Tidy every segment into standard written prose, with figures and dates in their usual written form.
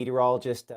meteorologist.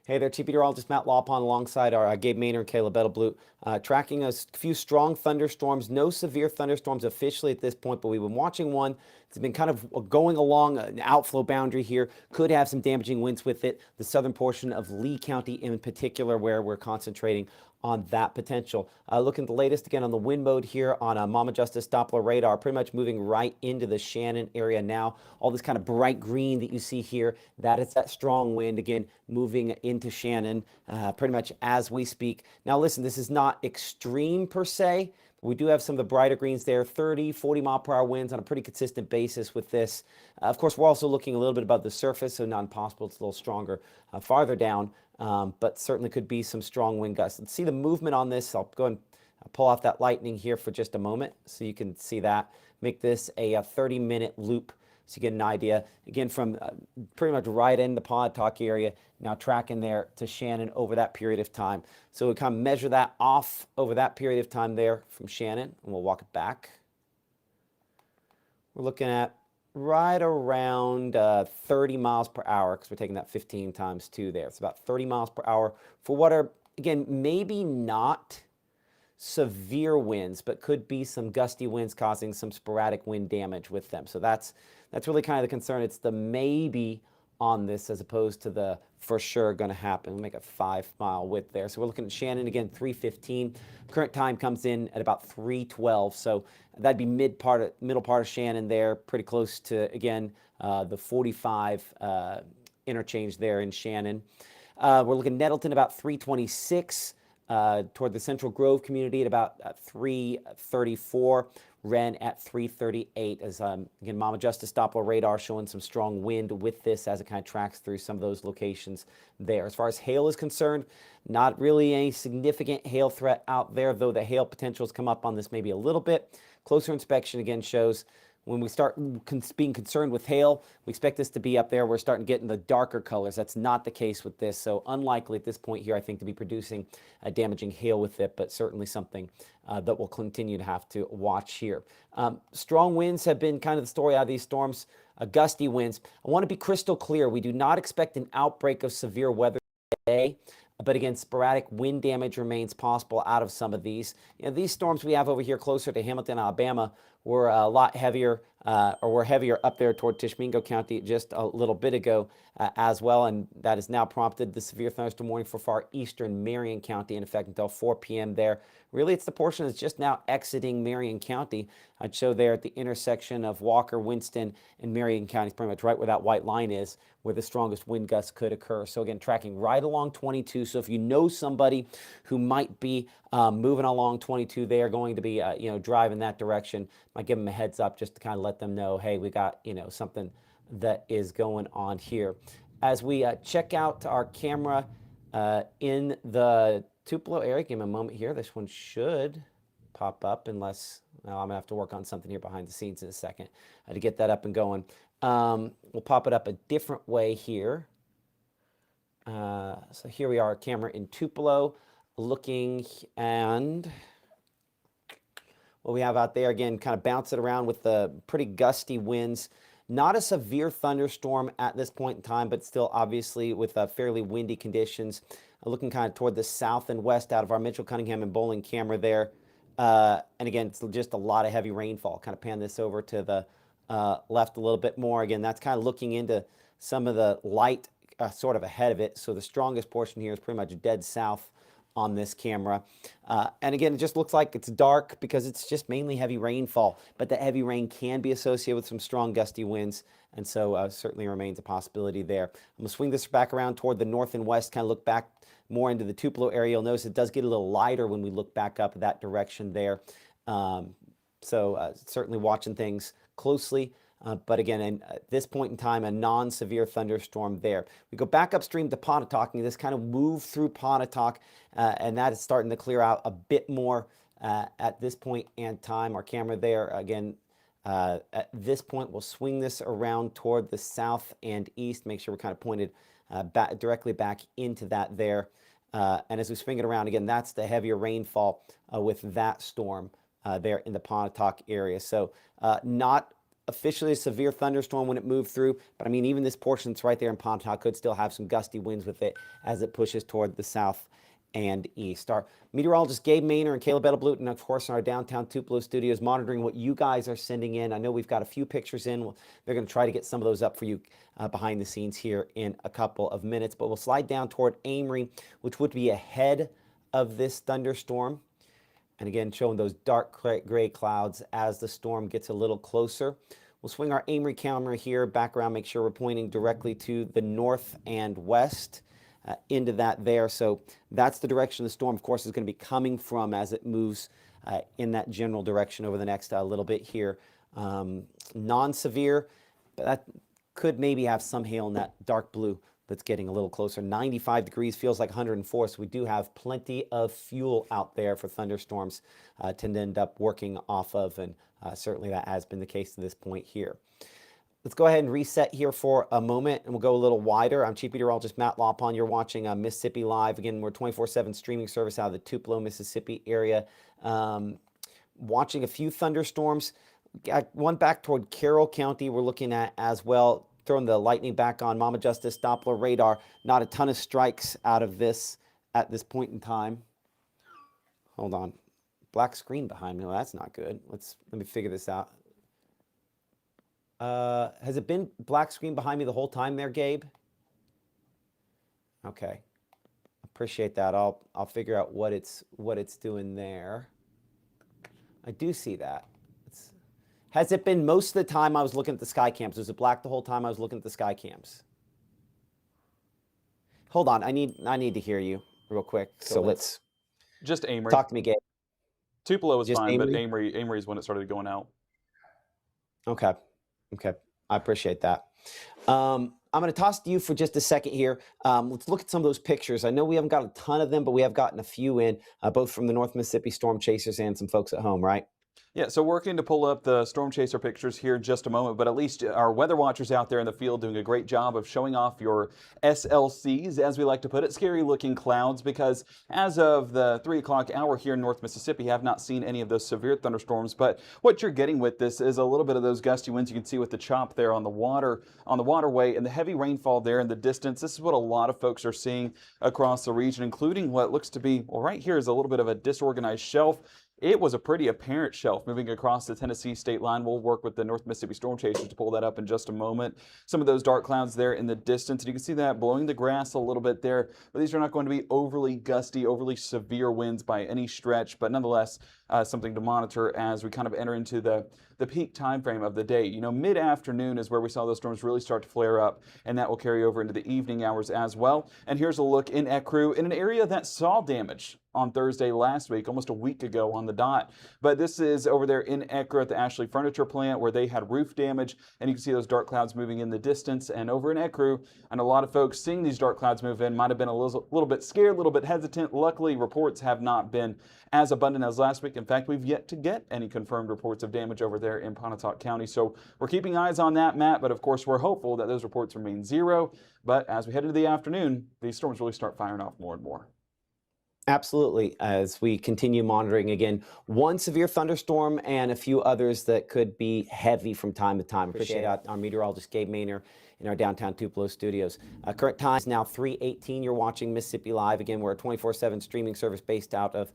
Hey there, Chief Meteorologist Matt Lawpon alongside our Gabe Maynard and Caleb Edelblut, tracking a few strong thunderstorms. No severe thunderstorms officially at this point, but we've been watching one. It's been kind of going along an outflow boundary here. Could have some damaging winds with it. The southern portion of Lee County in particular, where we're concentrating on that potential. Looking at the latest again on the wind mode here on a Mama Justice Doppler radar, pretty much moving right into the Shannon area now. All this kind of bright green that you see here, that is that strong wind again moving into Shannon pretty much as we speak. Now listen, this is not extreme per se. We do have some of the brighter greens there, 30, 40 mile per hour winds on a pretty consistent basis with this. Of course, we're also looking a little bit above the surface, so not impossible. It's a little stronger farther down, but certainly could be some strong wind gusts. Let's see the movement on this. I'll go and pull off that lightning here for just a moment so you can see that. Make this a 30-minute loop so you get an idea. Again, from pretty much right in the Pontotoc area, now tracking there to Shannon over that period of time. So we kind of measure that off over that period of time there from Shannon, and we'll walk it back. We're looking at right around 30 miles per hour because we're taking that 15 times 2 there. It's about 30 miles per hour for what are, again, maybe not severe winds, but could be some gusty winds causing some sporadic wind damage with them. So that's really kind of the concern. It's the maybe on this as opposed to the for sure going to happen. We'll make a 5-mile width there. So we're looking at Shannon again, 3:15. Current time comes in at about 3:12. So that'd be middle part of Shannon there, pretty close to, again, the 45 interchange there in Shannon. We're looking at Nettleton about 3:26. Toward the Central Grove community at about 3:34, Wren at 3:38. As again, Mama Justice Doppler radar showing some strong wind with this as it kind of tracks through some of those locations there. As far as hail is concerned, not really any significant hail threat out there, though the hail potential has come up on this maybe a little bit. Closer inspection again shows when we start being concerned with hail, we expect this to be up there. We're starting to get in the darker colors. That's not the case with this. So unlikely at this point here, I think, to be producing damaging hail with it, but certainly something that we'll continue to have to watch here. Strong winds have been kind of the story out of these storms, gusty winds. I want to be crystal clear. We do not expect an outbreak of severe weather today. But again, sporadic wind damage remains possible out of some of these. You know, these storms we have over here closer to Hamilton, Alabama, were a lot heavier, or were heavier up there toward Tishomingo County just a little bit ago as well. And that has now prompted the severe thunderstorm warning for far eastern Marion County in effect until 4 p.m. there. Really, it's the portion that's just now exiting Marion County. I'd show there at the intersection of Walker, Winston, and Marion County, pretty much right where that white line is, where the strongest wind gusts could occur. So again, tracking right along 22. So if you know somebody who might be moving along 22, they are going to be driving that direction, might give them a heads up just to kind of let them know, hey, we got something that is going on here. As we check out our camera in the Tupelo area, give me a moment here. This one should pop up unless, well, I'm gonna have to work on something here behind the scenes in a second to get that up and going. We'll pop it up a different way here. So here we are, camera in Tupelo, looking, and what we have out there, again, kind of bounce it around with the pretty gusty winds. Not a severe thunderstorm at this point in time, but still obviously with fairly windy conditions. Looking kind of toward the south and west out of our Mitchell, Cunningham, and Bowling camera there. And again, it's just a lot of heavy rainfall. Kind of pan this over to the left a little bit more. Again, that's kind of looking into some of the light sort of ahead of it. So the strongest portion here is pretty much dead south on this camera. And again, it just looks like it's dark because it's just mainly heavy rainfall, but the heavy rain can be associated with some strong gusty winds, and so certainly remains a possibility there. I'm going to swing this back around toward the north and west, kind of look back more into the Tupelo area. You'll notice it does get a little lighter when we look back up that direction there. Certainly watching things closely. But again, at this point in time, a non-severe thunderstorm there. We go back upstream to Pontotoc, and this kind of move through Pontotoc, and that is starting to clear out a bit more at this point in time. Our camera there, again, at this point, we'll swing this around toward the south and east, make sure we're kind of pointed directly back into that there. And as we swing it around again, that's the heavier rainfall with that storm there in the Pontotoc area. So not officially a severe thunderstorm when it moved through, but I mean, even this portion that's right there in Pontotoc could still have some gusty winds with it as it pushes toward the south and east. Our meteorologist Gabe Maynor and Caleb Edelblut, of course, in our downtown Tupelo studios, monitoring what you guys are sending in. I know we've got a few pictures in. They're going to try to get some of those up for you behind the scenes here in a couple of minutes. But we'll slide down toward Amory, which would be ahead of this thunderstorm. And again, showing those dark gray clouds as the storm gets a little closer. We'll swing our Amory camera here back around, make sure we're pointing directly to the north and west. Into that there. So that's the direction the storm, of course, is going to be coming from as it moves in that general direction over the next little bit here. Non-severe, but that could maybe have some hail in that dark blue that's getting a little closer. 95 degrees feels like 104, so we do have plenty of fuel out there for thunderstorms to end up working off of, and certainly that has been the case to this point here. Let's go ahead and reset here for a moment, and we'll go a little wider. I'm Chief Meteorologist Matt Lawpon. You're watching Mississippi Live. Again, we're 24/7 streaming service out of the Tupelo, Mississippi area. Watching a few thunderstorms. Got one back toward Carroll County we're looking at as well. Throwing the lightning back on Mama Justice Doppler radar. Not a ton of strikes out of this at this point in time. Hold on. Black screen behind me. Well, that's not good. Let me figure this out. Has it been black screen behind me the whole time there, Gabe? Okay. Appreciate that. I'll figure out what it's doing there. I do see that. Has it been most of the time I was looking at the sky cams? Was it black the whole time I was looking at the sky cams? Hold on. I need to hear you real quick. So let's just Amory. Talk to me, Gabe. Tupelo was just fine, but Amory is when it started going out. Okay. Okay, I appreciate that. I'm going to toss to you for just a second here. Let's look at some of those pictures. I know we haven't got a ton of them, but we have gotten a few in, both from the North Mississippi Storm Chasers and some folks at home, right? Yeah, so working to pull up the storm chaser pictures here in just a moment, but at least our weather watchers out there in the field doing a great job of showing off your SLCs, as we like to put it, scary looking clouds, because as of the 3 o'clock hour here in North Mississippi, have not seen any of those severe thunderstorms, but what you're getting with this is a little bit of those gusty winds you can see with the chop there on the waterway, and the heavy rainfall there in the distance. This is what a lot of folks are seeing across the region, including what looks to be, well, right here is a little bit of a disorganized shelf. It was a pretty apparent shelf moving across the Tennessee state line. We'll work with the North Mississippi Storm Chasers to pull that up in just a moment. Some of those dark clouds there in the distance, and you can see that blowing the grass a little bit there, but these are not going to be overly gusty, overly severe winds by any stretch, but nonetheless, something to monitor as we kind of enter into the peak time frame of the day. You know, mid-afternoon is where we saw those storms really start to flare up, and that will carry over into the evening hours as well. And here's a look in Ecru, in an area that saw damage on Thursday last week, almost a week ago on the dot. But this is over there in Ecru at the Ashley Furniture Plant where they had roof damage, and you can see those dark clouds moving in the distance. And over in Ecru, and a lot of folks seeing these dark clouds move in might have been a little bit scared, a little bit hesitant. Luckily, reports have not been as abundant as last week. In fact, we've yet to get any confirmed reports of damage over there in Pontotoc County. So we're keeping eyes on that, Matt, but of course we're hopeful that those reports remain zero. But as we head into the afternoon, these storms really start firing off more and more. Absolutely. As we continue monitoring again, one severe thunderstorm and a few others that could be heavy from time to time. Appreciate our meteorologist Gabe Maynor in our downtown Tupelo studios. Current time is now 3:18. You're watching Mississippi Live. Again, we're a 24/7 streaming service based out of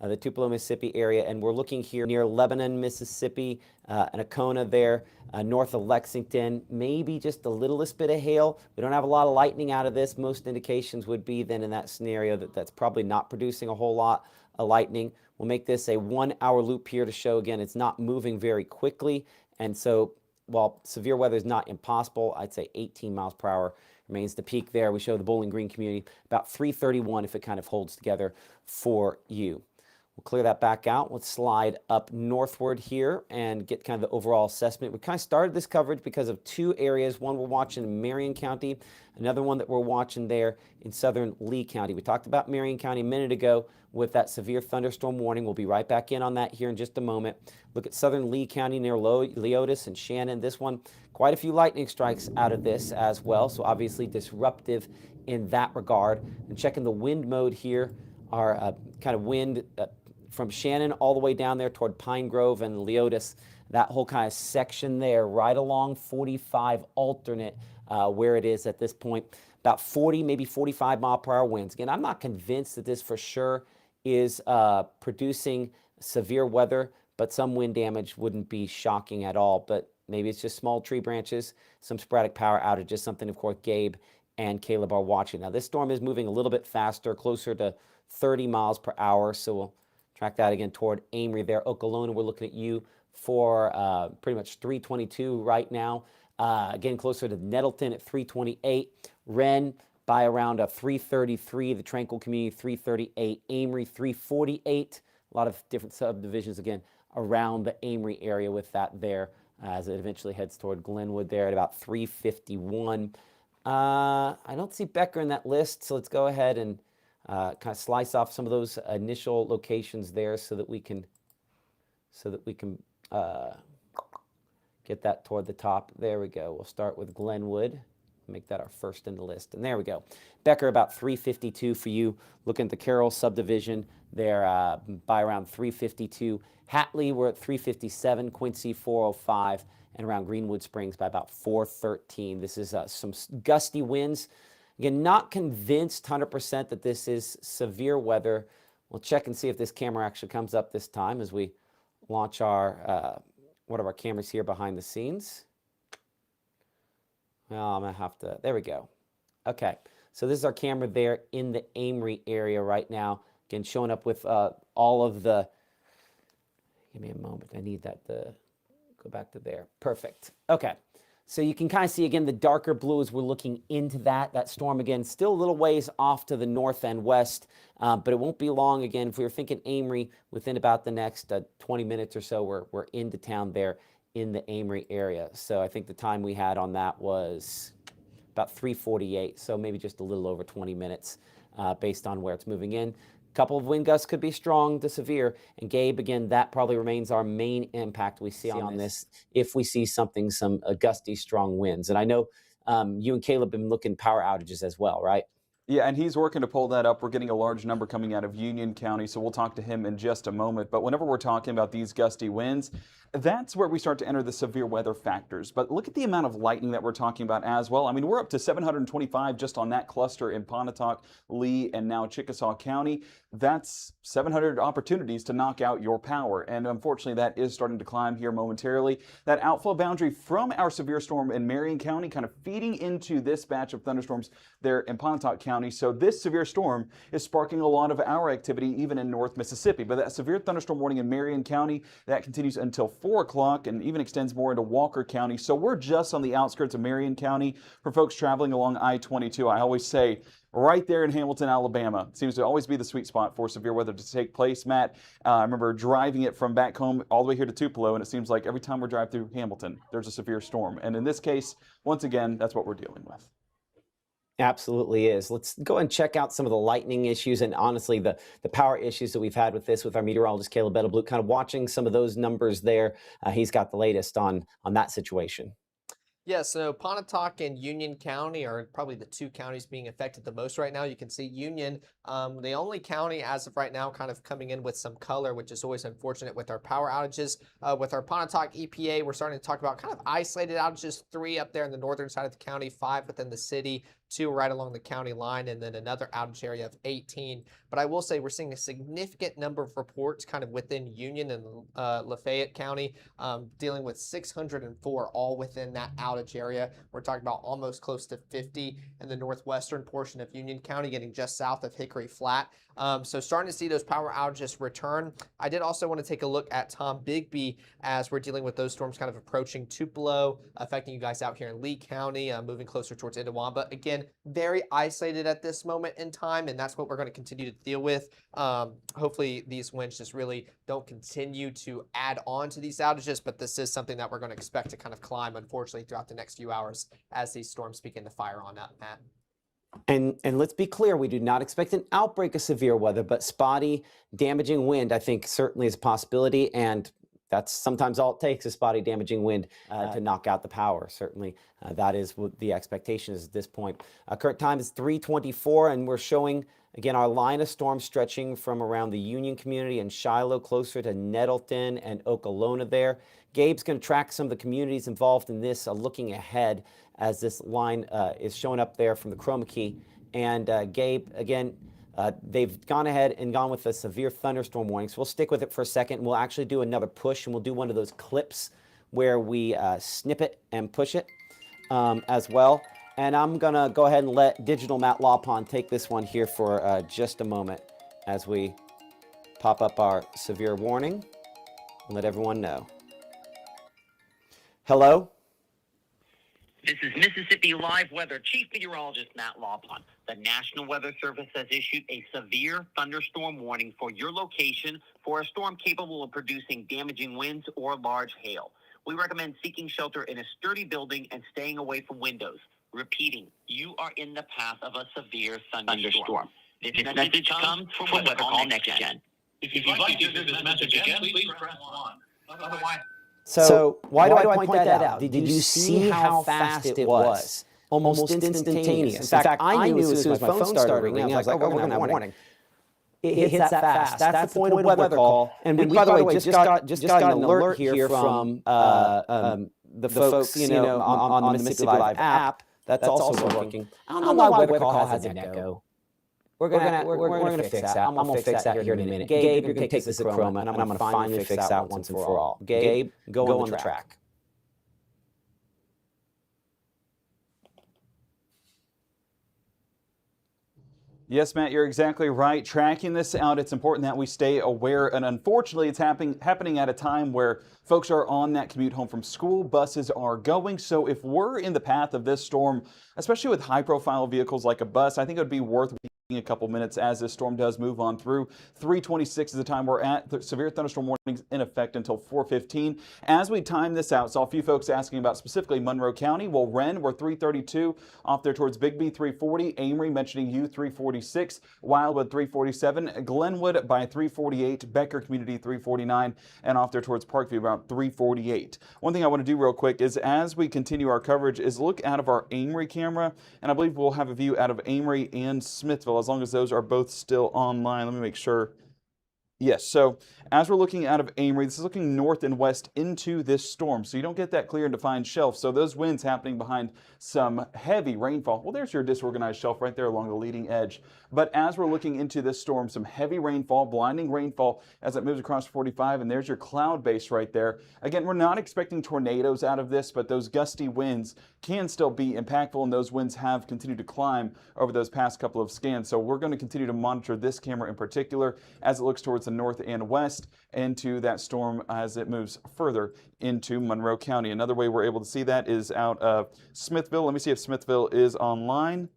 the Tupelo, Mississippi area, and we're looking here near Lebanon, Mississippi, and Acona there, north of Lexington. Maybe just the littlest bit of hail. We don't have a lot of lightning out of this. Most indications would be then in that scenario that's probably not producing a whole lot of lightning. We'll make this a 1-hour loop here to show again it's not moving very quickly, and so while severe weather is not impossible, I'd say 18 miles per hour remains the peak there. We show the Bowling Green community about 331 if it kind of holds together for you. We'll clear that back out. Let's slide up northward here and get kind of the overall assessment. We kind of started this coverage because of two areas. One we're watching in Marion County, another one that we're watching there in southern Lee County. We talked about Marion County a minute ago with that severe thunderstorm warning. We'll be right back in on that here in just a moment. Look at southern Lee County near Leotis and Shannon. This one, quite a few lightning strikes out of this as well, so obviously disruptive in that regard. And checking the wind mode here, our kind of wind from Shannon all the way down there toward Pine Grove and Leotis, that whole kind of section there, right along 45 alternate where it is at this point, about 40, maybe 45 mile per hour winds. Again, I'm not convinced that this for sure is producing severe weather, but some wind damage wouldn't be shocking at all. But maybe it's just small tree branches, some sporadic power outages, something, of course, Gabe and Caleb are watching. Now, this storm is moving a little bit faster, closer to 30 miles per hour, so we'll track that again toward Amory there. Okolona, we're looking at you for pretty much 322 right now. Again, closer to Nettleton at 328. Wren by around a 333. The Tranquil Community 338. Amory 348. A lot of different subdivisions again around the Amory area with that there as it eventually heads toward Glenwood there at about 351. I don't see Becker in that list, so let's go ahead and kind of slice off some of those initial locations there so that we can get that toward the top. There we go. We'll start with Glenwood. Make that our first in the list. And there we go. Becker about 352 for you. Looking at the Carroll subdivision there by around 352. Hatley, we're at 357. Quincy 405. And around Greenwood Springs by about 413. This is some gusty winds. Again, not convinced 100% that this is severe weather. We'll check and see if this camera actually comes up this time as we launch our one of our cameras here behind the scenes. Well, I'm going to have to, there we go. Okay, so this is our camera there in the Amory area right now. Again, showing up with all of the, give me a moment, I need that to go back to there. Perfect. Okay. So you can kind of see, again, the darker blue as we're looking into that storm, again, still a little ways off to the north and west, but it won't be long. Again, if we were thinking Amory, within about the next 20 minutes or so, we're into town there in the Amory area. So I think the time we had on that was about 3:48, so maybe just a little over 20 minutes based on where it's moving in. Couple of wind gusts could be strong to severe. And Gabe, again, that probably remains our main impact we see on this if we see something, some gusty, strong winds. And I know you and Caleb have been looking power outages as well, right? Yeah, and he's working to pull that up. We're getting a large number coming out of Union County, so we'll talk to him in just a moment. But whenever we're talking about these gusty winds, that's where we start to enter the severe weather factors. But look at the amount of lightning that we're talking about as well. I mean, we're up to 725 just on that cluster in Pontotoc, Lee, and now Chickasaw County. That's 700 opportunities to knock out your power. And unfortunately, that is starting to climb here momentarily. That outflow boundary from our severe storm in Marion County kind of feeding into this batch of thunderstorms there in Pontotoc County. So this severe storm is sparking a lot of our activity even in North Mississippi. But that severe thunderstorm warning in Marion County, that continues until 4 o'clock and even extends more into Walker County. So we're just on the outskirts of Marion County for folks traveling along I-22. I always say right there in Hamilton, Alabama. It seems to always be the sweet spot for severe weather to take place, Matt. I remember driving it from back home all the way here to Tupelo, and it seems like every time we drive through Hamilton, there's a severe storm. And in this case, once again, that's what we're dealing with. Absolutely is. Let's go and check out some of the lightning issues and honestly the power issues that we've had with this with our meteorologist Caleb Edelblut, kind of watching some of those numbers there. He's got the latest on that situation. Yeah, so Pontotoc and Union County are probably the two counties being affected the most right now. You can see Union, the only county as of right now kind of coming in with some color, which is always unfortunate with our power outages. With our Pontotoc EPA, we're starting to talk about kind of isolated outages, 3 up there in the northern side of the county, 5 within the city, 2 right along the county line, and then another outage area of 18. But I will say we're seeing a significant number of reports kind of within Union and Lafayette County, dealing with 604 all within that outage area. We're talking about almost close to 50 in the northwestern portion of Union County, getting just south of Hickory Flat. So starting to see those power outages return. I did also want to take a look at Tombigbee as we're dealing with those storms kind of approaching Tupelo, affecting you guys out here in Lee County, moving closer towards Itawamba. Again, again, very isolated at this moment in time, and that's what we're going to continue to deal with. Hopefully these winds just really don't continue to add on to these outages, but this is something that we're going to expect to kind of climb, unfortunately, throughout the next few hours as these storms begin to fire on up, Matt. And let's be clear, we do not expect an outbreak of severe weather, but spotty, damaging wind, I think, certainly is a possibility. And that's sometimes all it takes is spotty, damaging wind to knock out the power. Certainly, that is what the expectation is at this point. Current time is 3:24, and we're showing, again, our line of storm stretching from around the Union community and Shiloh closer to Nettleton and Okolona there. Gabe's going to track some of the communities involved in this, looking ahead as this line is showing up there from the chroma key. And Gabe, again, they've gone ahead and gone with a severe thunderstorm warning. So we'll stick with it for a second. And we'll actually do another push, and we'll do one of those clips where we snip it and push it as well. And I'm going to go ahead and let Digital Matt Lawpon take this one here for just a moment as we pop up our severe warning and let everyone know. Hello? This is Mississippi Live Weather Chief Meteorologist Matt Lawpon. The National Weather Service has issued a severe thunderstorm warning for your location for a storm capable of producing damaging winds or large hail. We recommend seeking shelter in a sturdy building and staying away from windows. Repeating, you are in the path of a severe thunderstorm. This message comes from Weather Call Next Gen. If you'd like to hear this message again, please press 1. Otherwise, So why do I point that out? Did you see how fast it was? Almost instantaneous. In fact, I knew as soon as my phone started ringing, I was like, oh, we're going to have a warning. It hits that fast. That's the point of weather call. And we, by the way, just got an alert here from the folks, on the Mississippi Live app. That's also working. I don't know why weather call has an echo. We're gonna fix that. I'm gonna fix that here in a minute. Gabe, you're gonna take this to Chroma, and I'm gonna finally fix that once and for all. Gabe, go on the track. Yes, Matt, you're exactly right. Tracking this out, it's important that we stay aware. And unfortunately, it's happening at a time where folks are on that commute home from school. Buses are going. So if we're in the path of this storm, especially with high-profile vehicles like a bus, I think it would be worth a couple minutes as this storm does move on through. 3:26 is the time we're at. The severe thunderstorm warnings in effect until 4:15. As we time this out, saw a few folks asking about specifically Monroe County. Well, Wren, we're 332 off there towards Bigby, 340. Amory mentioning you, 346. Wildwood, 347. Glenwood by 348. Becker Community, 349. And off there towards Parkview, about 348. One thing I want to do real quick is as we continue our coverage is look out of our Amory camera. And I believe we'll have a view out of Amory and Smithville, as long as those are both still online. Let me make sure. Yes, so as we're looking out of Amory, this is looking north and west into this storm. So you don't get that clear and defined shelf. So those winds happening behind some heavy rainfall. Well, there's your disorganized shelf right there along the leading edge. But as we're looking into this storm, some heavy rainfall, blinding rainfall as it moves across 45. And there's your cloud base right there. Again, we're not expecting tornadoes out of this, but those gusty winds can still be impactful. And those winds have continued to climb over those past couple of scans. So we're going to continue to monitor this camera in particular as it looks towards the north and west into that storm as it moves further into Monroe County. Another way we're able to see that is out of Smithville. Let me see if Smithville is online.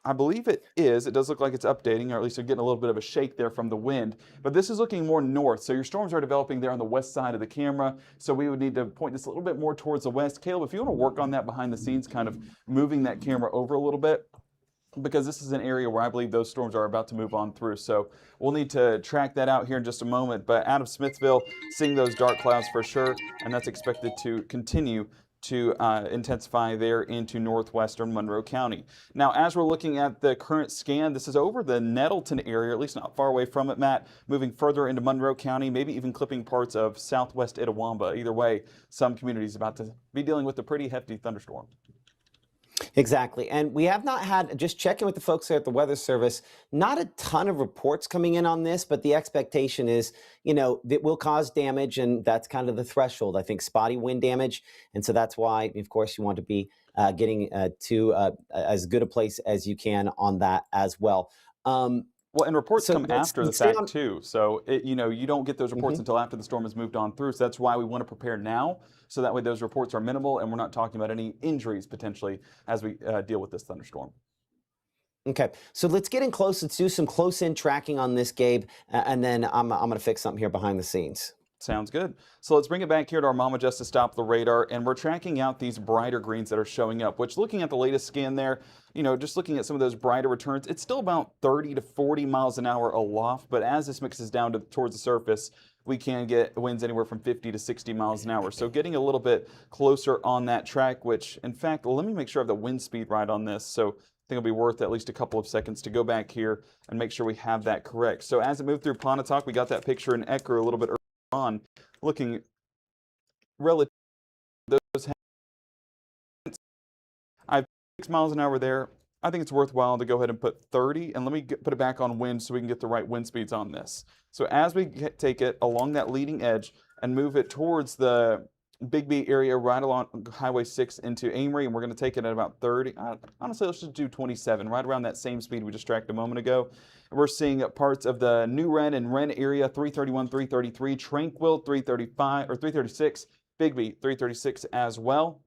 I believe it is. It does look like it's updating, or at least you're getting a little bit of a shake there from the wind. But this is looking more north. So your storms are developing there on the west side of the camera. So we would need to point this a little bit more towards the west. Caleb, if you want to work on that behind the scenes, kind of moving that camera over a little bit, because this is an area where I believe those storms are about to move on through. So we'll need to track that out here in just a moment. But out of Smithville, seeing those dark clouds for sure, and that's expected to continue to intensify there into northwestern Monroe County. Now, as we're looking at the current scan, this is over the Nettleton area, at least not far away from it, Matt, moving further into Monroe County, maybe even clipping parts of southwest Itawamba. Either way, some communities about to be dealing with a pretty hefty thunderstorm. Exactly. And we have not had, just checking with the folks there at the Weather Service, not a ton of reports coming in on this, but the expectation is, it will cause damage, and that's kind of the threshold. I think spotty wind damage. And so that's why, of course, you want to be getting to as good a place as you can on that as well. Well, and reports come after the fact too. So, you don't get those reports until after the storm has moved on through. So that's why we want to prepare now. So that way those reports are minimal and we're not talking about any injuries potentially as we deal with this thunderstorm. Okay, so let's get in close. Let's do some close-in tracking on this, Gabe, and then I'm going to fix something here behind the scenes. Sounds good. So let's bring it back here to our Mama Justice Doppler radar, and we're tracking out these brighter greens that are showing up, which looking at the latest scan there, just looking at some of those brighter returns, it's still about 30 to 40 miles an hour aloft, but as this mixes down towards the surface, we can get winds anywhere from 50 to 60 miles an hour. So getting a little bit closer on that track, which in fact, let me make sure I have the wind speed right on this. So I think it'll be worth at least a couple of seconds to go back here and make sure we have that correct. So as it moved through Pontotoc, we got that picture in Ecker a little bit on, looking relative to those. I've 6 miles an hour there. I think it's worthwhile to go ahead and put 30, and let me put it back on wind so we can get the right wind speeds on this. So as we take it along that leading edge and move it towards the Bigby area right along Highway 6 into Amory, and we're going to take it at about 30. Honestly, let's just do 27, right around that same speed we just tracked a moment ago. And we're seeing parts of the New Wren and Wren area, 331, 333, Tranquil, 335 or 336, Bigby, 336 as well.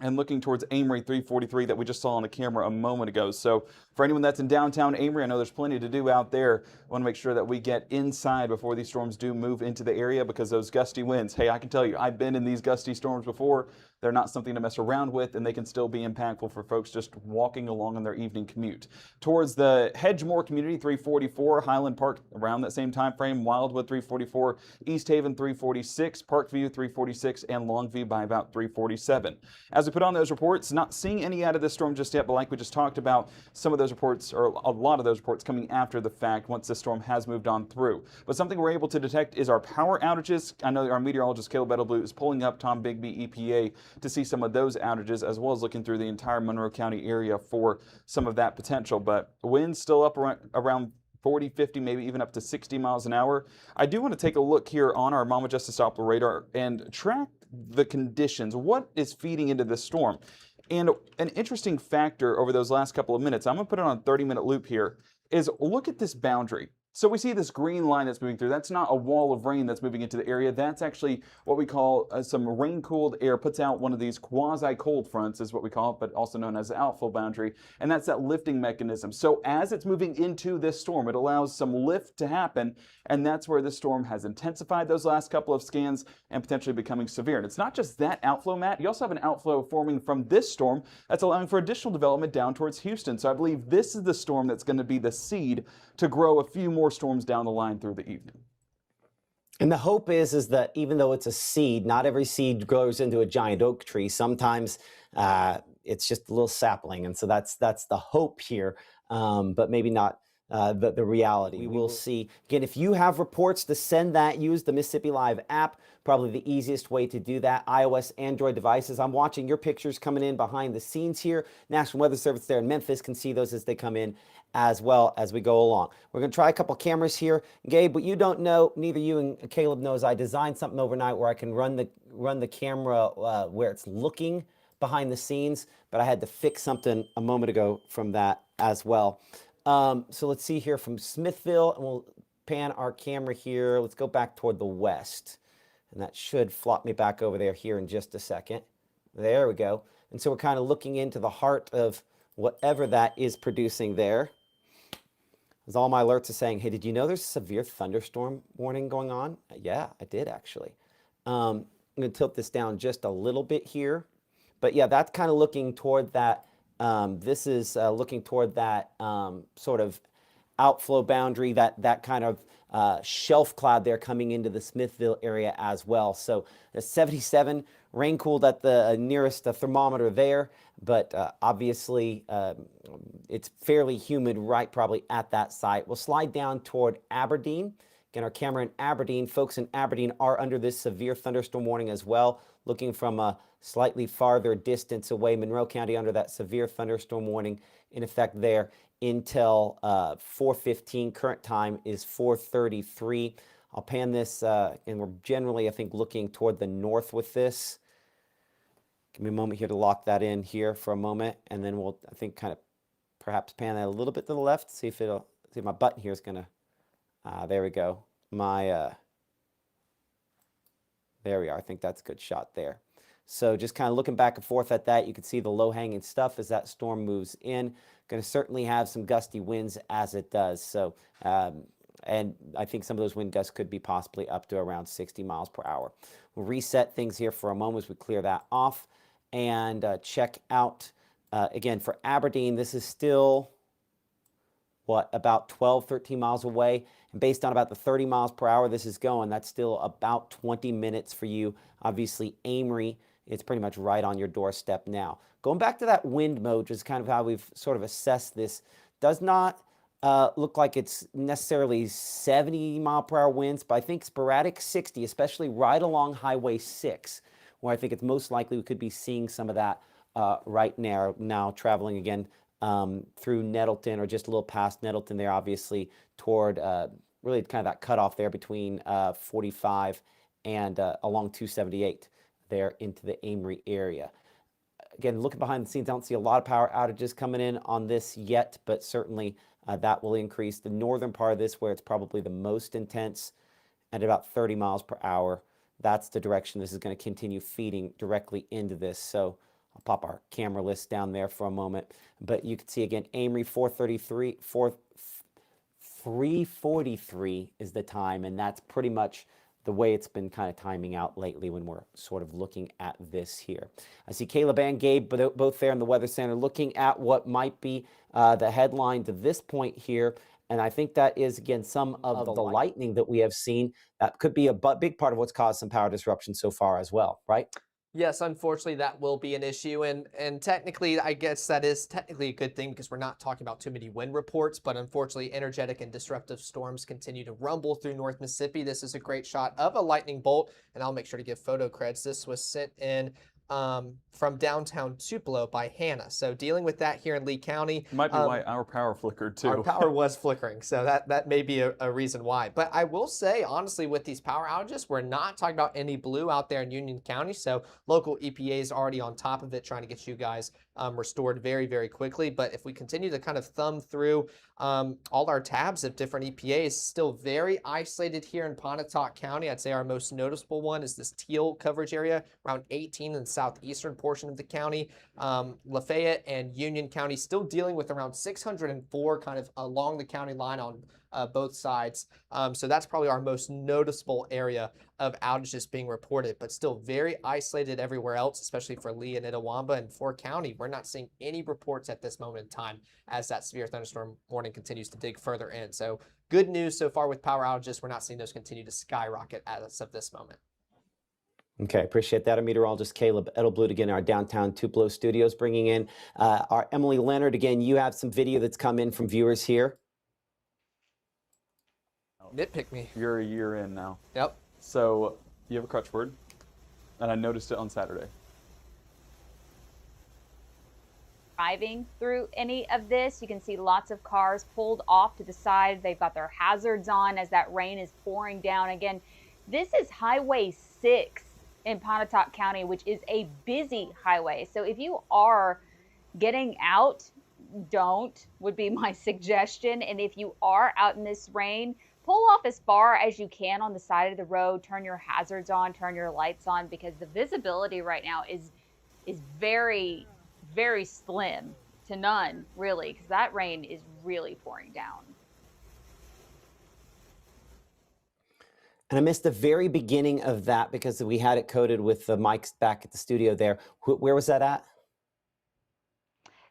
And looking towards Amory 343 that we just saw on the camera a moment ago. So for anyone that's in downtown Amory, I know there's plenty to do out there. I want to make sure that we get inside before these storms do move into the area, because those gusty winds, hey, I can tell you, I've been in these gusty storms before. They're not something to mess around with, and they can still be impactful for folks just walking along on their evening commute. Towards the Hedgemore community, 344, Highland Park around that same time frame, Wildwood 344, East Haven 346, Parkview 346, and Longview by about 347. As we put on those reports, not seeing any out of this storm just yet, but like we just talked about, some of those reports, or a lot of those reports, coming after the fact once this storm has moved on through. But something we're able to detect is our power outages. I know our meteorologist Caleb Edelblue is pulling up Tom Bigby EPA to see some of those outages, as well as looking through the entire Monroe County area for some of that potential. But winds still up around 40, 50, maybe even up to 60 miles an hour. I do want to take a look here on our Mama Justice Doppler radar and track the conditions. What is feeding into this storm? And an interesting factor over those last couple of minutes, I'm going to put it on a 30-minute loop here, is look at this boundary. So we see this green line that's moving through. That's not a wall of rain that's moving into the area. That's actually what we call some rain-cooled air, puts out one of these quasi-cold fronts is what we call it, but also known as the outflow boundary. And that's that lifting mechanism. So as it's moving into this storm, it allows some lift to happen. And that's where this storm has intensified those last couple of scans and potentially becoming severe. And it's not just that outflow, Matt. You also have an outflow forming from this storm that's allowing for additional development down towards Houston. So I believe this is the storm that's going to be the seed to grow a few more storms down the line through the evening. And the hope is that even though it's a seed, not every seed grows into a giant oak tree. Sometimes it's just a little sapling. And so that's the hope here, but maybe not the reality. We will see. Again, if you have reports to send that, use the Mississippi Live app. Probably the easiest way to do that. iOS, Android devices. I'm watching your pictures coming in behind the scenes here. National Weather Service there in Memphis can see those as they come in as well as we go along. We're going to try a couple cameras here. Gabe, what you don't know, neither you and Caleb knows, I designed something overnight where I can run the camera where it's looking behind the scenes, but I had to fix something a moment ago from that as well. So let's see here from Smithville, and we'll pan our camera here. Let's go back toward the west, and that should flop me back over there here in just a second. There we go. And so we're kind of looking into the heart of whatever that is producing there. As all my alerts are saying, hey, did you know there's a severe thunderstorm warning going on? Yeah, I did actually. I'm going to tilt this down just a little bit here. But yeah, that's kind of looking toward that. This is looking toward that sort of outflow boundary, that kind of shelf cloud there coming into the Smithville area as well. So the 77 rain cooled at the nearest thermometer there, but obviously it's fairly humid right probably at that site. We'll slide down toward Aberdeen. Again, our camera in Aberdeen, folks in Aberdeen are under this severe thunderstorm warning as well, looking from a slightly farther distance away. Monroe County under that severe thunderstorm warning in effect there until 4:15. Current time is 4:33. I'll pan this, and we're generally, I think, looking toward the north with this. Give me a moment here to lock that in here for a moment, and then we'll, I think, kind of perhaps pan that a little bit to the left, see if my button here is going to, there we go. There we are. I think that's a good shot there. So just kind of looking back and forth at that, you can see the low-hanging stuff as that storm moves in. going to certainly have some gusty winds as it does. So, and I think some of those wind gusts could be possibly up to around 60 miles per hour. We'll reset things here for a moment as we clear that off and check out, again, for Aberdeen, this is still, what, about 12, 13 miles away. And based on about the 30 miles per hour this is going, that's still about 20 minutes for you. Obviously, Amory, it's pretty much right on your doorstep now. Going back to that wind mode, which is kind of how we've sort of assessed this, does not look like it's necessarily 70 mile per hour winds, but I think sporadic 60, especially right along Highway 6, where I think it's most likely we could be seeing some of that right now traveling again through Nettleton or just a little past Nettleton there, obviously, toward really kind of that cutoff there between 45 and along 278 there into the Amory area. Again, looking behind the scenes, I don't see a lot of power outages coming in on this yet, but certainly that will increase. The northern part of this, where it's probably the most intense, at about 30 miles per hour, that's the direction this is going to continue feeding directly into this. So I'll pop our camera list down there for a moment. But you can see, again, Amory 343 is the time, and that's pretty much the way it's been kind of timing out lately when we're sort of looking at this here. I see Caleb and Gabe both there in the Weather Center looking at what might be the headline to this point here. And I think that is, again, some of the lightning that we have seen. That could be a big part of what's caused some power disruption so far as well, right? Yes, unfortunately, that will be an issue. And technically, I guess that is technically a good thing because we're not talking about too many wind reports. But unfortunately, energetic and disruptive storms continue to rumble through North Mississippi. This is a great shot of a lightning bolt. And I'll make sure to give photo creds. This was sent in from downtown Tupelo by Hannah. So dealing with that here in Lee County. Might be why our power flickered too. Our power was flickering, so that may be a reason why. But I will say, honestly, with these power outages, we're not talking about any blue out there in Union County. So local EPA is already on top of it, trying to get you guys restored very, very quickly. But if we continue to kind of thumb through all our tabs of different EPAs, still very isolated here in Pontotoc County. I'd say our most noticeable one is this teal coverage area around 18 in the southeastern portion of the county. Lafayette and Union County still dealing with around 604 kind of along the county line on both sides. So that's probably our most noticeable area of outages being reported, but still very isolated everywhere else, especially for Lee and Itawamba and Fort County. We're not seeing any reports at this moment in time as that severe thunderstorm warning continues to dig further in. So good news so far with power outages. We're not seeing those continue to skyrocket as of this moment. Okay, appreciate that. Our meteorologist Caleb Edelblut, again, our downtown Tupelo studios, bringing in our Emily Leonard. Again, you have some video that's come in from viewers here. Nitpick me. You're a year in now. Yep. So you have a crutch word, and I noticed it on Saturday. Driving through any of this, you can see lots of cars pulled off to the side. They've got their hazards on as that rain is pouring down. Again, this is Highway 6 in Pontotoc County, which is a busy highway. So if you are getting out, don't, would be my suggestion. And if you are out in this rain, pull off as far as you can on the side of the road, turn your hazards on, turn your lights on, because the visibility right now is very, very slim to none, really, because that rain is really pouring down. And I missed the very beginning of that because we had it coded with the mics back at the studio there. Where was that at?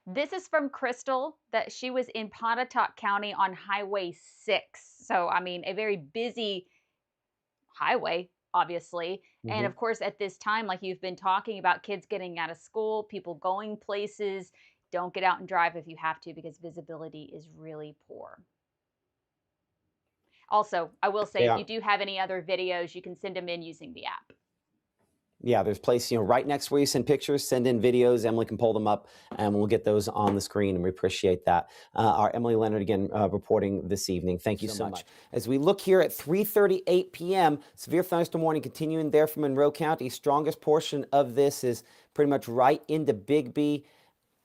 This is from Crystal, that she was in Pontotoc County on Highway 6. So, I mean, a very busy highway, obviously. Mm-hmm. And of course, at this time, like you've been talking about, kids getting out of school, people going places, don't get out and drive if you have to because visibility is really poor. Also, I will say, if you do have any other videos, you can send them in using the app. Yeah, there's place, right next where you send pictures, send in videos. Emily can pull them up and we'll get those on the screen, and we appreciate that. Our Emily Leonard, again, reporting this evening. Thank you so much. As we look here at 3:38 p.m., severe thunderstorm warning continuing there from Monroe County. Strongest portion of this is pretty much right into Bigby.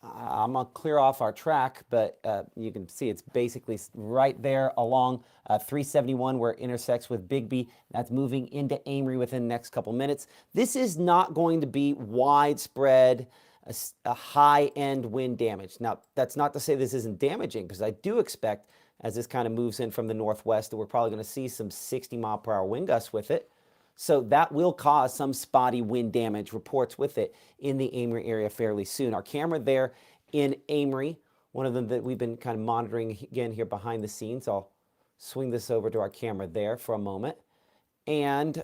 I'm going to clear off our track, but you can see it's basically right there along 371 where it intersects with Bigby. That's moving into Amory within the next couple minutes. This is not going to be widespread a high-end wind damage. Now, that's not to say this isn't damaging, because I do expect, as this kind of moves in from the northwest, that we're probably going to see some 60-mile-per-hour wind gusts with it. So that will cause some spotty wind damage reports with it in the Amory area fairly soon. Our camera there in Amory, one of them that we've been kind of monitoring again here behind the scenes. I'll swing this over to our camera there for a moment. And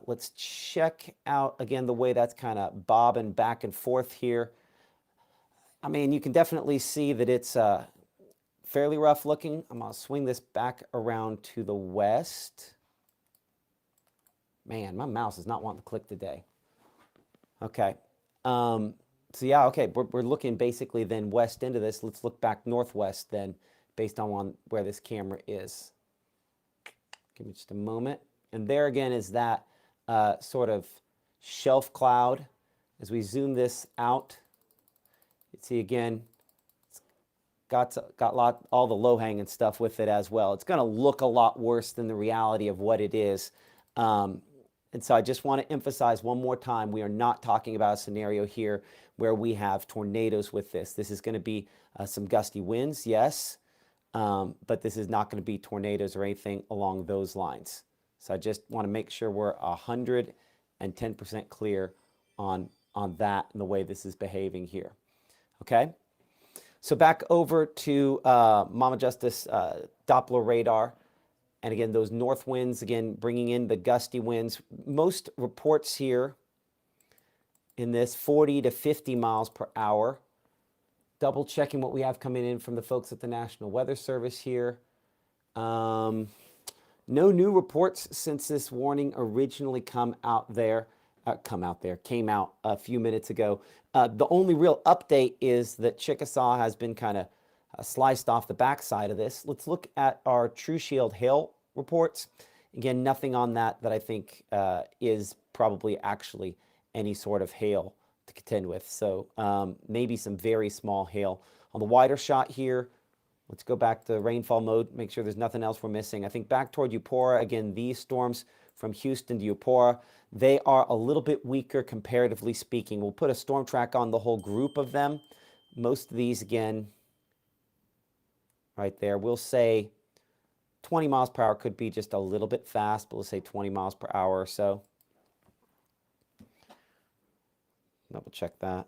let's check out again the way that's kind of bobbing back and forth here. I mean, you can definitely see that it's fairly rough looking. I'm going to swing this back around to the west. Man, my mouse is not wanting to click today. Okay. So yeah, okay, we're looking basically then west into this. Let's look back northwest then, based on where this camera is. Give me just a moment. And there again is that sort of shelf cloud. As we zoom this out, you see again, it's got all the low-hanging stuff with it as well. It's going to look a lot worse than the reality of what it is. And so I just want to emphasize one more time, we are not talking about a scenario here where we have tornadoes with this. This is going to be some gusty winds, yes, but this is not going to be tornadoes or anything along those lines. So I just want to make sure we're 110% clear on that and the way this is behaving here. Okay? So back over to Mama Justice Doppler radar. And again, those north winds, again, bringing in the gusty winds. Most reports here in this 40 to 50 miles per hour. Double checking what we have coming in from the folks at the National Weather Service here. No new reports since this warning originally came out a few minutes ago. The only real update is that Chickasaw has been kind of sliced off the backside of this. Let's look at our True Shield hail reports. Again, nothing on that I think is probably actually any sort of hail to contend with. So maybe some very small hail. On the wider shot here, let's go back to rainfall mode, make sure there's nothing else we're missing. I think back toward Eupora, again, these storms from Houston to Eupora, they are a little bit weaker comparatively speaking. We'll put a storm track on the whole group of them. Most of these, again, right there, we'll say 20 miles per hour could be just a little bit fast, but we'll say 20 miles per hour or so. Double check that.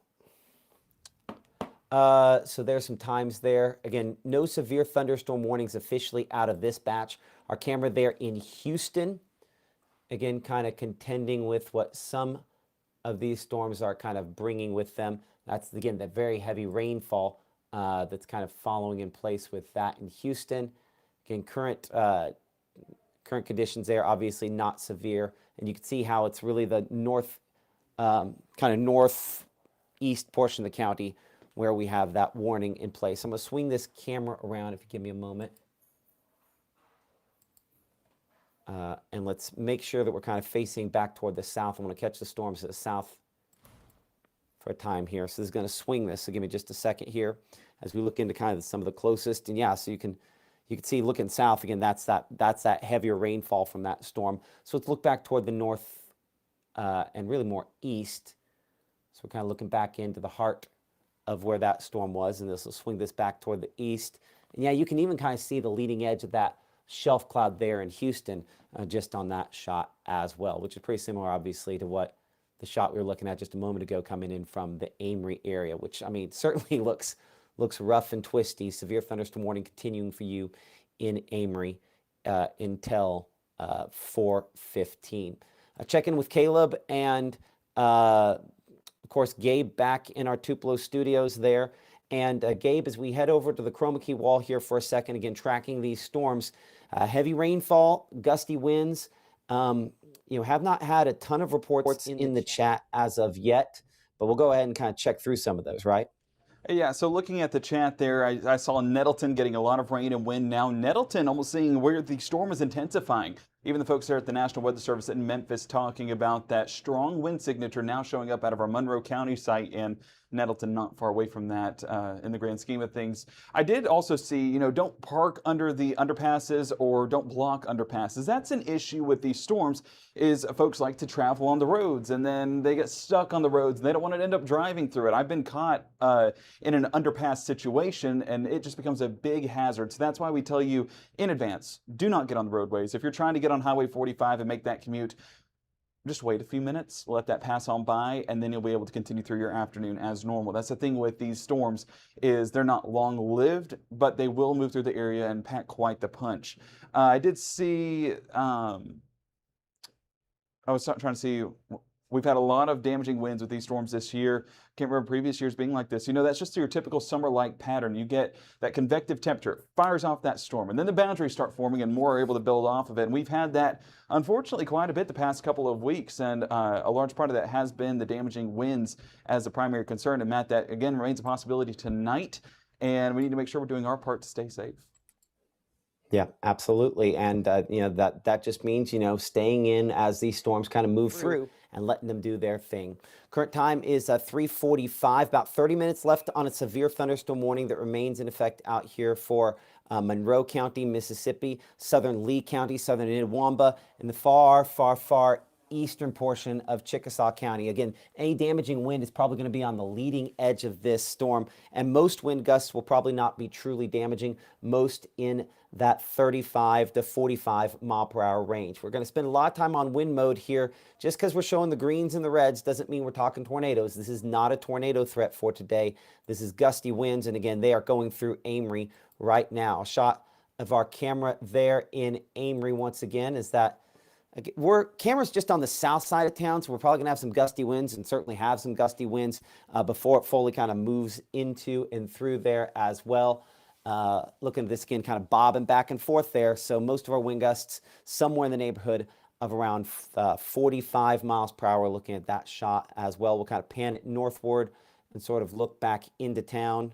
So there's some times there. Again, no severe thunderstorm warnings officially out of this batch. Our camera there in Houston, again, kind of contending with what some of these storms are kind of bringing with them. That's, again, that very heavy rainfall that's kind of following in place with that in Houston. Again, current conditions there, obviously not severe. And you can see how it's really the kind of northeast portion of the county where we have that warning in place. I'm going to swing this camera around if you give me a moment. And let's make sure that we're kind of facing back toward the south. I want to catch the storms to the south for a time here. So this is going to swing this. So give me just a second here as we look into kind of some of the closest. And yeah, so you can see looking south again, that's that heavier rainfall from that storm. So let's look back toward the north and really more east. So we're kind of looking back into the heart of where that storm was, and this will swing this back toward the east. And yeah, you can even kind of see the leading edge of that shelf cloud there in Houston just on that shot as well, which is pretty similar, obviously, to what the shot we were looking at just a moment ago coming in from the Amory area, which, I mean, certainly looks rough and twisty. Severe thunderstorm warning continuing for you in Amory until 4:15. Check in with Caleb and of course, Gabe back in our Tupelo studios there. And Gabe, as we head over to the chroma key wall here for a second, again, tracking these storms, heavy rainfall, gusty winds, have not had a ton of reports in the chat as of yet, but we'll go ahead and kind of check through some of those, right? Yeah, so looking at the chat there, I saw Nettleton getting a lot of rain and wind now. Nettleton almost seeing where the storm is intensifying. Even the folks there at the National Weather Service in Memphis talking about that strong wind signature now showing up out of our Monroe County site in Nettleton, not far away from that in the grand scheme of things. I did also see, don't park under the underpasses or don't block underpasses. That's an issue with these storms, is folks like to travel on the roads and then they get stuck on the roads and they don't want to end up driving through it. I've been caught in an underpass situation and it just becomes a big hazard. So that's why we tell you in advance, do not get on the roadways. If you're trying to get on Highway 45 and make that commute, just wait a few minutes, let that pass on by, and then you'll be able to continue through your afternoon as normal. That's the thing with these storms, is they're not long-lived, but they will move through the area and pack quite the punch. I did see, I was trying to see, we've had a lot of damaging winds with these storms this year. Can't remember previous years being like this. That's just your typical summer-like pattern. You get that convective temperature, fires off that storm, and then the boundaries start forming and more are able to build off of it. And we've had that, unfortunately, quite a bit the past couple of weeks, and a large part of that has been the damaging winds as the primary concern. And Matt, that again remains a possibility tonight, and we need to make sure we're doing our part to stay safe. Yeah, absolutely. And, that just means, staying in as these storms kind of move through and letting them do their thing. Current time is 3:45, about 30 minutes left on a severe thunderstorm warning that remains in effect out here for Monroe County, Mississippi, southern Lee County, southern Itawamba, and the far, far, far eastern portion of Chickasaw County. Again, any damaging wind is probably going to be on the leading edge of this storm, and most wind gusts will probably not be truly damaging, most in that 35 to 45 mile per hour range. We're going to spend a lot of time on wind mode here. Just because we're showing the greens and the reds doesn't mean we're talking tornadoes. This is not a tornado threat for today. This is gusty winds, and again, they are going through Amory right now. A shot of our camera there in Amory once again is that camera's just on the south side of town, so we're probably going to have some gusty winds and certainly have some gusty winds before it fully kind of moves into and through there as well. Looking at this again, kind of bobbing back and forth there. So most of our wind gusts somewhere in the neighborhood of around 45 miles per hour. Looking at that shot as well. We'll kind of pan it northward and sort of look back into town.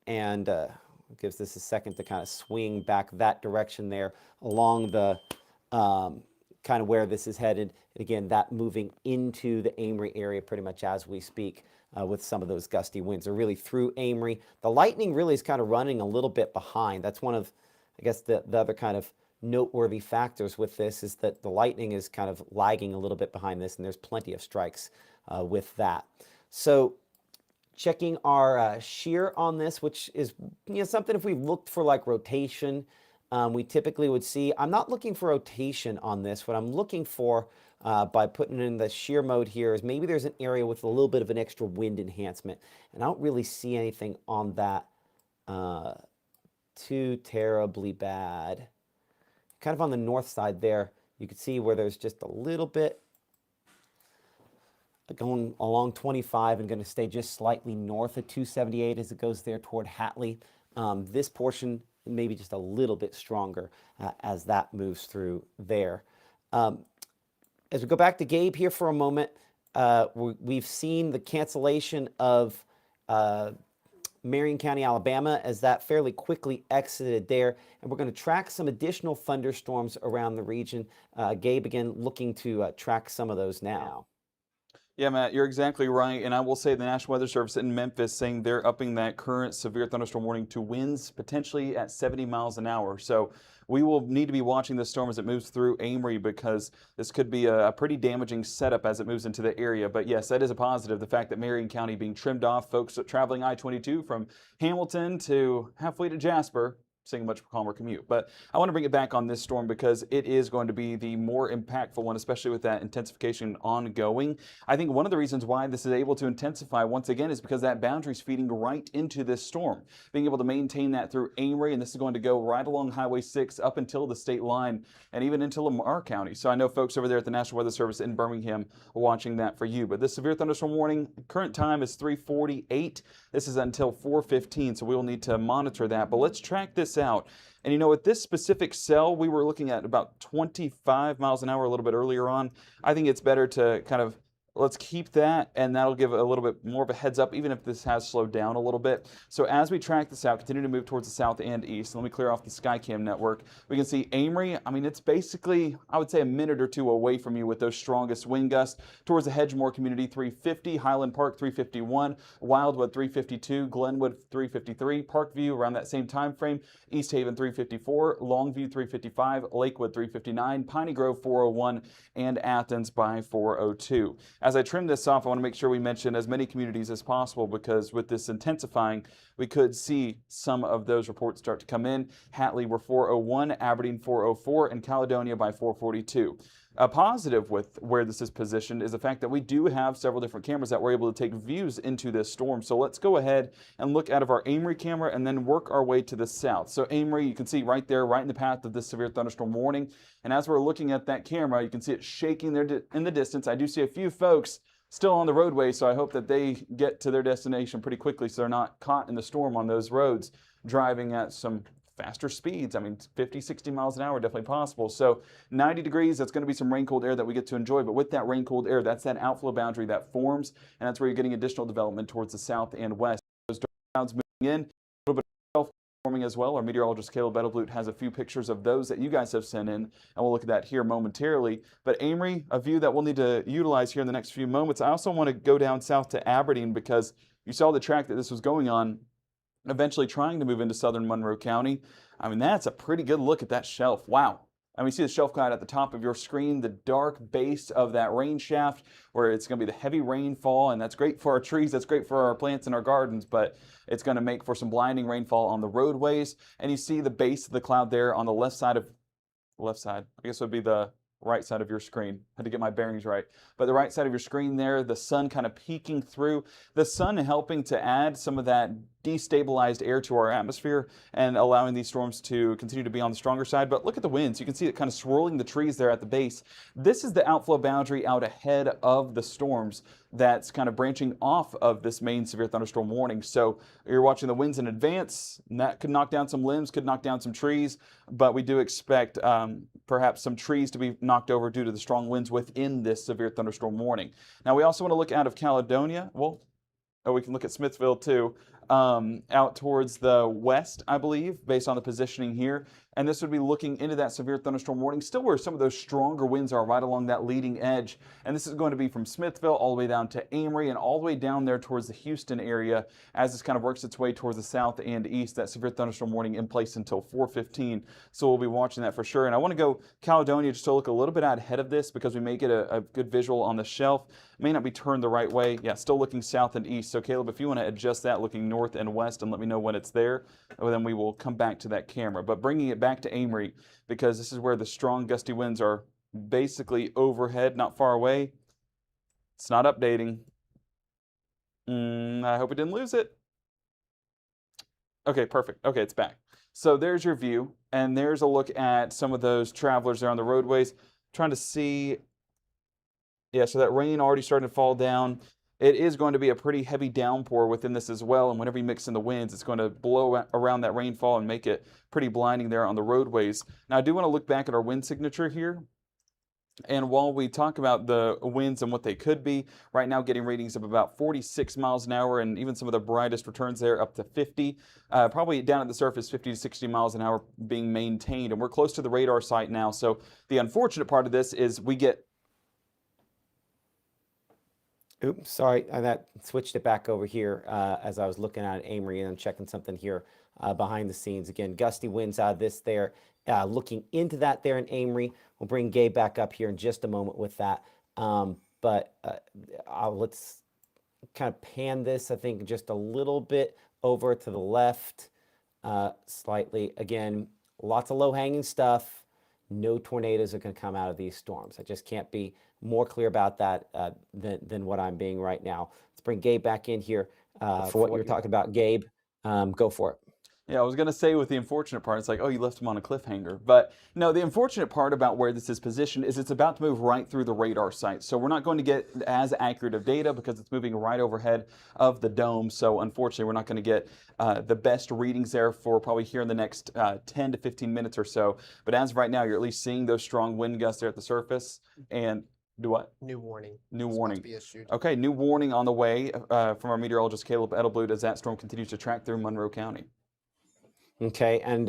And gives this a second to kind of swing back that direction there along the kind of where this is headed. And again, that moving into the Amory area pretty much as we speak. With some of those gusty winds are really through Amory. The lightning really is kind of running a little bit behind. That's one of, I guess, the other kind of noteworthy factors with this is that the lightning is kind of lagging a little bit behind this, and there's plenty of strikes with that. So checking our shear on this, which is something if we looked for like rotation, we typically would see. I'm not looking for rotation on this. What I'm looking for by putting it in the shear mode here is maybe there's an area with a little bit of an extra wind enhancement. And I don't really see anything on that too terribly bad. Kind of on the north side there, you can see where there's just a little bit going along 25 and going to stay just slightly north of 278 as it goes there toward Hatley. This portion maybe just a little bit stronger as that moves through there. As we go back to Gabe here for a moment, we've seen the cancellation of Marion County, Alabama, as that fairly quickly exited there. And we're going to track some additional thunderstorms around the region. Gabe, again, looking to track some of those now. Yeah, Matt, you're exactly right. And I will say the National Weather Service in Memphis saying they're upping that current severe thunderstorm warning to winds potentially at 70 miles an hour. So we will need to be watching this storm as it moves through Amory because this could be a pretty damaging setup as it moves into the area. But yes, that is a positive. The fact that Marion County being trimmed off, folks traveling I-22 from Hamilton to halfway to Jasper, seeing a much calmer commute. But I want to bring it back on this storm because it is going to be the more impactful one, especially with that intensification ongoing. I think one of the reasons why this is able to intensify once again is because that boundary is feeding right into this storm. Being able to maintain that through Amory, and this is going to go right along Highway 6 up until the state line and even into Lamar County. So I know folks over there at the National Weather Service in Birmingham are watching that for you. But this severe thunderstorm warning, current time is 3:48. This is until 4:15, so we will need to monitor that. But let's track this out. And with this specific cell, we were looking at about 25 miles an hour a little bit earlier on. I think it's better to kind of Let's keep that, and that'll give a little bit more of a heads up, even if this has slowed down a little bit. So as we track this out, continue to move towards the south and east. Let me clear off the Skycam network. We can see Amory. I mean, it's basically, I would say, a minute or two away from you with those strongest wind gusts. Towards the Hedgemore community, 350, Highland Park, 351, Wildwood, 352, Glenwood, 353, Parkview, around that same time frame, East Haven, 354, Longview, 355, Lakewood, 359, Piney Grove, 401, and Athens by 402. As I trim this off, I want to make sure we mention as many communities as possible, because with this intensifying, we could see some of those reports start to come in. Hatley were 401, Aberdeen 404, and Caledonia by 442. A positive with where this is positioned is the fact that we do have several different cameras that we're able to take views into this storm. So let's go ahead and look out of our Amory camera and then work our way to the south. So Amory, you can see right there, right in the path of this severe thunderstorm warning. And as we're looking at that camera, you can see it shaking there in the distance. I do see a few folks still on the roadway, so I hope that they get to their destination pretty quickly so they're not caught in the storm on those roads driving at some faster speeds. I mean, 50, 60 miles an hour, definitely possible. So 90 degrees, that's going to be some rain-cooled air that we get to enjoy. But with that rain-cooled air, that's that outflow boundary that forms, and that's where you're getting additional development towards the south and west. Those dark clouds moving in, a little bit of self-forming as well. Our meteorologist Caleb Edelblut has a few pictures of those that you guys have sent in, and we'll look at that here momentarily. But Amory, a view that we'll need to utilize here in the next few moments. I also want to go down south to Aberdeen, because you saw the track that this was going on, eventually trying to move into southern Monroe County. I mean, that's a pretty good look at that shelf. Wow. I mean, you see the shelf cloud at the top of your screen, the dark base of that rain shaft, where it's going to be the heavy rainfall, and that's great for our trees, that's great for our plants in our gardens, but it's going to make for some blinding rainfall on the roadways. And you see the base of the cloud there on the left side, I guess it would be the right side of your screen. Had to get my bearings right. But the right side of your screen there, the sun kind of peeking through. The sun helping to add some of that destabilized air to our atmosphere and allowing these storms to continue to be on the stronger side. But look at the winds. You can see it kind of swirling the trees there at the base. This is the outflow boundary out ahead of the storms that's kind of branching off of this main severe thunderstorm warning. So you're watching the winds in advance, and that could knock down some limbs, could knock down some trees, but we do expect perhaps some trees to be knocked over due to the strong winds within this severe thunderstorm warning. Now we also want to look out of Caledonia. Well, we can look at Smithville too, out towards the west, I believe, based on the positioning here. And this would be looking into that severe thunderstorm warning, still where some of those stronger winds are right along that leading edge. And this is going to be from Smithville all the way down to Amory and all the way down there towards the Houston area as this kind of works its way towards the south and east. That severe thunderstorm warning in place until 4:15. So we'll be watching that for sure. And I want to go Caledonia just to look a little bit out ahead of this, because we may get a good visual on the shelf. It may not be turned the right way. Yeah, still looking south and east. So Caleb, if you want to adjust that looking north and west and let me know when it's there, then we will come back to that camera. But bringing it back to Amory, because this is where the strong gusty winds are basically overhead, not far away. It's not updating. I hope we didn't lose it. Okay, perfect. Okay, it's back. So there's your view, and there's a look at some of those travelers there on the roadways. Trying to see, yeah, so that rain already starting to fall down. It is going to be a pretty heavy downpour within this as well, and whenever you mix in the winds, it's going to blow around that rainfall and make it pretty blinding there on the roadways. Now, I do want to look back at our wind signature here. And while we talk about the winds and what they could be, right now getting readings of about 46 miles an hour, and even some of the brightest returns there up to 50. Probably down at the surface, 50 to 60 miles an hour being maintained. And we're close to the radar site now. So the unfortunate part of this is we get... Oops, sorry, that switched it back over here as I was looking at Amory and checking something here behind the scenes. Again, gusty winds out of this there. Looking into that there in Amory. We'll bring Gabe back up here in just a moment with that. Let's kind of pan this, I think, just a little bit over to the left slightly. Again, lots of low-hanging stuff. No tornadoes are going to come out of these storms. I just can't be more clear about that than what I'm being right now. Let's bring Gabe back in here for what you're talking about. Gabe, go for it. Yeah, I was going to say with the unfortunate part, it's like, oh, you left him on a cliffhanger. But no, the unfortunate part about where this is positioned is it's about to move right through the radar site. So we're not going to get as accurate of data because it's moving right overhead of the dome. So unfortunately, we're not going to get the best readings there for probably here in the next 10 to 15 minutes or so. But as of right now, you're at least seeing those strong wind gusts there at the surface. And Do what? New warning. New is about to warning. be issued. Okay, new warning on the way from our meteorologist Caleb Edelblut as that storm continues to track through Monroe County. Okay, and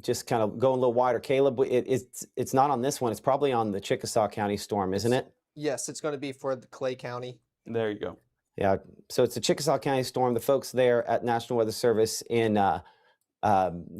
just kind of going a little wider, Caleb, it's not on this one. It's probably on the Chickasaw County storm, isn't it? Yes, it's going to be for the Clay County. There you go. Yeah, so it's the Chickasaw County storm. The folks there at National Weather Service in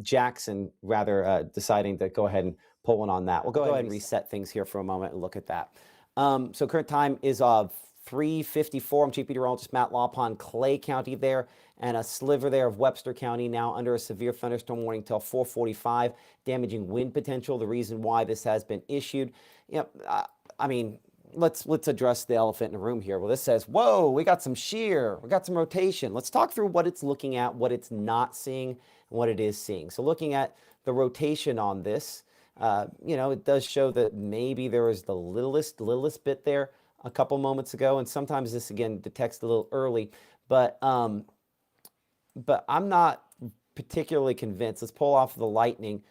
Jackson, rather, deciding to go ahead and pull one on that. We'll go ahead and reset things here for a moment and look at that. So current time is 3:54. I'm Chief Meteorologist Matt Lawpon, Clay County there, and a sliver there of Webster County now under a severe thunderstorm warning till 4:45. Damaging wind potential. The reason why this has been issued. I mean, let's address the elephant in the room here. Well, this says, whoa, we got some shear, we got some rotation. Let's talk through what it's looking at, what it's not seeing, and what it is seeing. So looking at the rotation on this, it does show that maybe there was the littlest bit there a couple moments ago, and sometimes this again detects a little early, but I'm not particularly convinced. Let's pull off the lightning.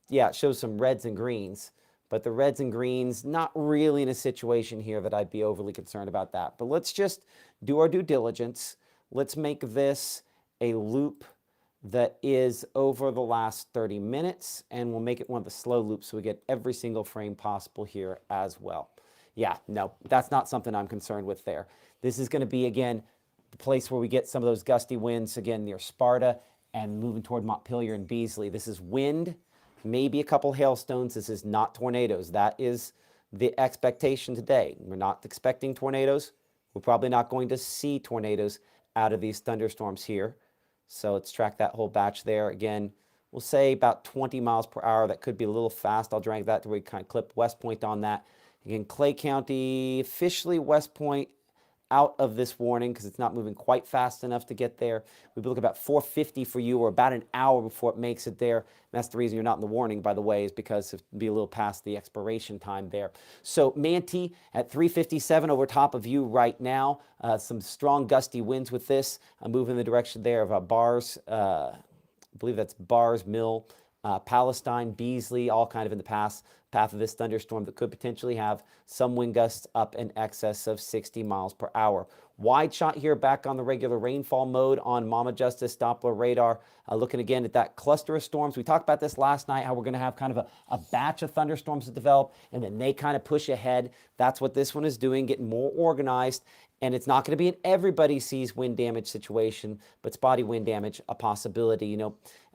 It shows some reds and greens, but the reds and greens, not really in a situation here that I'd be overly concerned about that. But let's just do our due diligence. Let's make this a loop that is over the last 30 minutes, and we'll make it one of the slow loops so we get every single frame possible here as well. Yeah, no, that's not something I'm concerned with there. This is going to be, again, the place where we get some of those gusty winds, again, near Sparta and moving toward Montpelier and Beasley. This is wind, maybe a couple hailstones. This is not tornadoes. That is the expectation today. We're not expecting tornadoes. We're probably not going to see tornadoes out of these thunderstorms here. So let's track that whole batch there. Again, we'll say about 20 miles per hour. That could be a little fast. I'll drag that to where we kind of clip West Point on that. Again, Clay County, officially West Point out of this warning because it's not moving quite fast enough to get there. We'd look about 4:50 for you, or about an hour before it makes it there. And that's the reason you're not in the warning, by the way, is because it'd be a little past the expiration time there. So Manti at 3:57 over top of you right now. Some strong gusty winds with this. Moving in the direction there of Bars, I believe that's Bars Mill, Palestine, Beasley, all kind of in the path of this thunderstorm that could potentially have some wind gusts up in excess of 60 miles per hour. Wide shot here back on the regular rainfall mode on Mama Justice Doppler radar. Looking again at that cluster of storms. We talked about this last night, how we're going to have kind of a batch of thunderstorms that develop, and then they kind of push ahead. That's what this one is doing, getting more organized. And it's not going to be an everybody sees wind damage situation, but spotty wind damage, a possibility.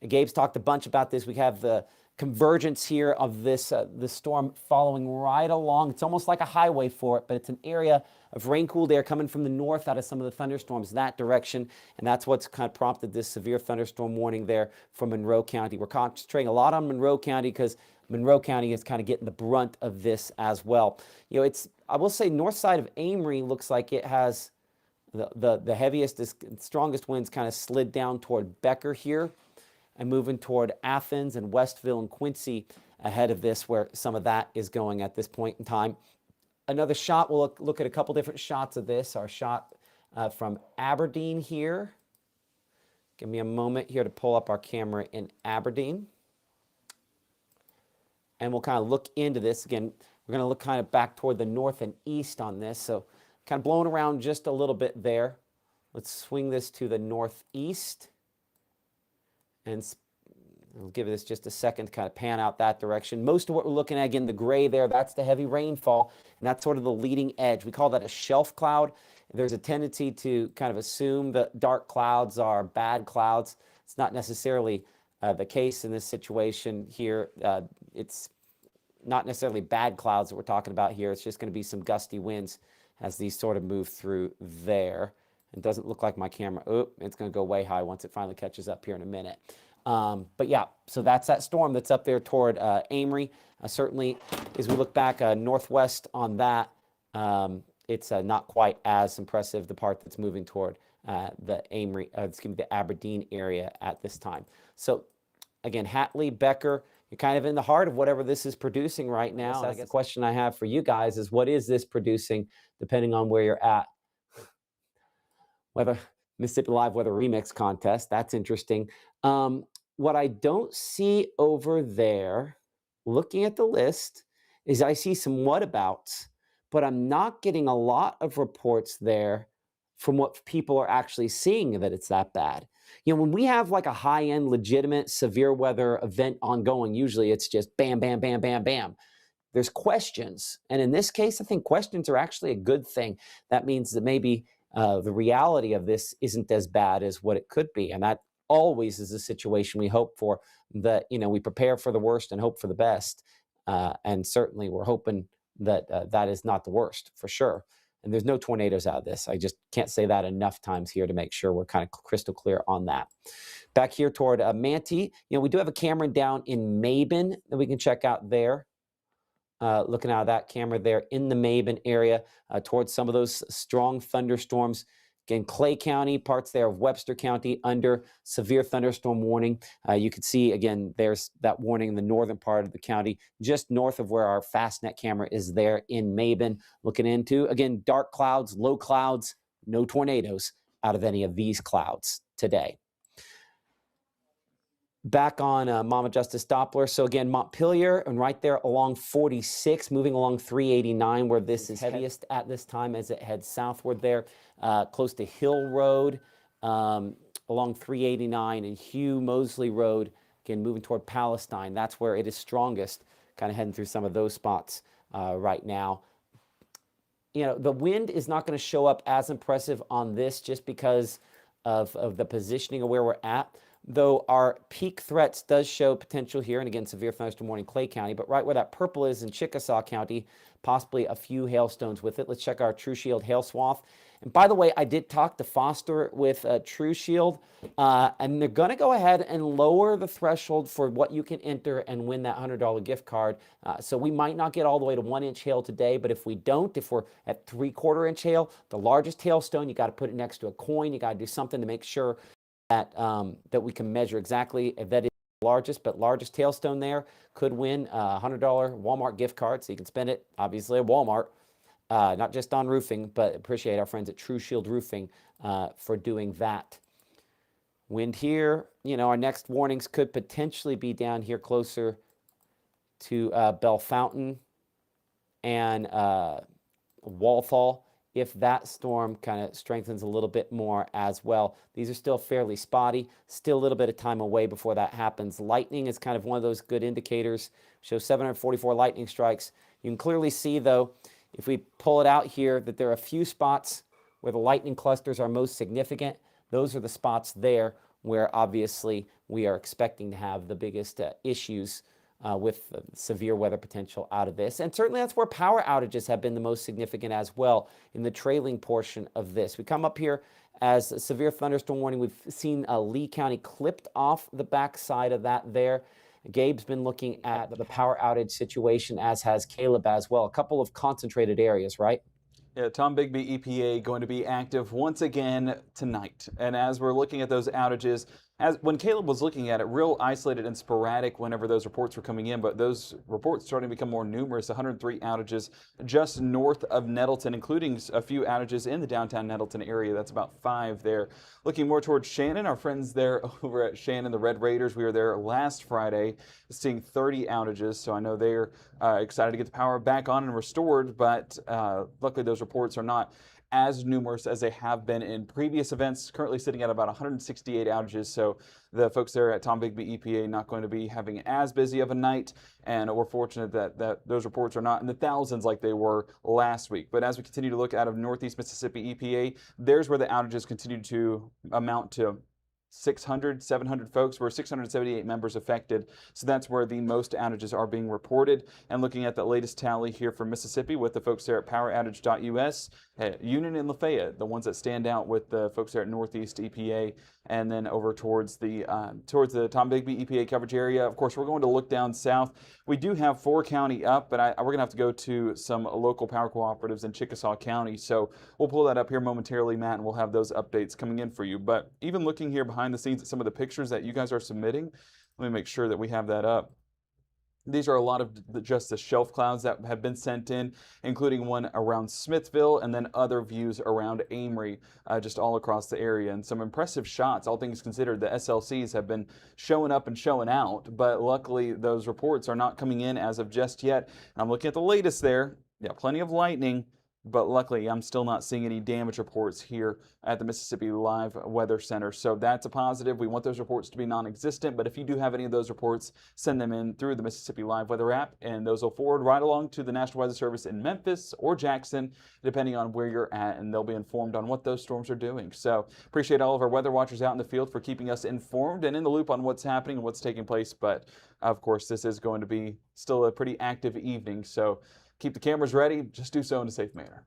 Gabe's talked a bunch about this. We have the convergence here of this storm following right along. It's almost like a highway for it, but it's an area of rain-cooled air coming from the north out of some of the thunderstorms that direction, and that's what's kind of prompted this severe thunderstorm warning there for Monroe County. We're concentrating a lot on Monroe County because Monroe County is kind of getting the brunt of this as well. I will say north side of Amory looks like it has the heaviest, strongest winds kind of slid down toward Becker here, and moving toward Athens and Westville and Quincy ahead of this, where some of that is going at this point in time. Another shot, we'll look at a couple different shots of this. Our shot from Aberdeen here. Give me a moment here to pull up our camera in Aberdeen. And we'll kind of look into this. Again, we're going to look kind of back toward the north and east on this. So kind of blowing around just a little bit there. Let's swing this to the northeast. And I'll give this just a second to kind of pan out that direction. Most of what we're looking at, again, the gray there, that's the heavy rainfall, and that's sort of the leading edge. We call that a shelf cloud. There's a tendency to kind of assume that dark clouds are bad clouds. It's not necessarily the case in this situation here. It's not necessarily bad clouds that we're talking about here. It's just going to be some gusty winds as these sort of move through there. It doesn't look like my camera. Oh, it's going to go way high once it finally catches up here in a minute. But yeah, so that's that storm that's up there toward Amory. Certainly, as we look back northwest on that, it's not quite as impressive, the part that's moving toward the Aberdeen area at this time. So again, Hatley, Becker, you're kind of in the heart of whatever this is producing right now. That's the question I have for you guys is, what is this producing, depending on where you're at? Whether Mississippi Live Weather Remix Contest, that's interesting. What I don't see over there, looking at the list, is I see some whatabouts, but I'm not getting a lot of reports there from what people are actually seeing that it's that bad. When we have like a high-end, legitimate, severe weather event ongoing, usually it's just bam, bam, bam, bam, bam. There's questions. And in this case, I think questions are actually a good thing. That means that maybe the reality of this isn't as bad as what it could be. And that always is a situation we hope for, that, we prepare for the worst and hope for the best. And certainly we're hoping that that is not the worst for sure. And there's no tornadoes out of this. I just can't say that enough times here to make sure we're kind of crystal clear on that. Back here toward Manti, we do have a camera down in Mabin that we can check out there. Looking out of that camera there in the Mabin area towards some of those strong thunderstorms. Again, Clay County, parts there of Webster County under severe thunderstorm warning. You can see, again, there's that warning in the northern part of the county, just north of where our FastNet camera is there in Mabin. Looking into, again, dark clouds, low clouds, no tornadoes out of any of these clouds today. Back on Mama Justice Doppler. So again, Montpelier and right there along 46, moving along 389, where this is heaviest at this time as it heads southward there, close to Hill Road, along 389 and Hugh Mosley Road, again, moving toward Palestine. That's where it is strongest, kind of heading through some of those spots right now. The wind is not going to show up as impressive on this just because of the positioning of where we're at. Though our peak threats does show potential here, and again, severe thunderstorm warning Clay County, but right where that purple is in Chickasaw County, possibly a few hailstones with it. Let's check our True Shield hail swath. And by the way, I did talk to Foster with True Shield, and they're going to go ahead and lower the threshold for what you can enter and win that $100 gift card. So we might not get all the way to 1-inch hail today, but if we don't, if we're at 3/4-inch hail, the largest hailstone, you got to put it next to a coin. You got to do something to make sure that that we can measure exactly if that is the largest, but largest hailstone there could win a $100 Walmart gift card, so you can spend it obviously at Walmart, not just on roofing, but appreciate our friends at True Shield Roofing for doing that. Wind here, our next warnings could potentially be down here closer to Bellefontaine and Walthall, if that storm kind of strengthens a little bit more as well. These are still fairly spotty, still a little bit of time away before that happens. Lightning is kind of one of those good indicators. Shows 744 lightning strikes. You can clearly see, though, if we pull it out here, that there are a few spots where the lightning clusters are most significant. Those are the spots there where obviously we are expecting to have the biggest issues with severe weather potential out of this. And certainly that's where power outages have been the most significant as well in the trailing portion of this. We come up here as a severe thunderstorm warning. We've seen Lee County clipped off the backside of that there. Gabe's been looking at the power outage situation, as has Caleb as well. A couple of concentrated areas, right? Yeah, Tombigbee EPA going to be active once again tonight. And as we're looking at those outages, when Caleb was looking at it, real isolated and sporadic whenever those reports were coming in, but those reports starting to become more numerous. 103 outages just north of Nettleton, including a few outages in the downtown Nettleton area. That's about 5 there. Looking more towards Shannon, our friends there over at Shannon, the Red Raiders, we were there last Friday seeing 30 outages. So I know they're excited to get the power back on and restored, but luckily those reports are not as numerous as they have been in previous events, currently sitting at about 168 outages. So the folks there at Tombigbee EPA not going to be having as busy of a night, and we're fortunate that those reports are not in the thousands like they were last week. But as we continue to look out of Northeast Mississippi EPA, there's where the outages continue to amount to 600, 700 folks. We're 678 members affected. So that's where the most outages are being reported. And looking at the latest tally here from Mississippi with the folks there at poweroutage.us, Union and Lafayette, the ones that stand out with the folks there at Northeast EPA, and then over towards the Tombigbee EPA coverage area. Of course, we're going to look down south. We do have 4 county up, but we're going to have to go to some local power cooperatives in Chickasaw County. So we'll pull that up here momentarily, Matt, and we'll have those updates coming in for you. But even looking here behind the scenes at some of the pictures that you guys are submitting, let me make sure that we have that up. These are a lot of just the shelf clouds that have been sent in, including one around Smithville and then other views around Amory, just all across the area. And some impressive shots, all things considered. The SLCs have been showing up and showing out, but luckily those reports are not coming in as of just yet. And I'm looking at the latest there. Yeah, plenty of lightning, but luckily I'm still not seeing any damage reports here at the Mississippi Live Weather Center. So that's a positive. We want those reports to be non-existent, but if you do have any of those reports, send them in through the Mississippi Live Weather app, and those will forward right along to the National Weather Service in Memphis or Jackson, depending on where you're at, and they'll be informed on what those storms are doing. So appreciate all of our weather watchers out in the field for keeping us informed and in the loop on what's happening and what's taking place. But of course, this is going to be still a pretty active evening. So keep the cameras ready. Just do so in a safe manner.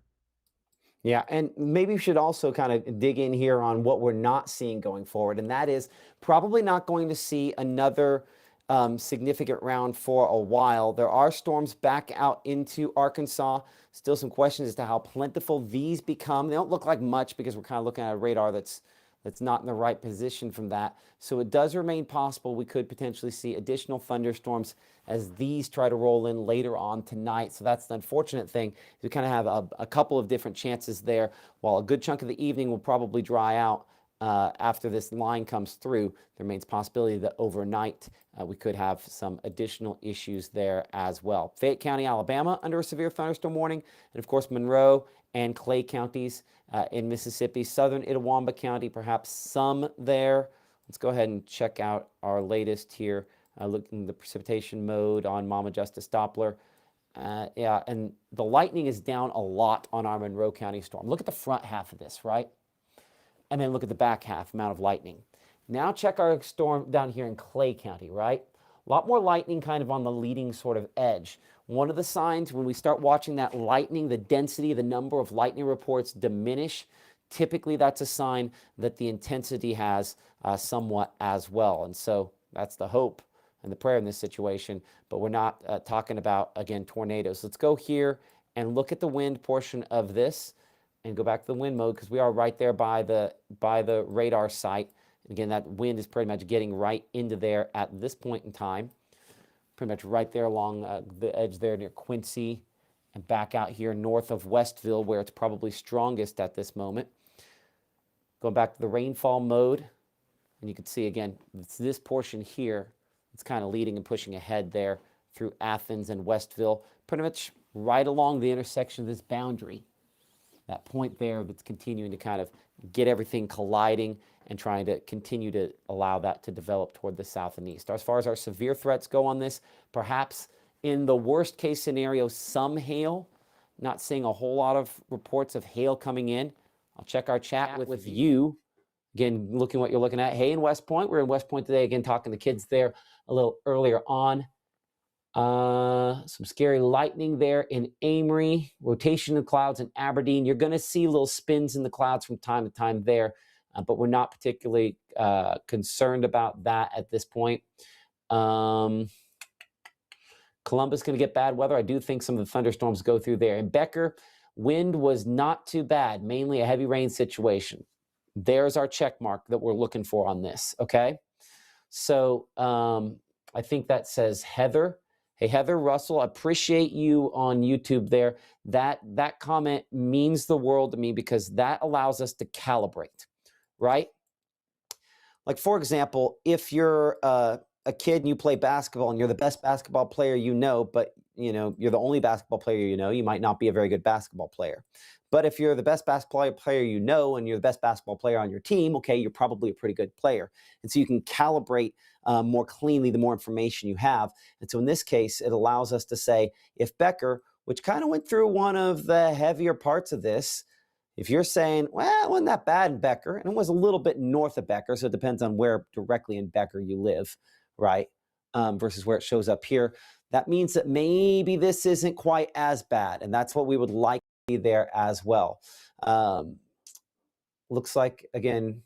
Yeah, and maybe we should also kind of dig in here on what we're not seeing going forward, and that is probably not going to see another significant round for a while. There are storms back out into Arkansas. Still some questions as to how plentiful these become. They don't look like much because we're kind of looking at a radar that's not in the right position from that. So it does remain possible we could potentially see additional thunderstorms as these try to roll in later on tonight. So that's the unfortunate thing. We kind of have a couple of different chances there. While a good chunk of the evening will probably dry out after this line comes through, there remains possibility that overnight we could have some additional issues there as well. Fayette County, Alabama, under a severe thunderstorm warning, and of course Monroe and Clay counties in Mississippi. Southern Itawamba County, perhaps some there. Let's go ahead and check out our latest here. Looking at the precipitation mode on Mama Justice Doppler. Yeah, and the lightning is down a lot on our Monroe County storm. Look at the front half of this, right? And then look at the back half amount of lightning. Now check our storm down here in Clay County, right? A lot more lightning kind of on the leading sort of edge. One of the signs when we start watching that lightning, the density, the number of lightning reports diminish, typically that's a sign that the intensity has somewhat as well. And so that's the hope and the prayer in this situation, but we're not talking about, again, tornadoes. Let's go here and look at the wind portion of this and go back to the wind mode because we are right there by the radar site. And again, that wind is pretty much getting right into there at this point in time. Pretty much right there along the edge there near Quincy and back out here north of Westville where it's probably strongest at this moment. Going back to the rainfall mode, and you can see again, it's this portion here. It's kind of leading and pushing ahead there through Athens and Westville, pretty much right along the intersection of this boundary. That point there that's continuing to kind of get everything colliding and trying to continue to allow that to develop toward the south and east. As far as our severe threats go on this, perhaps in the worst case scenario, some hail. Not seeing a whole lot of reports of hail coming in. I'll check our chat with you. Again, looking what you're looking at. Hey, in West Point. We're in West Point today. Again, talking to kids there a little earlier on. Some scary lightning there in Amory. Rotation of clouds in Aberdeen. You're going to see little spins in the clouds from time to time there, but we're not particularly concerned about that at this point. Columbus going to get bad weather. I do think some of the thunderstorms go through there. In Becker, wind was not too bad, mainly a heavy rain situation. There's our check mark that we're looking for on this, okay? So I think that says Heather. Hey, Heather Russell, appreciate you on YouTube there. That comment means the world to me because that allows us to calibrate, right? Like, for example, if you're a kid and you play basketball and you're the best basketball player you know, but you're the only basketball player you might not be a very good basketball player. But if you're the best basketball player you know and you're the best basketball player on your team, okay, you're probably a pretty good player. And so you can calibrate more cleanly the more information you have. And so in this case, it allows us to say, if Becker, which kind of went through one of the heavier parts of this, if you're saying, well, it wasn't that bad in Becker, and it was a little bit north of Becker, so it depends on where directly in Becker you live, right, versus where it shows up here, that means that maybe this isn't quite as bad, and that's what we would like to see there as well. Looks like, again,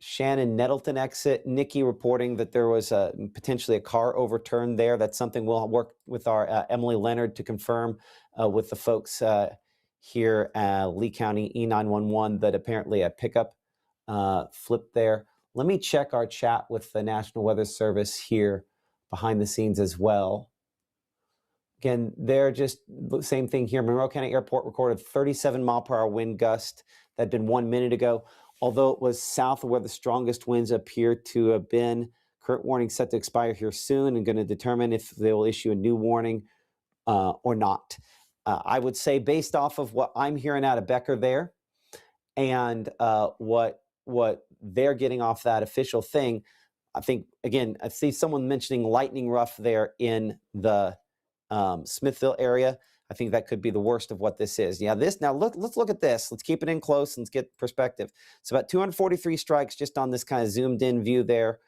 Shannon Nettleton exit. Nikki reporting that there was potentially a car overturned there. That's something we'll work with our Emily Leonard to confirm with the folks here at Lee County E911 that apparently a pickup flipped there. Let me check our chat with the National Weather Service here behind the scenes as well. Again, they're just the same thing here. Monroe County Airport recorded 37-mile-per-hour wind gust. That had been 1 minute ago. Although it was south of where the strongest winds appear to have been. Current warning set to expire here soon and going to determine if they will issue a new warning or not. I would say based off of what I'm hearing out of Becker there and what they're getting off that official thing, I think, again, I see someone mentioning lightning rough there in the Smithville area. I think that could be the worst of what this is. Yeah, this now let's look at this. Let's keep it in close. Let's get perspective. It's about 243 strikes just on this kind of zoomed in view there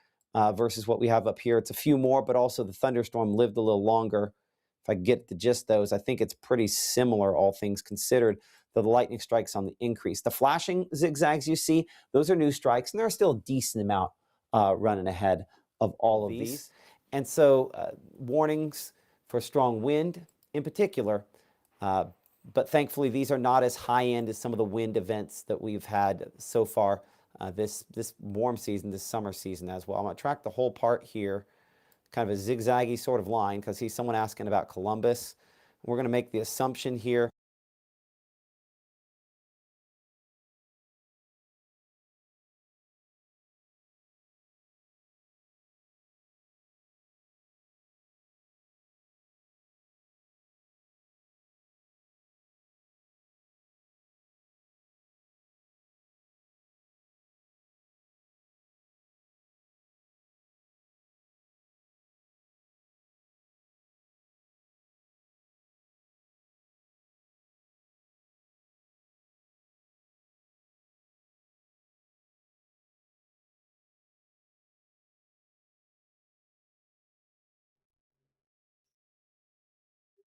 versus what we have up here. It's a few more, but also the thunderstorm lived a little longer. If I get the gist of those, I think it's pretty similar, all things considered, though the lightning strikes on the increase. The flashing zigzags you see, those are new strikes, and there are still a decent amount running ahead of all of these. And so warnings for strong wind in particular, but thankfully these are not as high end as some of the wind events that we've had so far this warm season, this summer season as well. I'm going to track the whole part here, kind of a zigzaggy sort of line, because he's someone asking about Columbus. We're going to make the assumption here.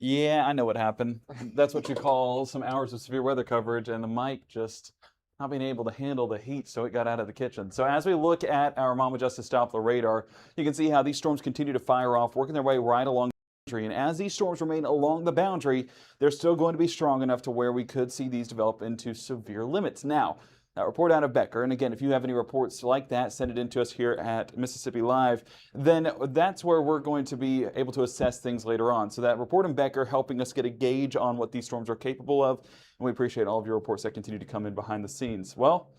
Yeah, I know what happened. That's what you call some hours of severe weather coverage, and the mic just not being able to handle the heat, so it got out of the kitchen. So as we look at our Mama Justice Doppler radar, you can see how these storms continue to fire off, working their way right along the boundary. And as these storms remain along the boundary, they're still going to be strong enough to where we could see these develop into severe limits. Now, that report out of Becker, and again, if you have any reports like that, send it in to us here at Mississippi Live, then that's where we're going to be able to assess things later on. So that report in Becker helping us get a gauge on what these storms are capable of, and we appreciate all of your reports that continue to come in behind the scenes. Well,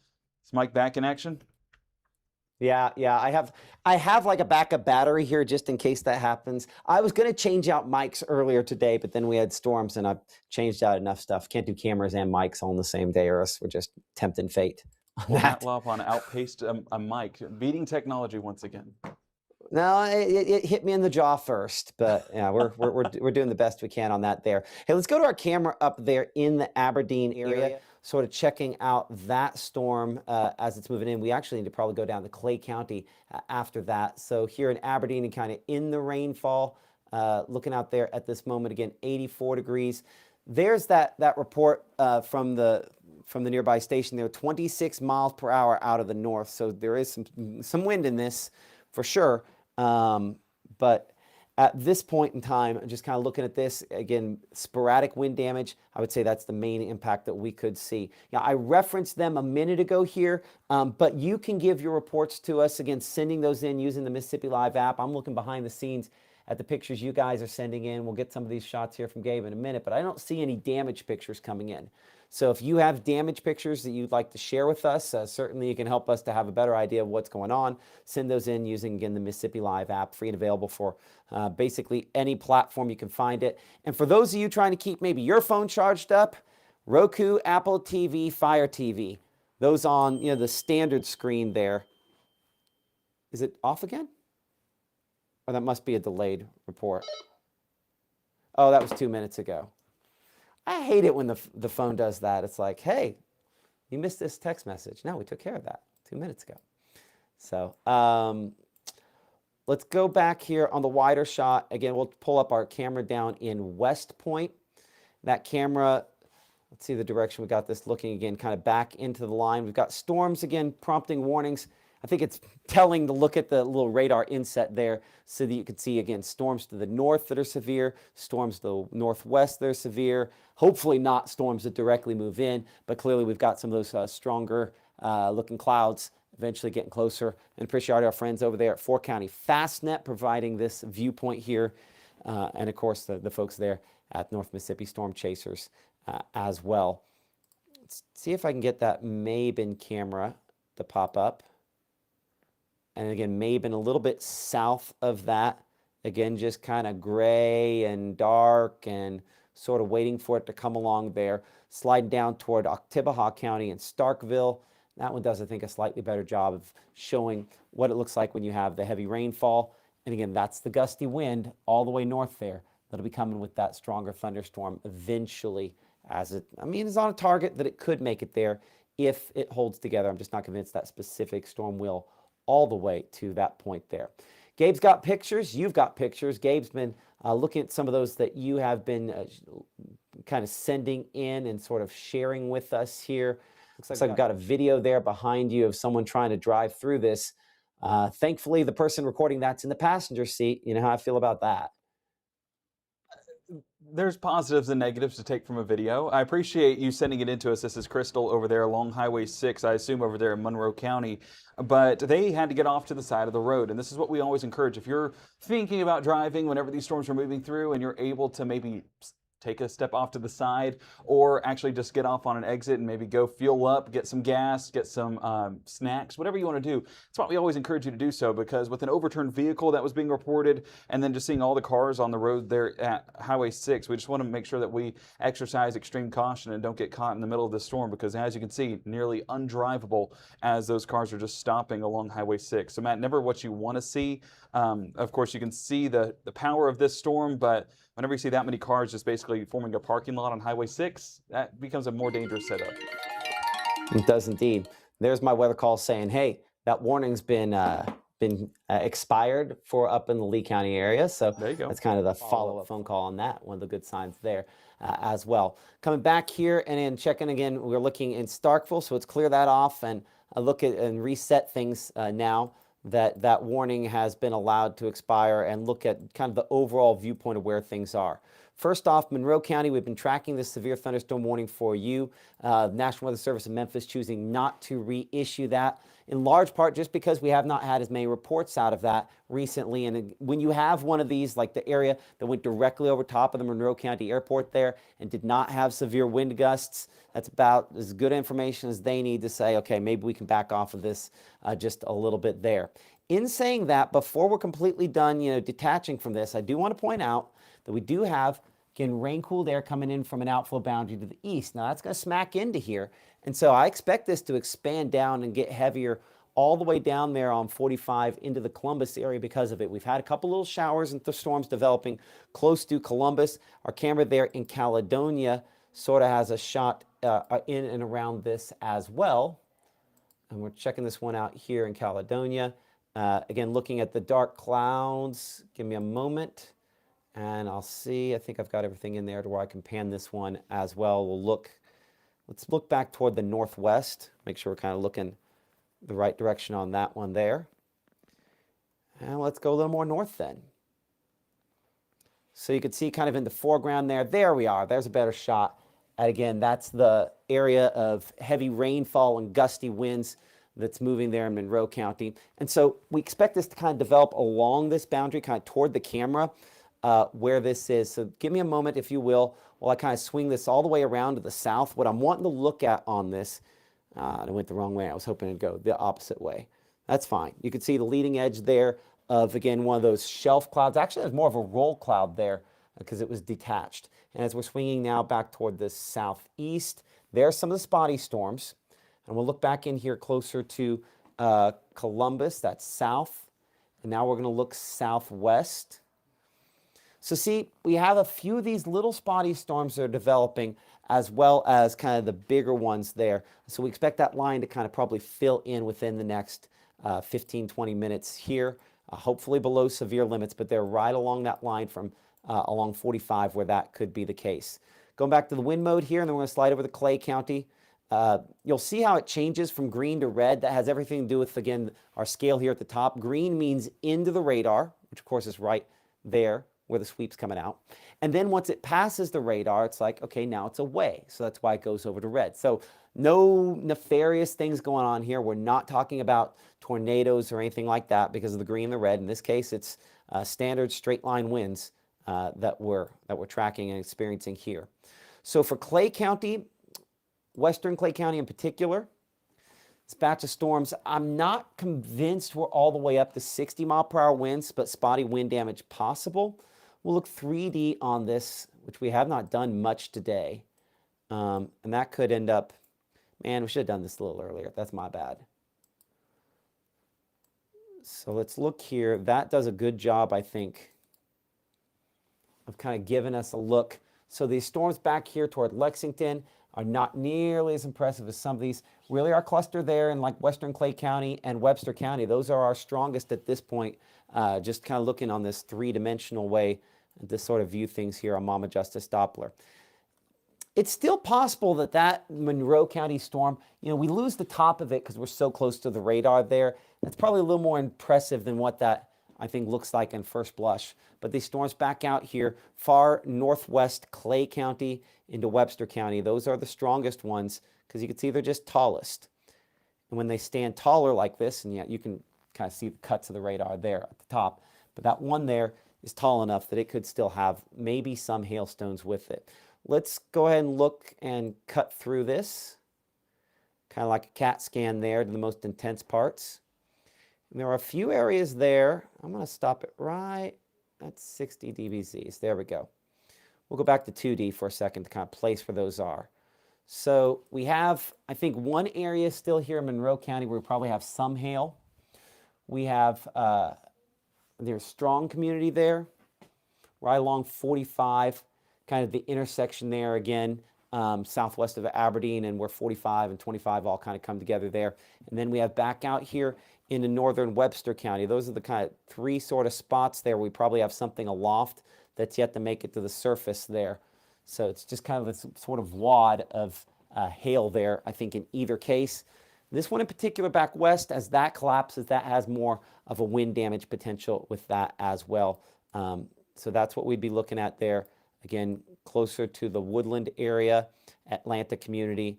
is Mike back in action? Yeah, I have like a backup battery here just in case that happens. I was going to change out mics earlier today, but then we had storms and I changed out enough stuff. Can't do cameras and mics all on the same day, or else we're just tempting fate on Well, Matt that. Lopon outpaced a mic, beating technology once again. No, it hit me in the jaw first, but yeah, we're doing the best we can on that there. Hey, let's go to our camera up there in the Aberdeen area, sort of checking out that storm as it's moving in. We actually need to probably go down to Clay County after that. So here in Aberdeen and kind of in the rainfall, looking out there at this moment, again, 84 degrees. There's that report from the nearby station there, 26 miles per hour out of the north. So there is some wind in this for sure. But at this point in time, just kind of looking at this, again, sporadic wind damage, I would say that's the main impact that we could see. Now, I referenced them a minute ago here, but you can give your reports to us, again, sending those in using the Mississippi Live app. I'm looking behind the scenes at the pictures you guys are sending in. We'll get some of these shots here from Gabe in a minute, but I don't see any damage pictures coming in. So if you have damage pictures that you'd like to share with us, certainly you can help us to have a better idea of what's going on. Send those in using, again, the Mississippi Live app, free and available for basically any platform you can find it. And for those of you trying to keep maybe your phone charged up, Roku, Apple TV, Fire TV, those on the standard screen there. Is it off again? Or that must be a delayed report. Oh, that was 2 minutes ago. I hate it when the phone does that. It's like, hey, you missed this text message. No, we took care of that 2 minutes ago. So let's go back here on the wider shot. Again, we'll pull up our camera down in West Point. That camera, let's see the direction we got this looking again, kind of back into the line. We've got storms again, prompting warnings. I think it's telling to look at the little radar inset there so that you can see, again, storms to the north that are severe, storms to the northwest that are severe, hopefully not storms that directly move in, but clearly we've got some of those stronger looking clouds eventually getting closer. And appreciate our friends over there at 4 County Fastnet providing this viewpoint here, and of course the folks there at North Mississippi Storm Chasers as well. Let's see if I can get that Mabin camera to pop up. And again, Mabin a little bit south of that. Again, just kind of gray and dark and sort of waiting for it to come along there, sliding down toward Oktibbeha County and Starkville. That one does, I think, a slightly better job of showing what it looks like when you have the heavy rainfall. And again, that's the gusty wind all the way north there that'll be coming with that stronger thunderstorm eventually, as it, is on a target that it could make it there if it holds together. I'm just not convinced that specific storm will all the way to that point there. Gabe's got pictures. You've got pictures. Gabe's been looking at some of those that you have been kind of sending in and sort of sharing with us here. Looks like we've got a video there behind you of someone trying to drive through this. Thankfully, the person recording that's in the passenger seat. You know how I feel about that. There's positives and negatives to take from a video. I appreciate you sending it in to us. This is Crystal over there along Highway 6, I assume over there in Monroe County. But they had to get off to the side of the road. And this is what we always encourage. If you're thinking about driving whenever these storms are moving through and you're able to maybe take a step off to the side, or actually just get off on an exit and maybe go fuel up, get some gas, get some snacks, whatever you want to do. That's why we always encourage you to do so, because with an overturned vehicle that was being reported and then just seeing all the cars on the road there at Highway 6, we just want to make sure that we exercise extreme caution and don't get caught in the middle of the storm, because as you can see, nearly undrivable as those cars are just stopping along Highway 6. So Matt, never what you want to see. Of course, you can see the power of this storm, but whenever you see that many cars just basically forming a parking lot on Highway 6, that becomes a more dangerous setup. It does indeed. There's my weather call saying, hey, that warning's been expired for up in the Lee County area. So there you go. That's kind of the follow-up phone call on that. One of the good signs there as well. Coming back here and then checking again, we're looking in Starkville. So let's clear that off and look at and reset things now that warning has been allowed to expire, and look at kind of the overall viewpoint of where things are. First off, Monroe County, we've been tracking this severe thunderstorm warning for you. National Weather Service in Memphis choosing not to reissue that, in large part just because we have not had as many reports out of that recently. And when you have one of these, like the area that went directly over top of the Monroe County Airport there and did not have severe wind gusts, that's about as good information as they need to say, okay, maybe we can back off of this just a little bit there. In saying that, before we're completely done, detaching from this, I do want to point out that we do have, again, rain-cooled air coming in from an outflow boundary to the east. Now, that's going to smack into here. And so I expect this to expand down and get heavier all the way down there on 45 into the Columbus area because of it. We've had a couple little showers and storms developing close to Columbus. Our camera there in Caledonia sort of has a shot in and around this as well. And we're checking this one out here in Caledonia. Again, looking at the dark clouds. Give me a moment and I'll see. I think I've got everything in there to where I can pan this one as well. Let's look back toward the northwest. Make sure we're kind of looking the right direction on that one there. And let's go a little more north then. So you can see kind of in the foreground there. There we are. There's a better shot. And again, that's the area of heavy rainfall and gusty winds that's moving there in Monroe County. And so we expect this to kind of develop along this boundary, kind of toward the camera where this is. So give me a moment, if you will, while I kind of swing this all the way around to the south. What I'm wanting to look at on this, I went the wrong way. I was hoping to go the opposite way. That's fine. You can see the leading edge there of, again, one of those shelf clouds. Actually, there's more of a roll cloud there because it was detached. And as we're swinging now back toward the southeast, there's some of the spotty storms. And we'll look back in here closer to Columbus, that's south. And now we're going to look southwest. So see, we have a few of these little spotty storms that are developing, as well as kind of the bigger ones there. So we expect that line to kind of probably fill in within the next 15, 20 minutes here, hopefully below severe limits, but they're right along that line from along 45 where that could be the case. Going back to the wind mode here, and then we're going to slide over to Clay County. You'll see how it changes from green to red. That has everything to do with, again, our scale here at the top. Green means into the radar, which of course is right there where the sweep's coming out. And then once it passes the radar, it's like, okay, now it's away. So that's why it goes over to red. So no nefarious things going on here. We're not talking about tornadoes or anything like that because of the green and the red. In this case, it's standard straight line winds that we're tracking and experiencing here. So for Clay County, western Clay County in particular, this batch of storms, I'm not convinced we're all the way up to 60 mile per hour winds, but spotty wind damage possible. We'll look 3D on this which we have not done much today. And that could end up, man, we should have done this a little earlier. That's my bad. So let's look here. That does a good job, I think, of kind of giving us a look. So these storms back here toward Lexington are not nearly as impressive as some of these. Really, our cluster there in like Western Clay County and Webster County, those are our strongest at this point. Just kind of looking on this three-dimensional way to sort of view things here on Mama Justice Doppler. It's still possible that that Monroe County storm, you know, we lose the top of it because we're so close to the radar there. That's probably a little more impressive than what that, I think, looks like in first blush. But these storms back out here, far northwest Clay County into Webster County, those are the strongest ones because you can see they're just tallest. And when they stand taller like this, and yet you can kind of see the cuts of the radar there at the top, but that one there is tall enough that it could still have maybe some hailstones with it. Let's go ahead and look and cut through this, kind of like a CAT scan there to the most intense parts. And there are a few areas there. I'm going to stop it right at 60 dBZs. There we go. We'll go back to 2D for a second to kind of place where those are. So we have, I think, one area still here in Monroe County where we probably have some hail. We have, there's strong community there, right along 45, kind of the intersection there again, southwest of Aberdeen, and where 45 and 25 all kind of come together there. And then we have back out here into northern Webster County. Those are the kind of three sort of spots there. We probably have something aloft that's yet to make it to the surface there. So it's just kind of this sort of wad of hail there, I think, in either case. This one in particular back west, as that collapses, that has more of a wind damage potential with that as well. So that's what we'd be looking at there. Again, closer to the Woodland area, Atlanta community,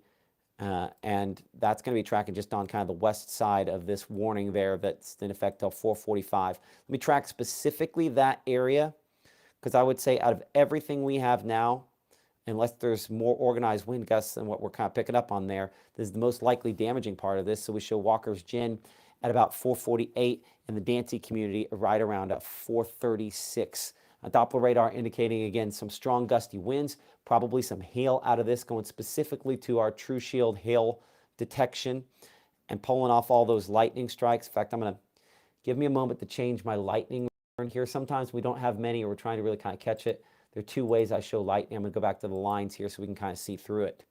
and that's going to be tracking just on kind of the west side of this warning there that's in effect till 4:45. Let me track specifically that area, because I would say out of everything we have now, unless there's more organized wind gusts than what we're kind of picking up on there, this is the most likely damaging part of this. So we show Walker's Gin at about 448 and the Dancy community right around at 436. A Doppler radar indicating, again, some strong gusty winds, probably some hail out of this going specifically to our True Shield hail detection and pulling off all those lightning strikes. In fact, I'm going to give me a moment to change my lightning here. Sometimes we don't have many or we're trying to really kind of catch it. There are two ways I show lightning. I'm going to go back to the lines here so we can kind of see through it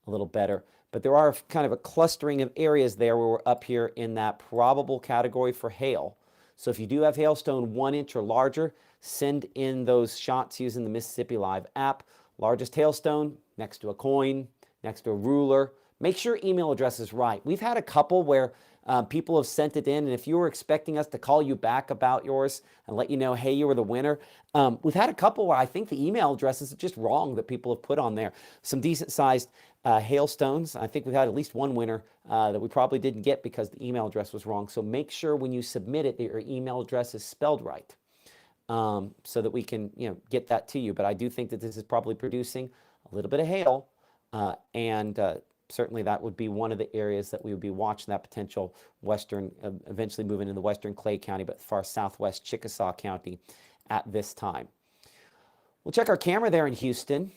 a little better. But there are kind of a clustering of areas there where we're up here in that probable category for hail. So if you do have hailstone 1 inch or larger, send in those shots using the Mississippi Live app. Largest hailstone next to a coin, next to a ruler. Make sure email address is right. We've had a couple where people have sent it in, and if you were expecting us to call you back about yours and let you know, hey, you were the winner, we've had a couple where I think the email addresses are just wrong that people have put on there. Some decent-sized hailstones. I think we've had at least one winner that we probably didn't get because the email address was wrong. So make sure when you submit it that your email address is spelled right, so that we can, get that to you. But I do think that this is probably producing a little bit of hail, and certainly that would be one of the areas that we would be watching that potential western, eventually moving into western Clay County, but far southwest Chickasaw County at this time. We'll check our camera there in Houston.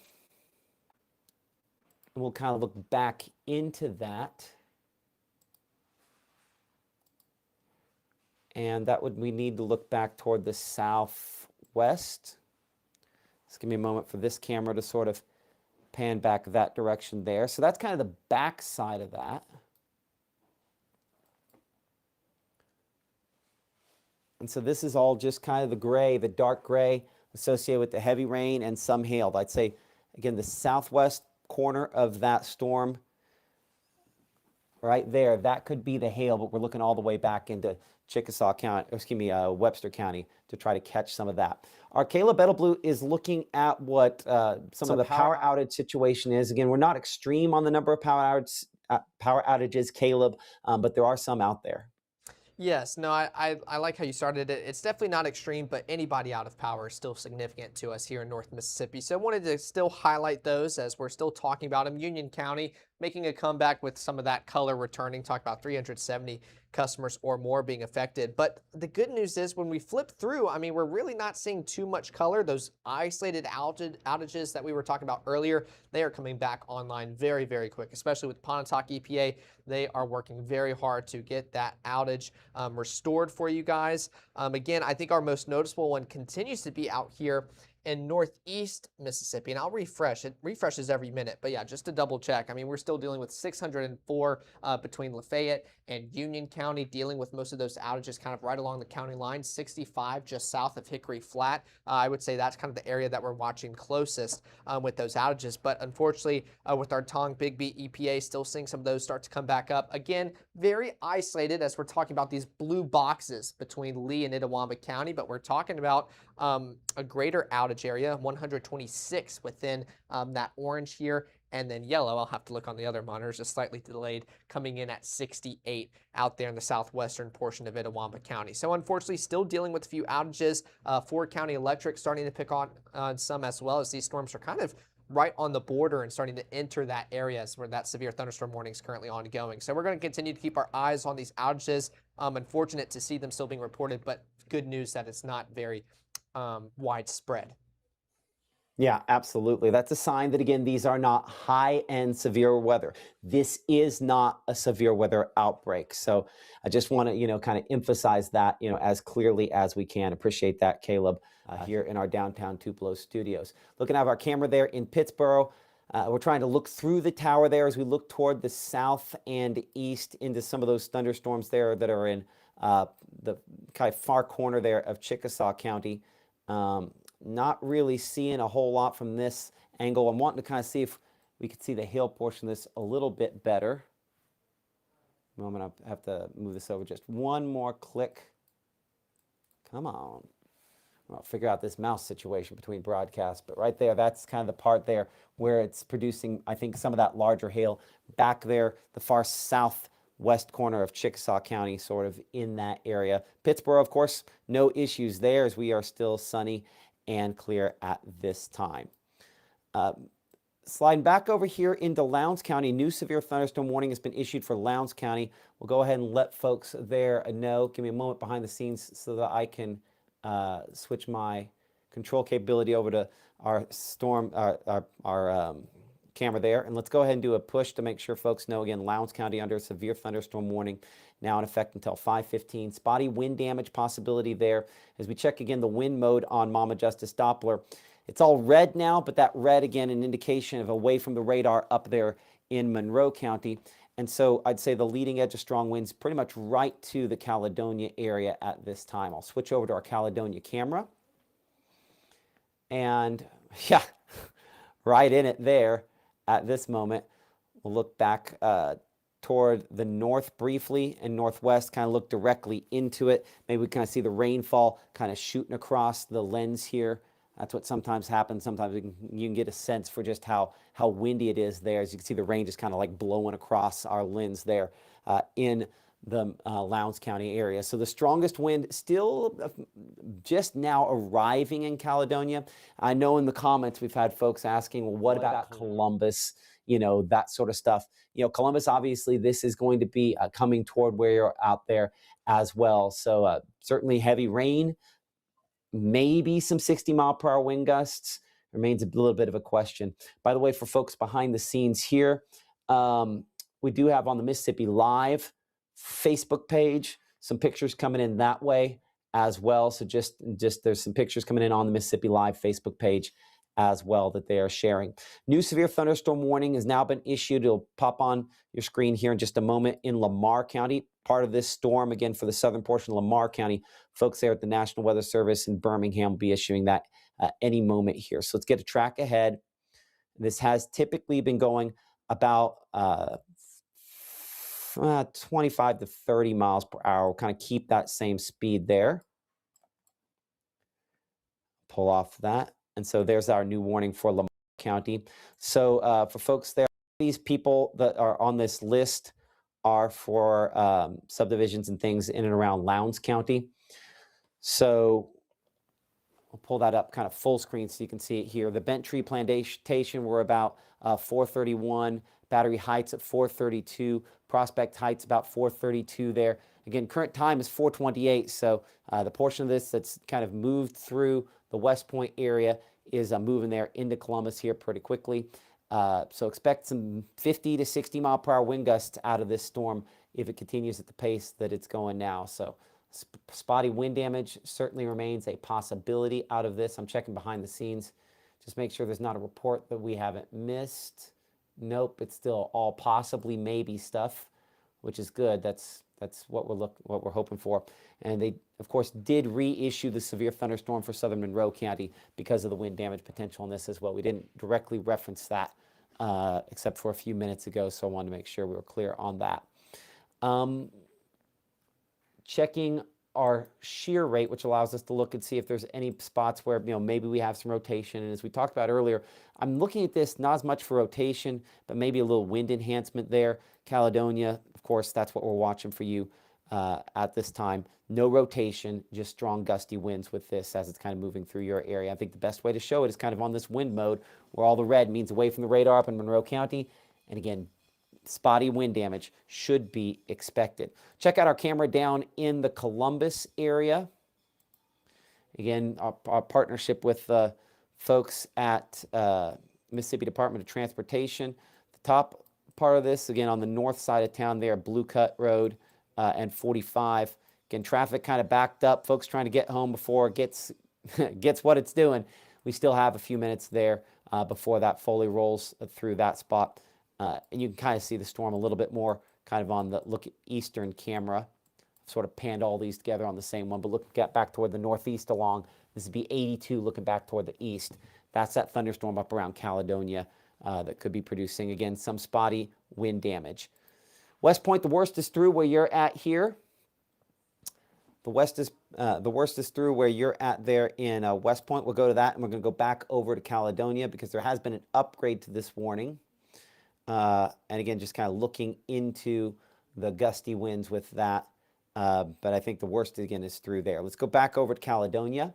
And we'll kind of look back into that. And that would, we need to look back toward the southwest. Just give me a moment for this camera to sort of pan back that direction there. So that's kind of the back side of that. And so this is all just kind of the gray, the dark gray associated with the heavy rain and some hail. I'd say, again, the southwest corner of that storm right there, that could be the hail, but we're looking all the way back into Chickasaw County, Webster County to try to catch some of that. Our Caleb Edelblue is looking at what some of the power outage situation is. Again, we're not extreme on the number of power outages, Caleb, but there are some out there. Yes, no, I like how you started it. It's definitely not extreme, but anybody out of power is still significant to us here in North Mississippi. So I wanted to still highlight those as we're still talking about them. Union County, making a comeback with some of that color returning. Talk about 370 customers or more being affected. But the good news is when we flip through, I mean, we're really not seeing too much color. Those isolated outages that we were talking about earlier, they are coming back online very, very quick, especially with Pontotoc EPA. They are working very hard to get that outage restored for you guys. Again, I think our most noticeable one continues to be out here in northeast Mississippi, and I'll refresh. It refreshes every minute, but yeah, just to double check. I mean, we're still dealing with 604 between Lafayette and Union County, dealing with most of those outages kind of right along the county line. 65 just south of Hickory Flat. I would say that's kind of the area that we're watching closest with those outages. But unfortunately, with our Tong Bigby EPA, still seeing some of those start to come back up. Again, very isolated as we're talking about these blue boxes between Lee and Itawamba County, but we're talking about a greater outage area, 126 within that orange here, and then yellow, I'll have to look on the other monitors, just slightly delayed, coming in at 68 out there in the southwestern portion of Itawamba County. So unfortunately, still dealing with a few outages. Ford County Electric starting to pick on some as well, as these storms are kind of right on the border and starting to enter that area where that severe thunderstorm warning is currently ongoing. So we're going to continue to keep our eyes on these outages. Unfortunate to see them still being reported, but good news that it's not very widespread. Yeah, absolutely. That's a sign that, again, these are not high-end severe weather. This is not a severe weather outbreak. So I just want to, kind of emphasize that, as clearly as we can. Appreciate that, Caleb, here in our downtown Tupelo studios. Looking at our camera there in Pittsboro. We're trying to look through the tower there as we look toward the south and east into some of those thunderstorms there that are in the kind of far corner there of Chickasaw County. Not really seeing a whole lot from this angle. I'm wanting to kind of see if we could see the hill portion of this a little bit better. I'm going to have to move this over just one more click. Come on. I'll figure out this mouse situation between broadcasts, but right there, that's kind of the part there where it's producing, I think, some of that larger hail back there, the far southwest corner of Chickasaw County, sort of in that area. Pittsboro, of course, no issues there as we are still sunny and clear at this time. Sliding back over here into Lowndes County, new severe thunderstorm warning has been issued for Lowndes County. We'll go ahead and let folks there know. Give me a moment behind the scenes so that I can switch my control capability over to our storm, our camera there. And let's go ahead and do a push to make sure folks know, again, Lowndes County under severe thunderstorm warning now in effect until 5:15. Spotty wind damage possibility there. As we check again the wind mode on Mama Justice Doppler, it's all red now, but that red, again, an indication of away from the radar up there in Monroe County. And so I'd say the leading edge of strong winds pretty much right to the Caledonia area at this time. I'll switch over to our Caledonia camera. And yeah, right in it there at this moment. We'll look back toward the north briefly and northwest, kind of look directly into it. Maybe we kind of see the rainfall kind of shooting across the lens here. That's what sometimes happens. Sometimes you can get a sense for just how windy it is there. As you can see, the rain just kind of like blowing across our lens there in the Lowndes County area. So the strongest wind still just now arriving in Caledonia. I know in the comments we've had folks asking, well, what about Columbus? That sort of stuff. Columbus, obviously, this is going to be coming toward where you're out there as well. So certainly heavy rain, maybe some 60-mile-per-hour wind gusts. Remains a little bit of a question. By the way, for folks behind the scenes here, we do have on the Mississippi Live Facebook page some pictures coming in that way as well. So just there's some pictures coming in on the Mississippi Live Facebook page as well that they are sharing. New severe thunderstorm warning has now been issued. It'll pop on your screen here in just a moment in Lamar County. Part of this storm, again, for the southern portion of Lamar County. Folks there at the National Weather Service in Birmingham will be issuing that any moment here. So let's get a track ahead. This has typically been going about 25 to 30 miles per hour. We'll kind of keep that same speed there. Pull off that. And so there's our new warning for Lamar County. So for folks there, these people that are on this list are for subdivisions and things in and around Lowndes County. So I'll pull that up kind of full screen so you can see it here. The Bent Tree Plantation, we're about 431. Battery Heights at 432. Prospect Heights about 432 there. Again, current time is 428, so the portion of this that's kind of moved through the West Point area is moving there into Columbus here pretty quickly. So expect some 50 to 60 mile per hour wind gusts out of this storm if it continues at the pace that it's going now. So spotty wind damage certainly remains a possibility out of this. I'm checking behind the scenes. Just make sure there's not a report that we haven't missed. Nope, it's still all possibly maybe stuff, which is good. That's what we're hoping for. And they, of course, did reissue the severe thunderstorm for southern Monroe County because of the wind damage potential in this as well. We didn't directly reference that except for a few minutes ago, so I wanted to make sure we were clear on that. Checking our shear rate, which allows us to look and see if there's any spots where maybe we have some rotation. And as we talked about earlier, I'm looking at this not as much for rotation, but maybe a little wind enhancement there. Caledonia, of course, that's what we're watching for you at this time. No rotation, just strong gusty winds with this as it's kind of moving through your area. I think the best way to show it is kind of on this wind mode where all the red means away from the radar up in Monroe County. And again, spotty wind damage should be expected. Check out our camera down in the Columbus area. Again, our partnership with folks at Mississippi Department of Transportation. The top part of this, again, on the north side of town there, Blue Cut Road and 45. Again, traffic kind of backed up. Folks trying to get home before it gets what it's doing. We still have a few minutes there before that fully rolls through that spot. And you can kind of see the storm a little bit more kind of on the eastern camera. Sort of panned all these together on the same one, but look back toward the northeast along. This would be 82 looking back toward the east. That's that thunderstorm up around Caledonia that could be producing, again, some spotty wind damage. West Point, the worst is through where you're at here. The worst is through where you're at there in West Point. We'll go to that, and we're going to go back over to Caledonia because there has been an upgrade to this warning. And again, just kind of looking into the gusty winds with that. But I think the worst, again, is through there. Let's go back over to Caledonia.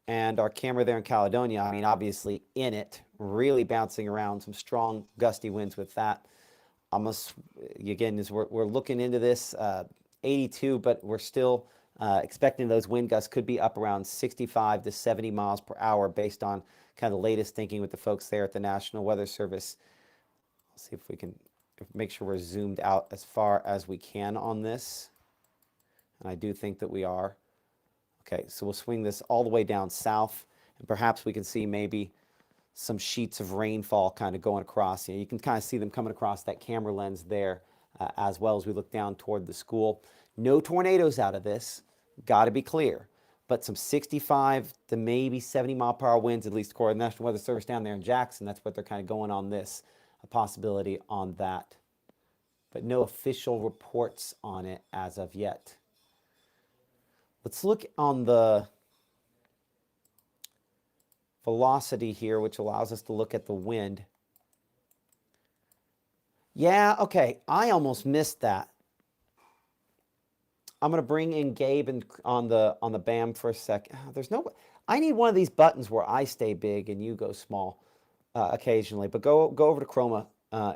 And our camera there in Caledonia, I mean, obviously in it, really bouncing around, some strong gusty winds with that. Almost, again, as we're looking into this, 82, but we're still expecting those wind gusts could be up around 65 to 70 miles per hour based on kind of the latest thinking with the folks there at the National Weather Service. Let's see if we can make sure we're zoomed out as far as we can on this. And I do think that we are. Okay, so we'll swing this all the way down south, and perhaps we can see maybe some sheets of rainfall kind of going across. You can kind of see them coming across that camera lens there as well as we look down toward the school. No tornadoes out of this, got to be clear. But some 65 to maybe 70 mile per hour winds, at least according to the National Weather Service down there in Jackson. That's what they're kind of going on this, a possibility on that. But no official reports on it as of yet. Let's look on the velocity here, which allows us to look at the wind. Yeah, okay, I almost missed that. I'm going to bring in Gabe on the BAM for a second. I need one of these buttons where I stay big and you go small occasionally. But go over to Chroma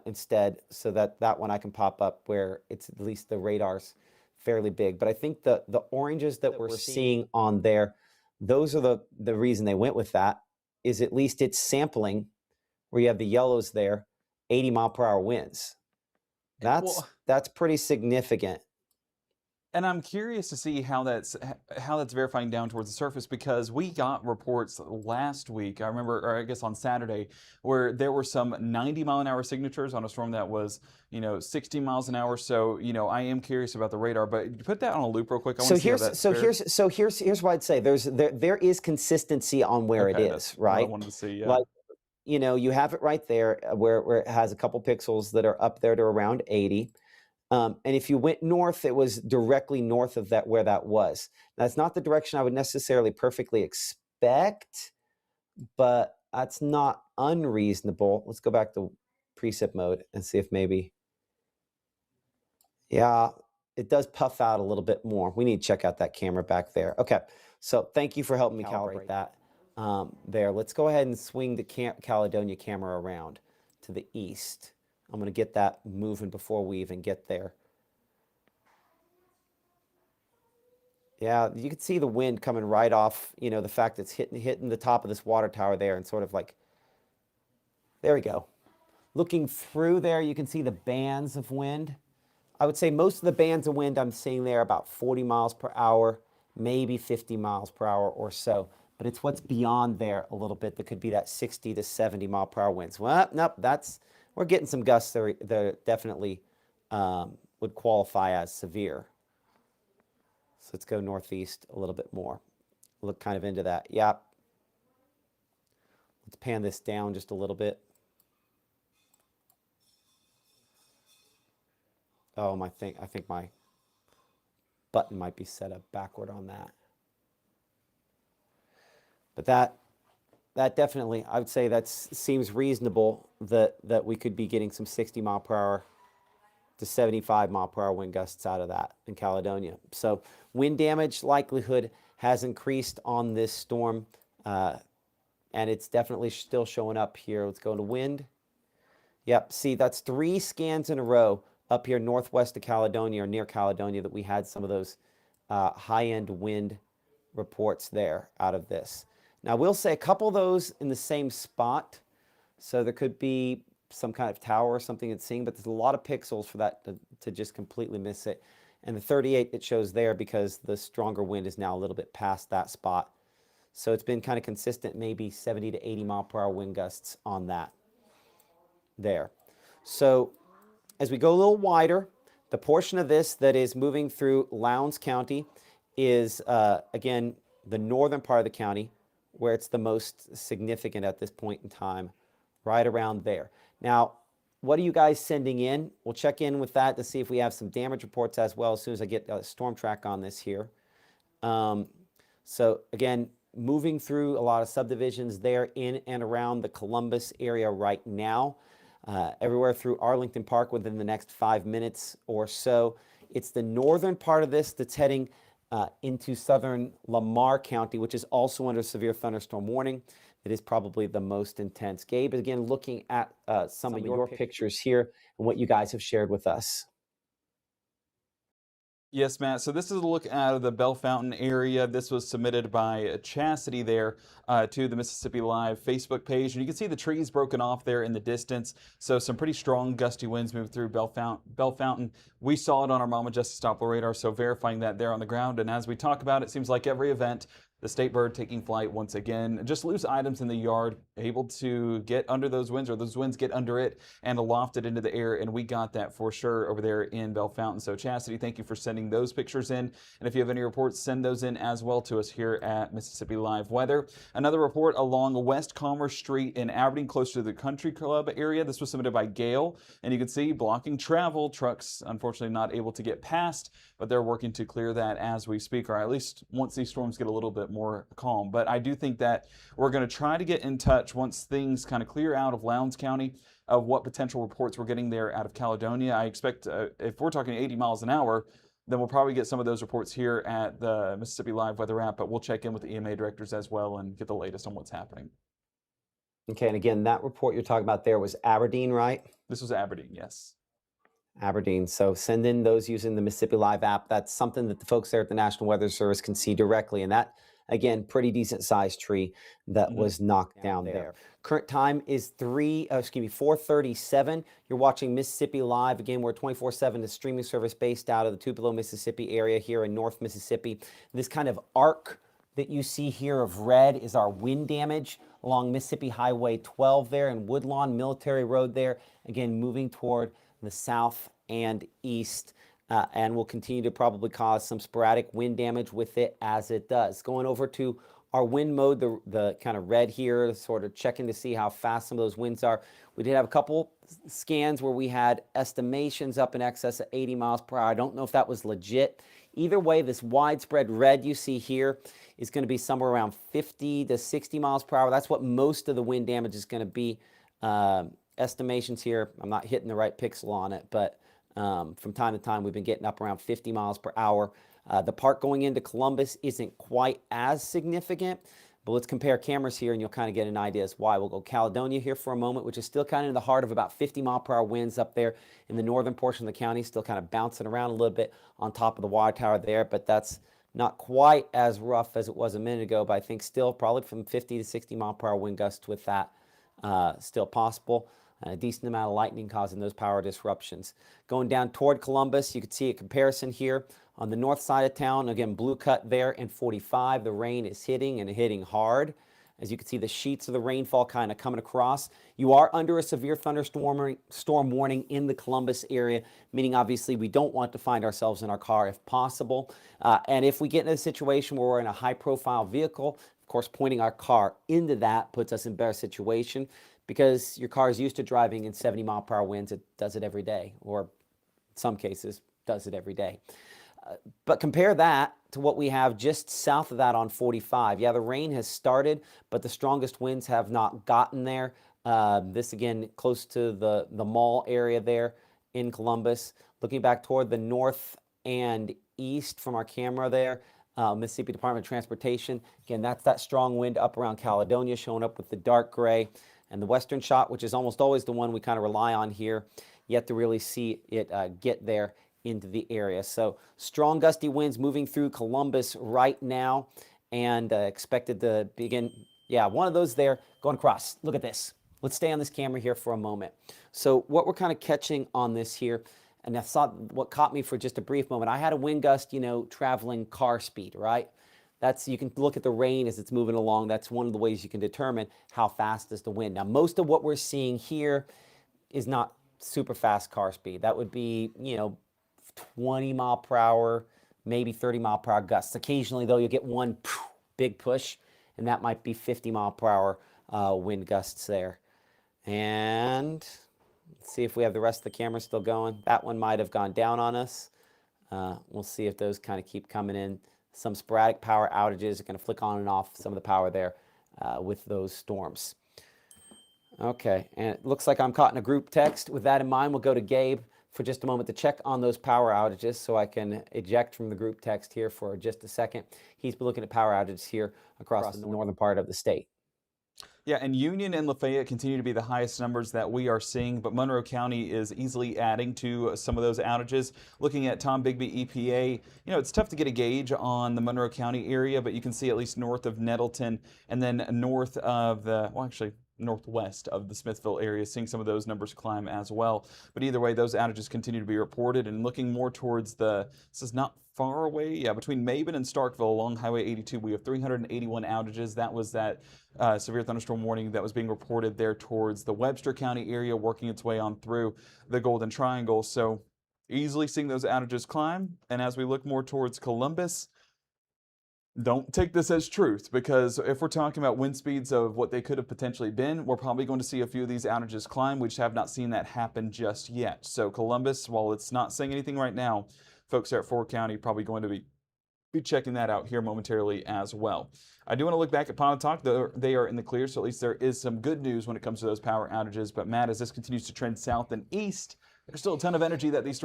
instead, so that one I can pop up where it's at least the radar's fairly big. But I think the oranges that we're seeing on there, those are the reason they went with that, is at least it's sampling where you have the yellows there, 80 mile per hour winds. That's pretty significant. And I'm curious to see how that's verifying down towards the surface, because we got reports last week, I remember, or I guess on Saturday, where there were some 90 mile an hour signatures on a storm that was, 60 miles an hour. So, I am curious about the radar, but put that on a loop real quick. Here's what I'd say. There is consistency on where it is, right? I wanted to see, yeah. Like, you have it right there where it has a couple pixels that are up there to around 80. And if you went north, it was directly north of that where that was. That's not the direction I would necessarily perfectly expect, but that's not unreasonable. Let's go back to precip mode and see if maybe, yeah, it does puff out a little bit more. We need to check out that camera back there. Okay, so thank you for helping me calibrate that there. Let's go ahead and swing the Caledonia camera around to the east. I'm going to get that moving before we even get there. Yeah, you can see the wind coming right off, you know, the fact it's hitting the top of this water tower there and sort of like, there we go. Looking through there, you can see the bands of wind. I would say most of the bands of wind I'm seeing there about 40 miles per hour, maybe 50 miles per hour or so. But it's what's beyond there a little bit that could be that 60 to 70 mile per hour winds. Well, nope, we're getting some gusts that definitely would qualify as severe. So let's go northeast a little bit more. Look kind of into that. Yep. Let's pan this down just a little bit. Oh, I think my button might be set up backward on that. But that definitely, I would say that seems reasonable that we could be getting some 60 mile per hour to 75 mile per hour wind gusts out of that in Caledonia. So wind damage likelihood has increased on this storm, and it's definitely still showing up here. Let's go to wind. Yep, see, that's 3 scans in a row up here northwest of Caledonia or near Caledonia that we had some of those high-end wind reports there out of this. Now, we'll say a couple of those in the same spot, so there could be some kind of tower or something it's seeing, but there's a lot of pixels for that to just completely miss it. And the 38 it shows there because the stronger wind is now a little bit past that spot. So it's been kind of consistent, maybe 70 to 80 mile per hour wind gusts on that there. So as we go a little wider, the portion of this that is moving through Lowndes County is, again, the northern part of the county where it's the most significant at this point in time, right around there. Now, what are you guys sending in? We'll check in with that to see if we have some damage reports as well as soon as I get a storm track on this here. So again, moving through a lot of subdivisions there in and around the Columbus area right now. Everywhere through Arlington Park within the next 5 minutes or so. It's the northern part of this that's heading into southern Lamar County, which is also under severe thunderstorm warning. It is probably the most intense. Gabe, again, looking at some of your pictures here and what you guys have shared with us. Yes, Matt. So this is a look out of the Bellefontaine area. This was submitted by Chastity there to the Mississippi Live Facebook page. And you can see the trees broken off there in the distance. So some pretty strong gusty winds moved through Bellefontaine. We saw it on our Mama Justice Doppler radar, so verifying that there on the ground. And as we talk about, it seems like every event, the state bird taking flight once again. Just loose items in the yard, able to get under those winds, or those winds get under it and aloft it into the air. And we got that for sure over there in Bellefontaine. So Chastity, thank you for sending those pictures in. And if you have any reports, send those in as well to us here at Mississippi Live Weather. Another report along West Commerce Street in Aberdeen, close to the Country Club area. This was submitted by Gail. And you can see blocking travel. Trucks, unfortunately, not able to get past, but they're working to clear that as we speak, or at least once these storms get a little bit more calm. But I do think that we're going to try to get in touch once things kind of clear out of Lowndes County of what potential reports we're getting there out of Caledonia. I expect if we're talking 80 miles an hour, then we'll probably get some of those reports here at the Mississippi Live Weather app, but we'll check in with the EMA directors as well and get the latest on what's happening. Okay, and again, that report you're talking about there was Aberdeen, right? This was Aberdeen, yes. Aberdeen. So send in those using the Mississippi Live app. That's something that the folks there at the National Weather Service can see directly. And that, again, pretty decent sized tree that was knocked down there. Current time is 4:37. You're watching Mississippi Live. Again, we're 24/7 the streaming service based out of the Tupelo, Mississippi area here in North Mississippi. This kind of arc that you see here of red is our wind damage along Mississippi Highway 12 there and Woodlawn Military Road there. Again, moving toward the south and east, and will continue to probably cause some sporadic wind damage with it as it does. Going over to our wind mode, the kind of red here, sort of checking to see how fast some of those winds are. We did have a couple scans where we had estimations up in excess of 80 miles per hour. I don't know if that was legit. Either way, this widespread red you see here is going to be somewhere around 50 to 60 miles per hour. That's what most of the wind damage is going to be. Estimations here, I'm not hitting the right pixel on it, but from time to time we've been getting up around 50 miles per hour. The part going into Columbus isn't quite as significant, But let's compare cameras here and you'll kind of get an idea as why. We'll go Caledonia here for a moment, which is still kind of in the heart of about 50-mile-per-hour winds up there in the northern portion of the county, still kind of bouncing around a little bit on top of the water tower there, but that's not quite as rough as it was a minute ago, but I think still probably from 50 to 60-mile-per-hour wind gusts with that still possible. A decent amount of lightning causing those power disruptions. Going down toward Columbus, you can see a comparison here on the north side of town. Again, blue cut there in 45. The rain is hitting and hitting hard. As you can see, the sheets of the rainfall kind of coming across. You are under a severe thunderstorm warning in the Columbus area, meaning obviously we don't want to find ourselves in our car if possible. And if we get in a situation where we're in a high-profile vehicle, of course, pointing our car into that puts us in a better situation, because your car is used to driving in 70-mile-per-hour winds. It does it every day, or in some cases does it every day. But compare that to what we have just south of that on 45. Yeah, the rain has started, but the strongest winds have not gotten there. This again close to the mall area there in Columbus. Looking back toward the north and east from our camera there, Mississippi Department of Transportation. Again, that's that strong wind up around Caledonia, showing up with the dark gray. And the western shot, which is almost always the one we kind of rely on here, yet to really see it get there into the area. So strong gusty winds moving through Columbus right now, and expected to begin. Yeah, one of those there going across. Look at this. Let's stay on this camera here for a moment. So what we're kind of catching on this here, and I thought what caught me for just a brief moment, I had a wind gust, traveling car speed, right? You can look at the rain as it's moving along. That's one of the ways you can determine how fast is the wind. Now, most of what we're seeing here is not super fast car speed. That would be, 20 mile per hour, maybe 30 mile per hour gusts. Occasionally, though, you'll get one big push, and that might be 50 mile per hour wind gusts there. And let's see if we have the rest of the camera still going. That one might have gone down on us. We'll see if those kind of keep coming in. Some sporadic power outages are going to flick on and off some of the power there with those storms. Okay, and it looks like I'm caught in a group text. With that in mind, we'll go to Gabe for just a moment to check on those power outages so I can eject from the group text here for just a second. He's been looking at power outages here across the northern part of the state. Yeah, and Union and Lafayette continue to be the highest numbers that we are seeing, but Monroe County is easily adding to some of those outages. Looking at Tom Bigby EPA, it's tough to get a gauge on the Monroe County area, but you can see at least north of Nettleton and then north of northwest of the Smithville area, seeing some of those numbers climb as well. But either way, those outages continue to be reported, and looking more towards this is not far away. Yeah, between Maben and Starkville along Highway 82, we have 381 outages. That was that severe thunderstorm warning that was being reported there towards the Webster County area, working its way on through the Golden Triangle. So easily seeing those outages climb. And as we look more towards Columbus, don't take this as truth, because if we're talking about wind speeds of what they could have potentially been, we're probably going to see a few of these outages climb. We just have not seen that happen just yet. So Columbus, while it's not saying anything right now, folks there at Ford County probably going to be checking that out here momentarily as well. I do want to look back at Pontotoc. They are in the clear, so at least there is some good news when it comes to those power outages. But Matt, as this continues to trend south and east, there's still a ton of energy that these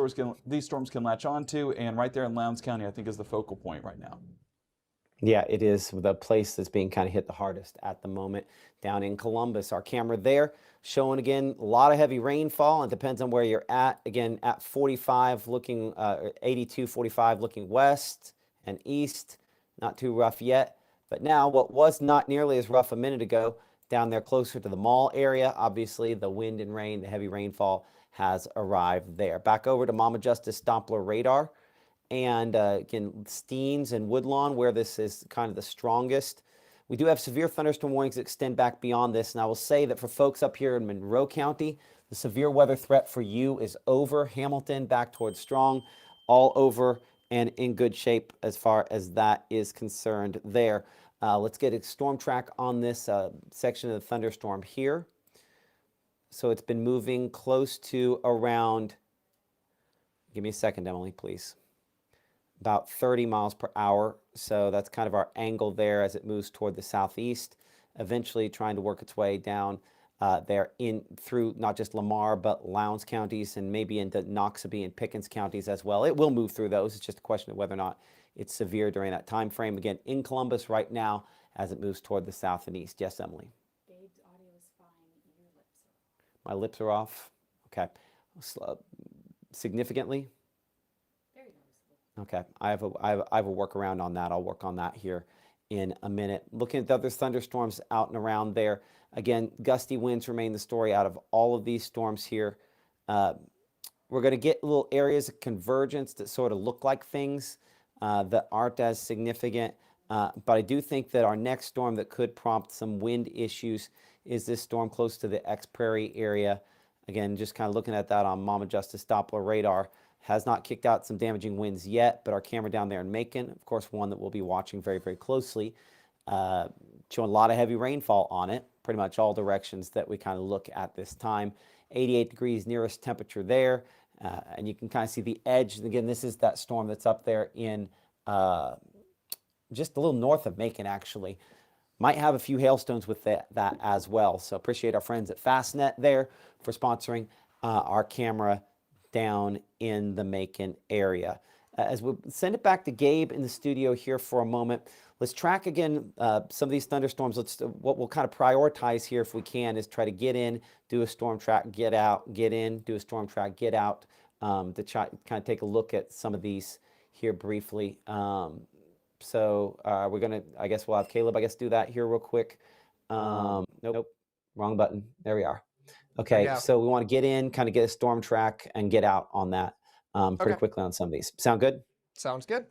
storms can latch onto, and right there in Lowndes County, I think, is the focal point right now. Yeah, it is the place that's being kind of hit the hardest at the moment. Down in Columbus, our camera there showing again a lot of heavy rainfall. It depends on where you're at. Again, at 45 looking 82, 45 looking west and east. Not too rough yet. But now what was not nearly as rough a minute ago, down there closer to the mall area, obviously the wind and rain, the heavy rainfall has arrived there. Back over to Mama Justice Doppler radar. And again, Steens and Woodlawn, where this is kind of the strongest. We do have severe thunderstorm warnings that extend back beyond this. And I will say that for folks up here in Monroe County, the severe weather threat for you is over. Hamilton back towards strong, all over and in good shape as far as that is concerned there. Let's get a storm track on this section of the thunderstorm here. So it's been moving close to around, give me a second, Emily, please. About 30 miles per hour. So that's kind of our angle there as it moves toward the southeast, eventually trying to work its way down there through not just Lamar, but Lowndes counties and maybe into Noxubee and Pickens counties as well. It will move through those. It's just a question of whether or not it's severe during that time frame. Again, in Columbus right now as it moves toward the south and east. Yes, Emily? Gabe's audio is fine. Your lips are My lips are off. Okay. Significantly? very noticeable. Okay. I have a workaround on that. I'll work on that here in a minute. Looking at the other thunderstorms out and around there. Again, gusty winds remain the story out of all of these storms here. We're going to get little areas of convergence that sort of look like things that aren't as significant. But I do think that our next storm that could prompt some wind issues is this storm close to the X Prairie area. Again, just kind of looking at that on Mama Justice Doppler radar. Has not kicked out some damaging winds yet, but our camera down there in Macon, of course, one that we'll be watching very, very closely, showing a lot of heavy rainfall on it, pretty much all directions that we kind of look at this time. 88 degrees nearest temperature there, and you can kind of see the edge. And again, this is that storm that's up there in just a little north of Macon, actually. Might have a few hailstones with that as well. So appreciate our friends at Fastnet there for sponsoring our camera down in the Macon area. As we send it back to Gabe in the studio here for a moment, let's track again some of these thunderstorms. What we'll kind of prioritize here if we can is try to get in, do a storm track, get out, get in, do a storm track, get out, to try kind of take a look at some of these here briefly. So we're gonna, I guess we'll have Caleb, do that here real quick. Nope, wrong button. There we are. Okay, so we want to get in, kind of get a storm track and get out on that pretty quickly on some of these. Sound good? Sounds good.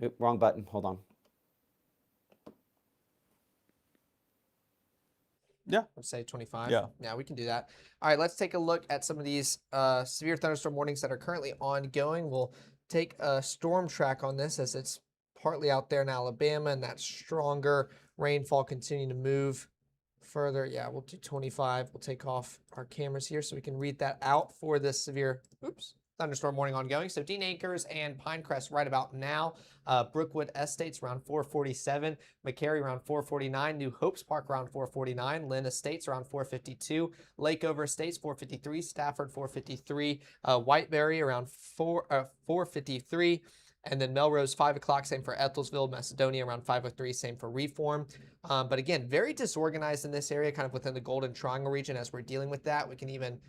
Oop, wrong button. Hold on. Yeah. Let's say 25. Yeah, we can do that. All right, let's take a look at some of these severe thunderstorm warnings that are currently ongoing. We'll take a storm track on this as it's partly out there in Alabama, and that stronger rainfall continuing to move further. Yeah, we'll do 25. We'll take off our cameras here so we can read that out for this severe thunderstorm warning ongoing. So Dean Acres and Pinecrest right about now. Brookwood Estates around 447. McCary around 449. New Hopes Park around 449. Lynn Estates around 452. Lakeover Estates 453. Stafford 453. Whiteberry around 453. And then Melrose, 5 o'clock, same for Ethelsville. Macedonia around 503, same for Reform. But again, very disorganized in this area, kind of within the Golden Triangle region as we're dealing with that. We can even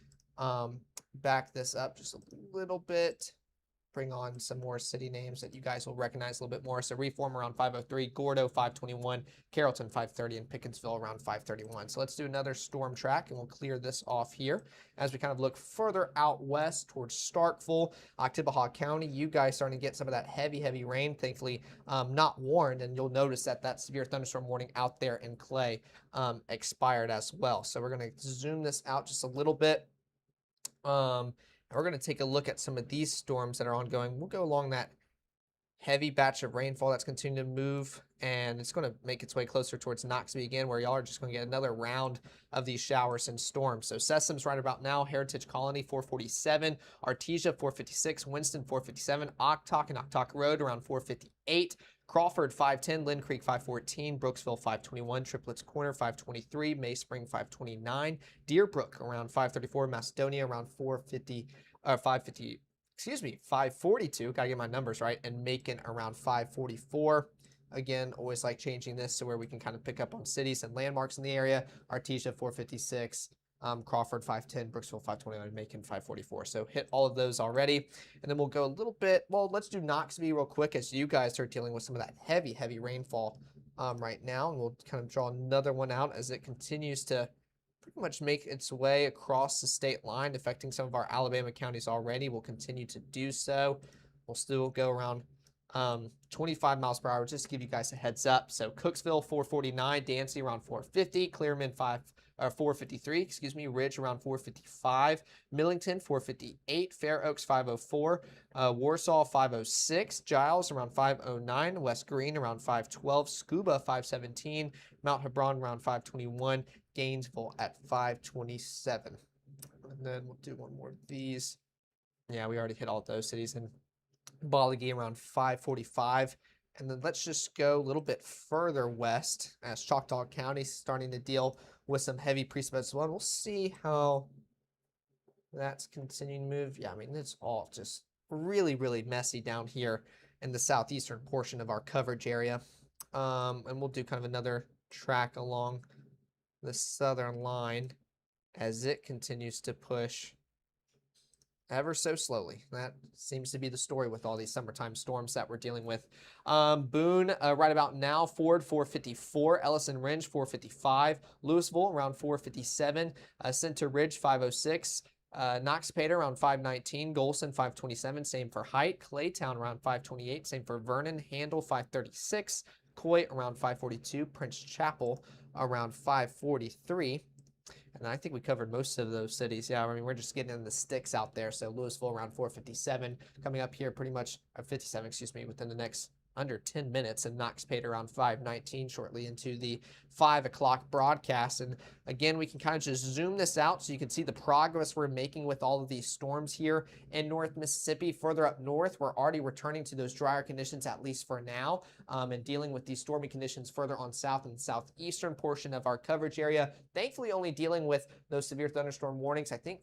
back this up just a little bit, bring on some more city names that you guys will recognize a little bit more. So Reform around 503, Gordo 521, Carrollton 530, and Pickensville around 531. So let's do another storm track and we'll clear this off here as we kind of look further out west towards Starkville, Oktibbeha County. You guys starting to get some of that heavy rain, thankfully not warned, and you'll notice that that severe thunderstorm warning out there in Clay expired as well. So we're going to zoom this out just a little bit. We're going to take a look at some of these storms that are ongoing. We'll go along that heavy batch of rainfall that's continuing to move, and it's going to make its way closer towards Knoxville again, where y'all are just going to get another round of these showers and storms. So Sessom's right about now, Heritage Colony 447, Artesia 456, Winston 457, Oktok and Oktok Road around 458, Crawford 510, Lynn Creek 514, Brooksville 521, Triplets Corner 523, May Spring 529, Deerbrook around 534, Macedonia around 542, gotta get my numbers right, and Macon around 544. Again, always like changing this so where we can kind of pick up on cities and landmarks in the area. Artesia 456, Crawford 510, Brooksville 521, and Macon 544. So hit all of those already. And then we'll go a little bit, well, let's do Knoxville real quick as you guys are dealing with some of that heavy rainfall right now. And we'll kind of draw another one out as it continues to pretty much make its way across the state line, affecting some of our Alabama counties already. We'll continue to do so. We'll still go around 25 miles per hour, just to give you guys a heads up. So Cooksville 449, Dancy around 450, Clearman 453, Ridge around 455, Millington 458, Fair Oaks 504, Warsaw 506, Giles around 509, West Green around 512, Scuba 517, Mount Hebron around 521, Gainesville at 527. And then we'll do one more of these. Yeah, we already hit all of those cities. And Balaguer around 545. And then let's just go a little bit further west as Choctaw County starting to deal with some heavy precipitates as well. We'll see how that's continuing to move. Yeah, I mean, it's all just really messy down here in the southeastern portion of our coverage area. And we'll do kind of another track along the southern line as it continues to push ever so slowly. That seems to be the story with all these summertime storms that we're dealing with. Boone, right about now, Ford 454, Ellison Range 455, Louisville around 457, Center Ridge 506, Knox Pater around 519, Golson 527, same for Height, Claytown around 528, same for Vernon, Handle 536, Coy around 542, Prince Chapel around 543. And I think we covered most of those cities. Yeah, I mean, we're just getting in the sticks out there. So Louisville around 457, coming up here pretty much, 57, excuse me, within the next under 10 minutes, and Knox Paid around 519 shortly into the 5 o'clock broadcast. And again, we can kind of just zoom this out so you can see the progress we're making with all of these storms here in North Mississippi. Further up north, we're already returning to those drier conditions, at least for now, and dealing with these stormy conditions further on south and southeastern portion of our coverage area. Thankfully, only dealing with those severe thunderstorm warnings. I think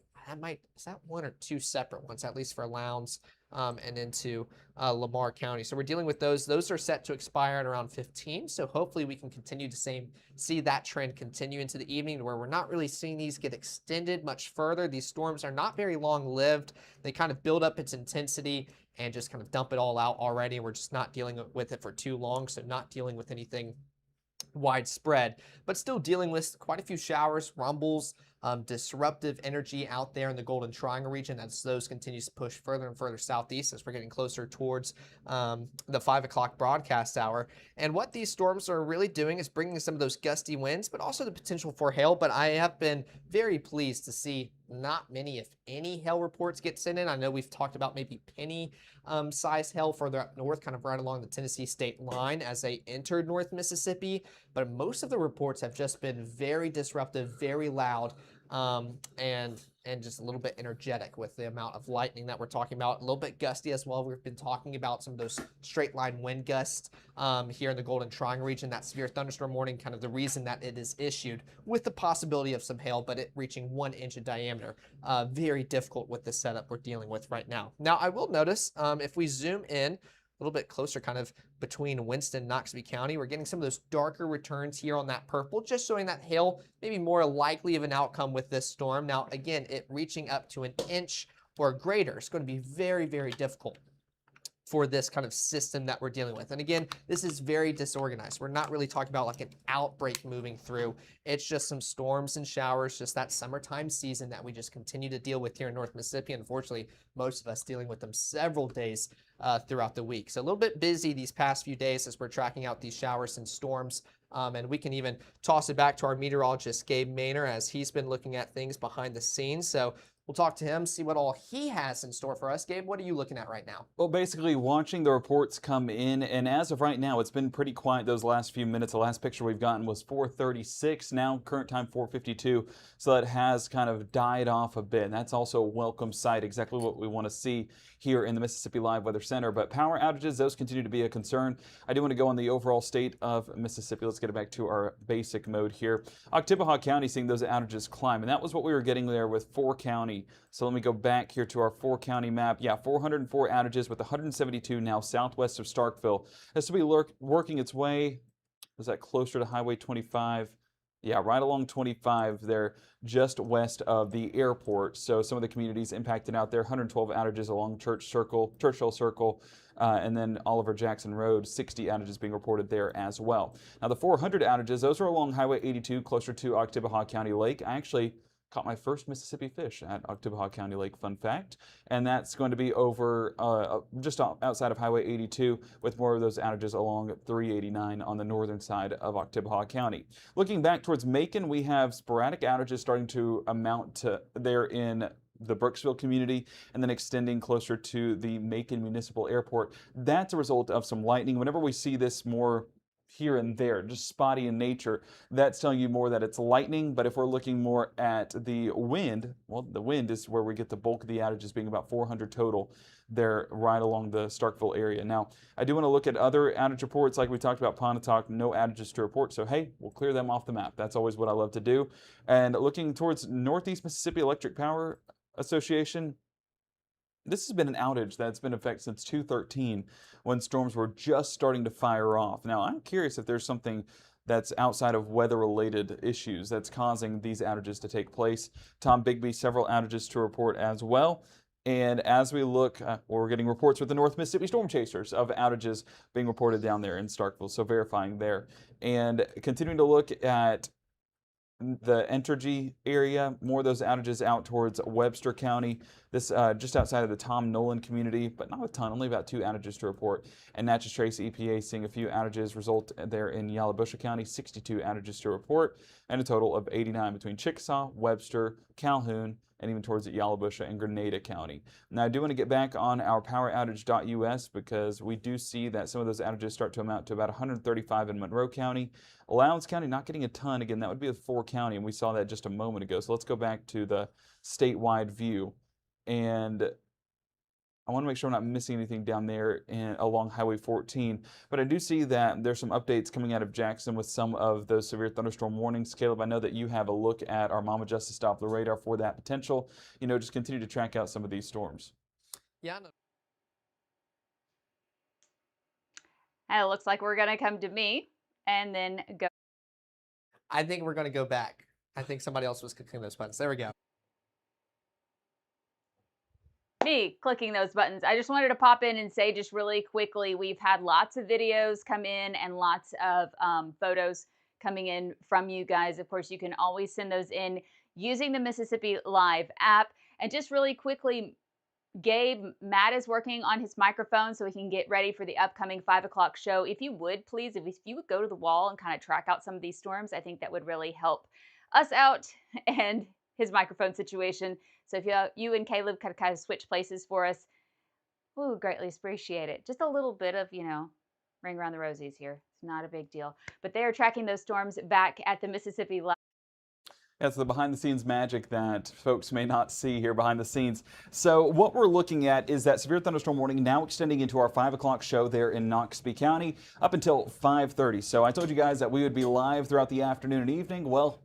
is that one or two separate ones, at least for Lowndes and into Lamar County. So we're dealing with those. Those are set to expire at around 15. So hopefully we can continue to see that trend continue into the evening, where we're not really seeing these get extended much further. These storms are not very long lived. They kind of build up its intensity and just kind of dump it all out already. We're just not dealing with it for too long. So not dealing with anything widespread, but still dealing with quite a few showers, rumbles, disruptive energy out there in the Golden Triangle region as those continues to push further and further southeast as we're getting closer towards the 5 o'clock broadcast hour. And what these storms are really doing is bringing some of those gusty winds, but also the potential for hail. But I have been very pleased to see not many, if any, hail reports get sent in. I know we've talked about maybe penny size hail further up north, kind of right along the Tennessee state line as they entered North Mississippi, but most of the reports have just been very disruptive, very loud, and just a little bit energetic with the amount of lightning that we're talking about. A little bit gusty as well. We've been talking about some of those straight line wind gusts here in the Golden Triangle region. That severe thunderstorm warning, kind of the reason that it is issued, with the possibility of some hail, but it reaching 1 inch in diameter. Very difficult with the setup we're dealing with right now. Now, I will notice if we zoom in a little bit closer, kind of between Winston and Knoxville County, we're getting some of those darker returns here on that purple, just showing that hail maybe more likely of an outcome with this storm. Now, again, it reaching up to 1 inch or greater is going to be very, very difficult for this kind of system that we're dealing with. And again, this is very disorganized. We're not really talking about like an outbreak moving through. It's just some storms and showers, just that summertime season that we just continue to deal with here in North Mississippi. Unfortunately, most of us dealing with them several days throughout the week. So a little bit busy these past few days as we're tracking out these showers and storms. And we can even toss it back to our meteorologist, Gabe Maynor, as he's been looking at things behind the scenes. So we'll talk to him, see what all he has in store for us. Gabe, what are you looking at right now? Well, basically watching the reports come in, and as of right now, it's been pretty quiet those last few minutes. The last picture we've gotten was 4:36. Now, current time 4:52. So that has kind of died off a bit. And that's also a welcome sight, exactly what we want to see here in the Mississippi Live Weather Center. But power outages, those continue to be a concern. I do want to go on the overall state of Mississippi. Let's get it back to our basic mode here. Oktibbeha County seeing those outages climb, and that was what we were getting there with 4 county. So let me go back here to our 4 county map. Yeah, 404 outages with 172 now southwest of Starkville. This will be working its way, was that closer to Highway 25? Yeah, right along 25 there, just west of the airport. So some of the communities impacted out there. 112 outages along Churchill Circle, and then Oliver Jackson Road. 60 outages being reported there as well. Now the 400 outages, those are along Highway 82, closer to Oktibbeha County Lake. I actually caught my first Mississippi fish at Oktibbeha County Lake, fun fact. And that's going to be over just outside of Highway 82, with more of those outages along 389 on the northern side of Oktibbeha County. Looking back towards Macon, we have sporadic outages starting to amount to there in the Brooksville community, and then extending closer to the Macon Municipal Airport. That's a result of some lightning. Whenever we see this more here and there, just spotty in nature, that's telling you more that it's lightning. But if we're looking more at the wind, well, the wind is where we get the bulk of the outages, being about 400 total there right along the Starkville area. Now, I do want to look at other outage reports like we talked about Pontotoc, no outages to report. So, hey, we'll clear them off the map. That's always what I love to do. And looking towards Northeast Mississippi Electric Power Association, This has been an outage that's been in effect since 2/13 when storms were just starting to fire off. Now, I'm curious if there's something that's outside of weather-related issues that's causing these outages to take place. Tom Bigby, several outages to report as well. And as we look, we're getting reports with the North Mississippi Storm Chasers of outages being reported down there in Starkville, so verifying there. And continuing to look at the Entergy area, more of those outages out towards Webster County. This just outside of the Tom Nolan community, but not a ton, only about 2 outages to report. And Natchez Trace EPA seeing a few outages result there in Yalobusha County, 62 outages to report, and a total of 89 between Chickasaw, Webster, Calhoun, and even towards Yalobusha and Grenada County. Now, I do want to get back on our poweroutage.us because we do see that some of those outages start to amount to about 135 in Monroe County. Lowndes County not getting a ton. Again, that would be with 4 county, and we saw that just a moment ago. So let's go back to the statewide view. And I want to make sure I'm not missing anything down there along Highway 14. But I do see that there's some updates coming out of Jackson with some of those severe thunderstorm warnings. Caleb, I know that you have a look at our Mama Justice Doppler radar for that potential. Just continue to track out some of these storms. Yeah. No. And it looks like we're going to come to me and then go. I think we're going to go back. I think somebody else was clicking those buttons. There we go. Me clicking those buttons. I just wanted to pop in and say just really quickly, we've had lots of videos come in and lots of photos coming in from you guys. Of course, you can always send those in using the Mississippi Live app. And just really quickly, Gabe, Matt is working on his microphone so he can get ready for the upcoming 5 o'clock show. If you would, please, if you would go to the wall and kind of track out some of these storms, I think that would really help us out and his microphone situation. So if you and Caleb could kind of switch places for us, we would greatly appreciate it. Just a little bit of, ring around the rosies here. It's not a big deal. But they are tracking those storms back at the Mississippi Live. That's the behind-the-scenes magic that folks may not see here behind the scenes. So what we're looking at is that severe thunderstorm warning now extending into our 5 o'clock show there in Noxubee County up until 5:30. So I told you guys that we would be live throughout the afternoon and evening. Well,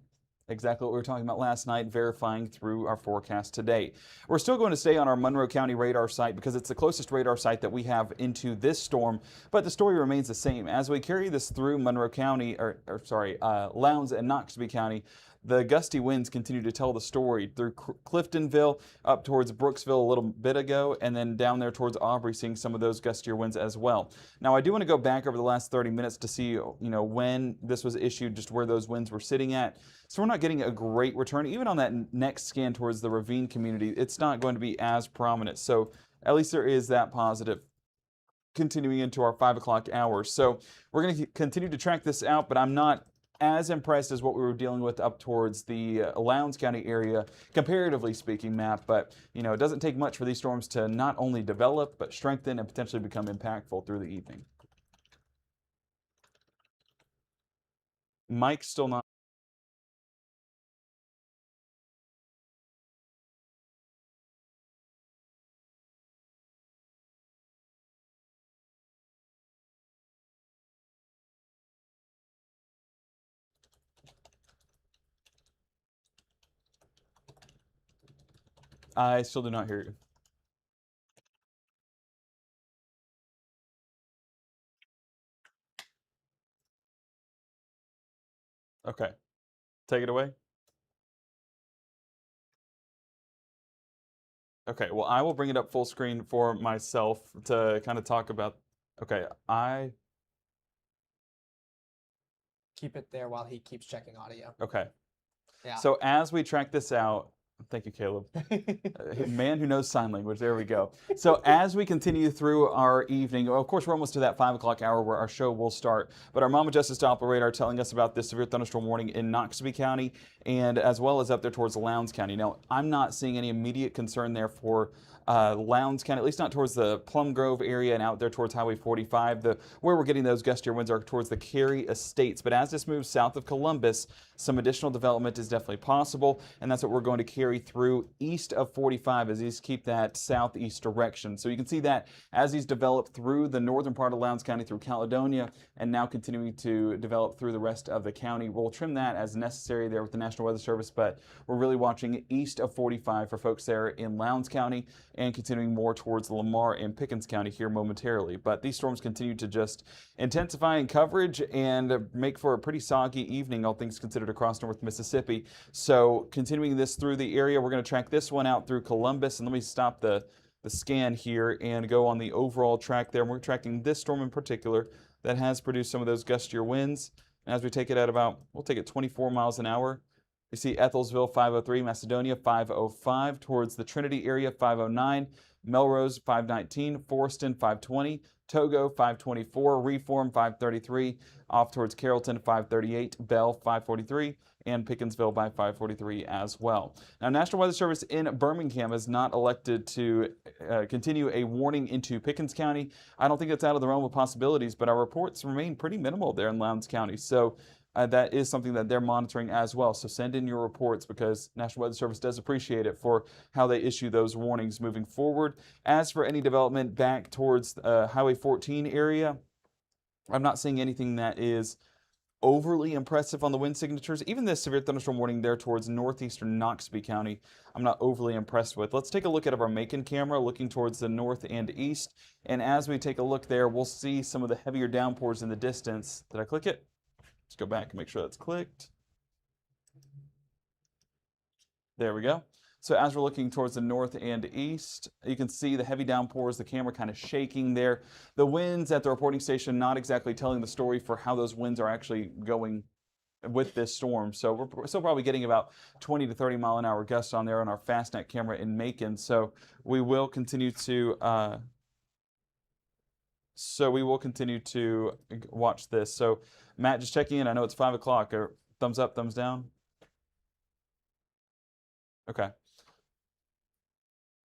exactly what we were talking about last night, verifying through our forecast today. We're still going to stay on our Monroe County radar site because it's the closest radar site that we have into this storm, but the story remains the same. As we carry this through Monroe County, Lowndes and Noxubee County, the gusty winds continue to tell the story through Cliftonville, up towards Brooksville a little bit ago, and then down there towards Aubrey, seeing some of those gustier winds as well. Now, I do want to go back over the last 30 minutes to see, when this was issued, just where those winds were sitting at. So we're not getting a great return. Even on that next scan towards the Ravine community, it's not going to be as prominent. So at least there is that positive continuing into our 5 o'clock hours. So we're going to continue to track this out, but I'm not as impressed as what we were dealing with up towards the Lowndes County area, comparatively speaking, Matt. But, it doesn't take much for these storms to not only develop, but strengthen and potentially become impactful through the evening. Mike's still not. I still do not hear you. Okay. Take it away. Okay, well, I will bring it up full screen for myself to kind of talk about. Okay, Keep it there while he keeps checking audio. okay. Yeah. So as we track this out, thank you, Caleb. Man who knows sign language. There we go. So as we continue through our evening, of course, we're almost to that 5 o'clock hour where our show will start. But our Mama Justice Doppler radar telling us about this severe thunderstorm warning in Noxubee County and as well as up there towards Lowndes County. Now, I'm not seeing any immediate concern there for Lowndes County, at least not towards the Plum Grove area and out there towards Highway 45. Where we're getting those gustier winds are towards the Cary Estates. But as this moves south of Columbus, some additional development is definitely possible, and that's what we're going to carry through east of 45 as these keep that southeast direction. So you can see that as these develop through the northern part of Lowndes County through Caledonia and now continuing to develop through the rest of the county. We'll trim that as necessary there with the National Weather Service, but we're really watching east of 45 for folks there in Lowndes County and continuing more towards Lamar and Pickens County here momentarily. But these storms continue to just intensify in coverage and make for a pretty soggy evening, all things considered, across North Mississippi. So continuing this through the area, we're going to track this one out through Columbus. And let me stop the scan here and go on the overall track there. And we're tracking this storm in particular that has produced some of those gustier winds. And as we take it at about, we'll take it 24 miles an hour. We see Ethelsville 503, Macedonia 505, towards the Trinity area 509, Melrose 519, Forreston 520, Togo 524, Reform 533, off towards Carrollton 538, Bell 543, and Pickensville by 543 as well. Now, National Weather Service in Birmingham has not elected to continue a warning into Pickens County. I don't think it's out of the realm of possibilities, but our reports remain pretty minimal there in Lowndes County. So that is something that they're monitoring as well. So send in your reports, because National Weather Service does appreciate it for how they issue those warnings moving forward. As for any development back towards Highway 14 area, I'm not seeing anything that is overly impressive on the wind signatures. Even this severe thunderstorm warning there towards northeastern Noxubee County, I'm not overly impressed with. Let's take a look at our Macon camera looking towards the north and east. And as we take a look there, we'll see some of the heavier downpours in the distance. Did I click it? Let's go back and make sure that's clicked. There we go. So as we're looking towards the north and east, you can see the heavy downpours, the camera kind of shaking there. The winds at the reporting station not exactly telling the story for how those winds are actually going with this storm. So we're still probably getting about 20 to 30 mile an hour gusts on there on our Fastnet camera in Macon. So we will continue to watch this. So Matt, just checking in. I know it's 5 o'clock. Thumbs up, thumbs down? Okay.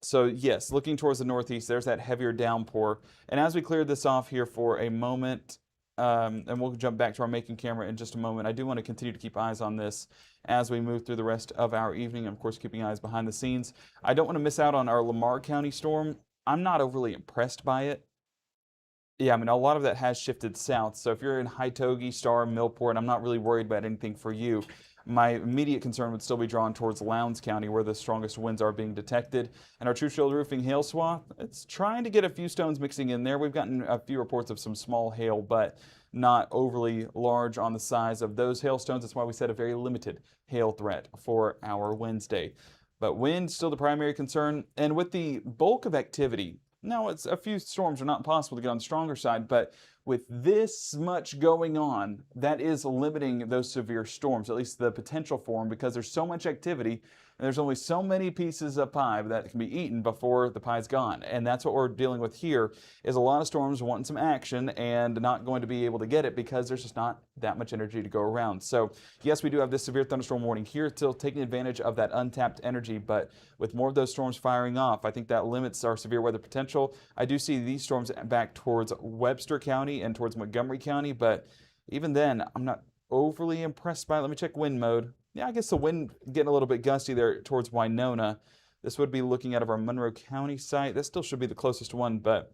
So yes, looking towards the northeast, there's that heavier downpour. And as we clear this off here for a moment, and we'll jump back to our Macon camera in just a moment, I do want to continue to keep eyes on this as we move through the rest of our evening. And of course, keeping eyes behind the scenes. I don't want to miss out on our Lamar County storm. I'm not overly impressed by it. Yeah, I mean, a lot of that has shifted south. So if you're in Hytoge, Star, Millport, I'm not really worried about anything for you. My immediate concern would still be drawn towards Lowndes County, where the strongest winds are being detected. And our True Shield Roofing hail swath, it's trying to get a few stones mixing in there. We've gotten a few reports of some small hail, but not overly large on the size of those hailstones. That's why we set a very limited hail threat for our Wednesday. But wind still the primary concern. And with the bulk of activity, now, it's a few storms are not possible to get on the stronger side, but with this much going on, that is limiting those severe storms, at least the potential for them, because there's so much activity and there's only so many pieces of pie that can be eaten before the pie's gone. And that's what we're dealing with here, is a lot of storms wanting some action and not going to be able to get it because there's just not that much energy to go around. So yes, we do have this severe thunderstorm warning here, still taking advantage of that untapped energy, but with more of those storms firing off, I think that limits our severe weather potential. I do see these storms back towards Webster County and towards Montgomery County, but even then, I'm not overly impressed by it. Let me check wind mode. Yeah, I guess the wind getting a little bit gusty there towards Winona. This would be looking out of our Monroe County site. This still should be the closest one, but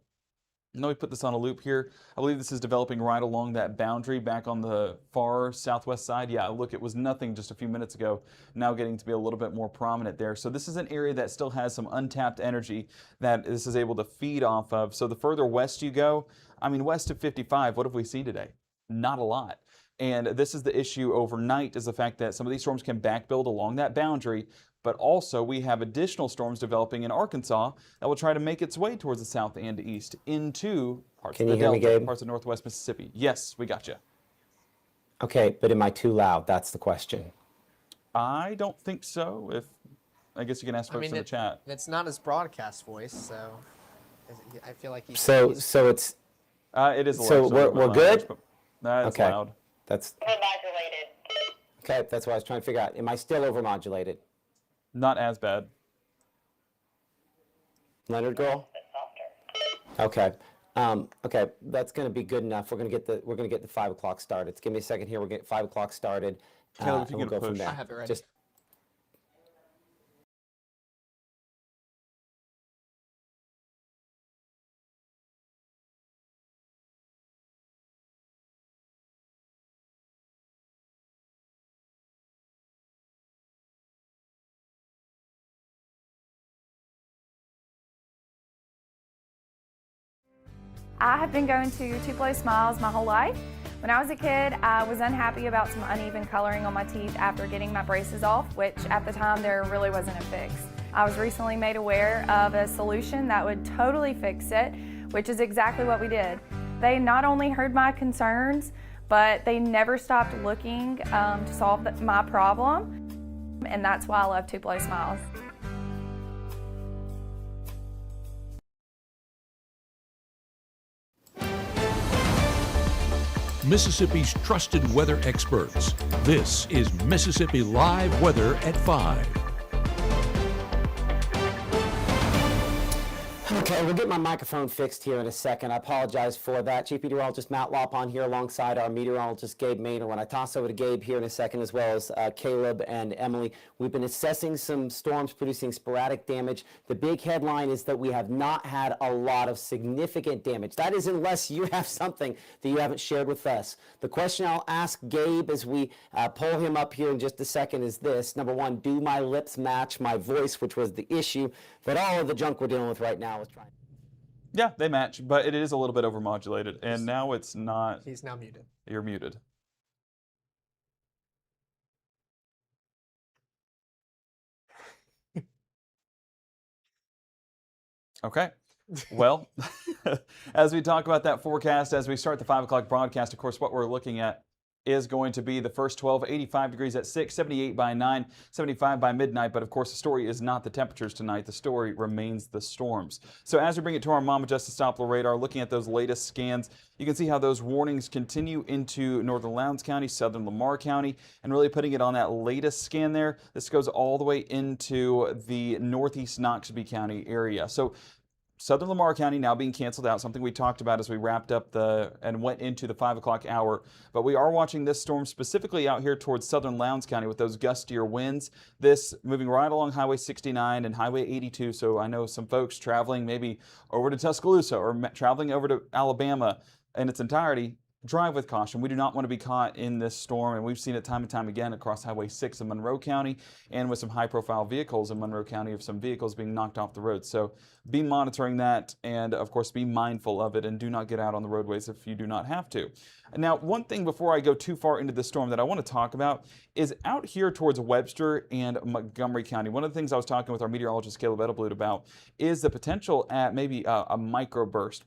let me put this on a loop here. I believe this is developing right along that boundary back on the far southwest side. Yeah, look, it was nothing just a few minutes ago, now getting to be a little bit more prominent there. So this is an area that still has some untapped energy that this is able to feed off of. So the further west you go, I mean, west of 55, what have we seen today? Not a lot. And this is the issue overnight, is the fact that some of these storms can backbuild along that boundary, but also we have additional storms developing in Arkansas that will try to make its way towards the south and east into parts of the Delta, parts of northwest Mississippi. Yes, we got you. Okay, but am I too loud? That's the question. I don't think so. I guess you can ask folks in the chat. It's not his broadcast voice, so I feel like he's... So it's... it is so we're good? It's okay. Loud. That's Overmodulated. okay. That's what I was trying to figure out. Am I still overmodulated? Not as bad. Leonard Girl? Okay. Okay, that's going to be good enough. We're going to get the 5 o'clock started. Give me a second here. We'll get 5 o'clock started. Caleb, if you and we'll can go from push. there. I have it ready. Just I have been going to Tupelo Smiles my whole life. When I was a kid, I was unhappy about some uneven coloring on my teeth after getting my braces off, which at the time there really wasn't a fix. I was recently made aware of a solution that would totally fix it, which is exactly what we did. They not only heard my concerns, but they never stopped looking to solve my problem, and that's why I love Tupelo Smiles. Mississippi's trusted weather experts. This is Mississippi Live Weather at 5. Okay, we'll get my microphone fixed here in a second. I apologize for that. Chief Meteorologist Matt Lopon here alongside our meteorologist Gabe Maynor. When I toss over to Gabe here in a second, as well as Caleb and Emily, we've been assessing some storms producing sporadic damage. The big headline is that we have not had a lot of significant damage. That is unless you have something that you haven't shared with us. The question I'll ask Gabe as we pull him up here in just a second is this. Number one, do my lips match my voice, which was the issue, but all of the junk we're dealing with right now is trying. Yeah, they match, but it is a little bit overmodulated, and now it's not. He's now muted. You're muted. Okay. Well, as we talk about that forecast, as we start the 5 o'clock broadcast, of course, what we're looking at is going to be the first 12, 85 degrees at 6, 78 by 9, 75 by midnight. But of course, the story is not the temperatures tonight. The story remains the storms. So as we bring it to our Mom Adjusted Doppler radar, looking at those latest scans, you can see how those warnings continue into northern Lowndes County, southern Lamar County, and really putting it on that latest scan there. This goes all the way into the northeast Noxubee County area. So southern Lamar County now being canceled out, something we talked about as we wrapped up and went into the 5 o'clock hour. But we are watching this storm specifically out here towards southern Lowndes County with those gustier winds. This moving right along Highway 69 and Highway 82. So I know some folks traveling maybe over to Tuscaloosa or traveling over to Alabama in its entirety. Drive with caution. We do not want to be caught in this storm, and we've seen it time and time again across Highway 6 in Monroe County and with some high-profile vehicles in Monroe County of some vehicles being knocked off the road. So be monitoring that, and of course be mindful of it, and do not get out on the roadways if you do not have to. Now, one thing before I go too far into the storm that I want to talk about is out here towards Webster and Montgomery County. One of the things I was talking with our meteorologist Caleb Edelblut about is the potential at maybe a microburst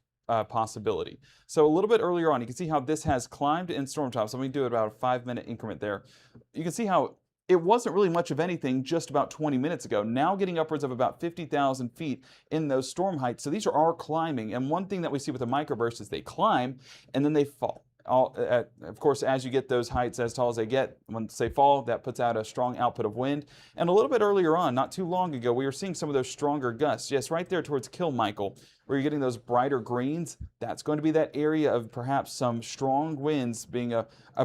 possibility. So a little bit earlier on, you can see how this has climbed in storm tops. Let me do it about a 5-minute increment there. You can see how it wasn't really much of anything just about 20 minutes ago. Now getting upwards of about 50,000 feet in those storm heights. So these are climbing. And one thing that we see with a microburst is they climb and then they fall. Of course, as you get those heights as tall as they get, once they fall, that puts out a strong output of wind. And a little bit earlier on, not too long ago, we were seeing some of those stronger gusts. Yes, right there towards Kilmichael, where you're getting those brighter greens. That's going to be that area of perhaps some strong winds being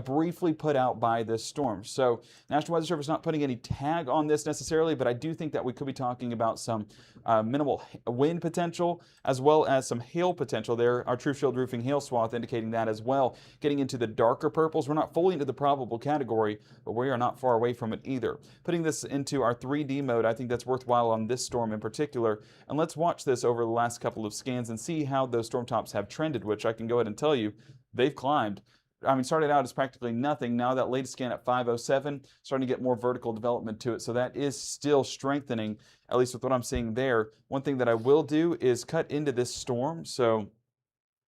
briefly put out by this storm. So National Weather Service not putting any tag on this necessarily, but I do think that we could be talking about some minimal wind potential as well as some hail potential there. Our True Shield Roofing hail swath indicating that as well. Getting into the darker purples, we're not fully into the probable category, but we are not far away from it either. Putting this into our 3D mode, I think that's worthwhile on this storm in particular. And let's watch this over the last couple of scans and see how those storm tops have trended, which I can go ahead and tell you they've climbed. I mean, started out as practically nothing. Now that latest scan at 507, starting to get more vertical development to it. So that is still strengthening, at least with what I'm seeing there. One thing that I will do is cut into this storm. So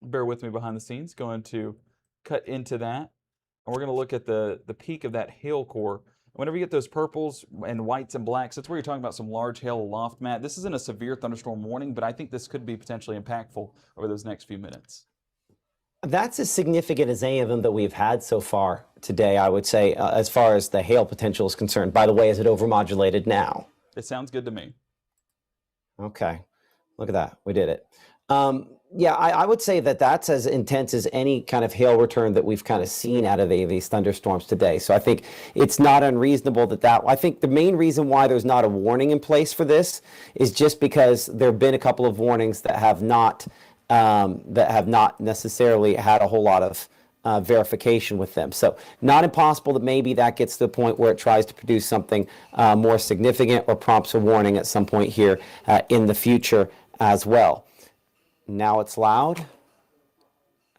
bear with me behind the scenes. Going to cut into that. And we're going to look at the peak of that hail core. Whenever you get those purples and whites and blacks, that's where you're talking about some large hail aloft, Matt. This isn't a severe thunderstorm warning, but I think this could be potentially impactful over those next few minutes. That's as significant as any of them that we've had so far today, I would say, as far as the hail potential is concerned. By the way, is it overmodulated now? It sounds good to me. Okay. Look at that. We did it. Yeah, I would say that that's as intense as any kind of hail return that we've kind of seen out of these thunderstorms today. So I think it's not unreasonable I think the main reason why there's not a warning in place for this is just because there have been a couple of warnings that have not necessarily had a whole lot of verification with them. So not impossible that maybe that gets to the point where it tries to produce something more significant or prompts a warning at some point here in the future as well. Now it's loud.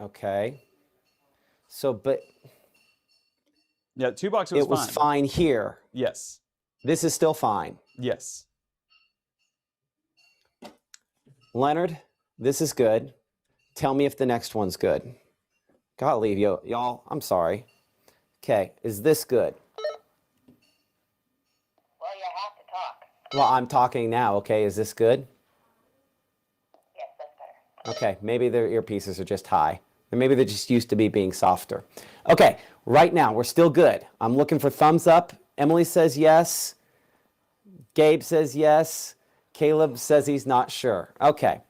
Okay. So, but Yeah, 2 bucks it was fine here. Yes. This is still fine. Yes. Leonard, this is good. Tell me if the next one's good. Golly, y'all, I'm sorry. Okay, is this good? Well, you have to talk. Well, I'm talking now. Okay, is this good? Yes, that's better. Okay, maybe their earpieces are just high. Or maybe they're just used to me being softer. Okay, right now, we're still good. I'm looking for thumbs up. Emily says yes. Gabe says yes. Caleb says he's not sure. Okay,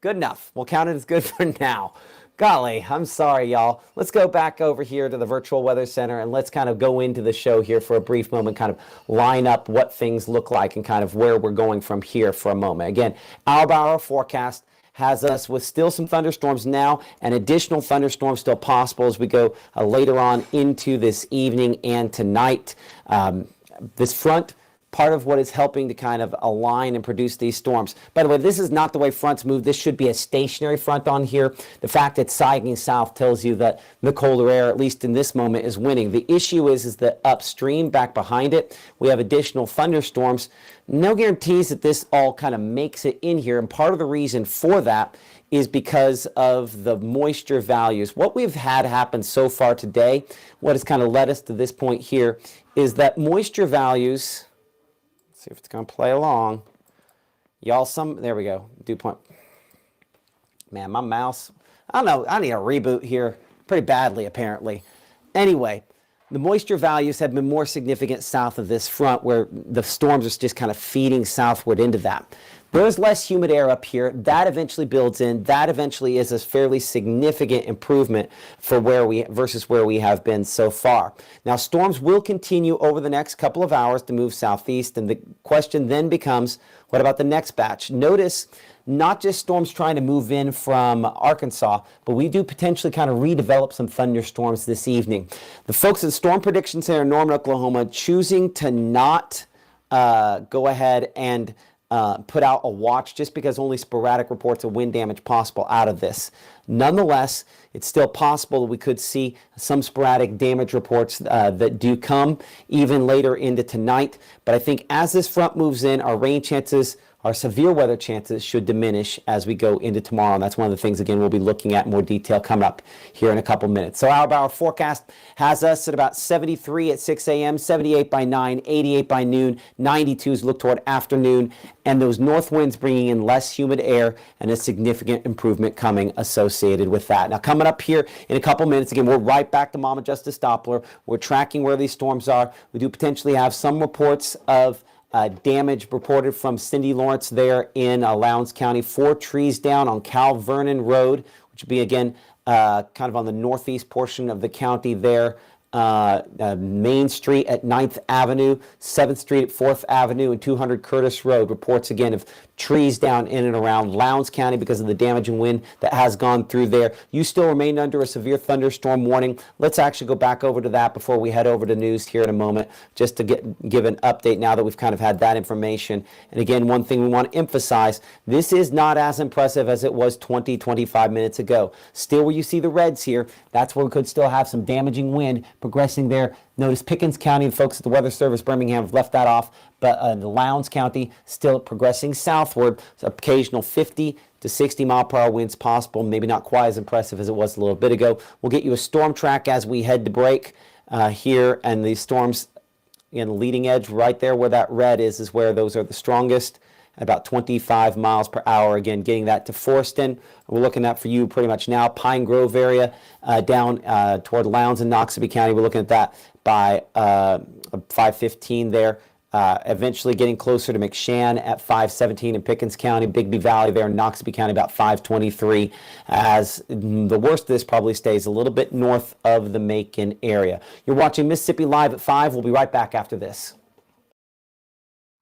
good enough. We'll count it as good for now. Golly, I'm sorry, y'all. Let's go back over here to the Virtual Weather Center and let's kind of go into the show here for a brief moment, kind of line up what things look like and kind of where we're going from here for a moment. Again, hour-by-hour forecast has us with still some thunderstorms now and additional thunderstorms still possible as we go later on into this evening and tonight. This front, part of what is helping to kind of align and produce these storms. By the way, this is not the way fronts move. This should be a stationary front on here. The fact that sagging south tells you that the colder air, at least in this moment, is winning. The issue is that upstream, back behind it, we have additional thunderstorms. No guarantees that this all kind of makes it in here. And part of the reason for that is because of the moisture values. What we've had happen so far today, what has kind of led us to this point here, is that moisture values, see if it's going to play along. Y'all, there we go. Dew point. Man, my mouse, I don't know, I need a reboot here pretty badly, apparently. Anyway, the moisture values have been more significant south of this front where the storms are just kind of feeding southward into that. There's less humid air up here. That eventually builds in. That eventually is a fairly significant improvement for versus where we have been so far. Now, storms will continue over the next couple of hours to move southeast, and the question then becomes, what about the next batch? Notice not just storms trying to move in from Arkansas, but we do potentially kind of redevelop some thunderstorms this evening. The folks at Storm Prediction Center in Norman, Oklahoma, choosing to not go ahead and put out a watch just because only sporadic reports of wind damage possible out of this. Nonetheless, it's still possible that we could see some sporadic damage reports that do come even later into tonight. But I think as this front moves in, our rain chances, our severe weather chances should diminish as we go into tomorrow. And that's one of the things, again, we'll be looking at in more detail coming up here in a couple minutes. So hour-by-hour forecast has us at about 73 at 6 a.m., 78 by 9, 88 by noon, 92s look toward afternoon, and those north winds bringing in less humid air and a significant improvement coming associated with that. Now, coming up here in a couple minutes, again, we're right back to Mama Justice Doppler. We're tracking where these storms are. We do potentially have some reports of damage reported from Cindy Lawrence there in Lowndes County. 4 trees down on Cal Vernon Road, which would be, again, kind of on the northeast portion of the county there. Main Street at 9th Avenue, 7th Street at 4th Avenue, and 200 Curtis Road. Reports, again, of trees down in and around Lowndes County because of the damage and wind that has gone through there. You still remain under a severe thunderstorm warning. Let's actually go back over to that before we head over to news here in a moment, just to give an update now that we've kind of had that information. And again, one thing we want to emphasize, this is not as impressive as it was 20-25 minutes ago. Still, where you see the reds here, that's where we could still have some damaging wind progressing there. Notice Pickens County, the folks at the Weather Service Birmingham have left that off, but the Lowndes County still progressing southward. So occasional 50 to 60 mile per hour winds possible, maybe not quite as impressive as it was a little bit ago. We'll get you a storm track as we head to break here, and these storms in the leading edge right there where that red is where those are the strongest. About 25 miles per hour. Again, getting that to Forston. We're looking at for you pretty much now. Pine Grove area down toward Lowndes and Noxubee County. We're looking at that by 5:15 there. Eventually getting closer to McShann at 5:17 in Pickens County. Bigby Valley there in Noxubee County about 5:23. As the worst of this probably stays a little bit north of the Macon area. You're watching Mississippi Live at 5. We'll be right back after this.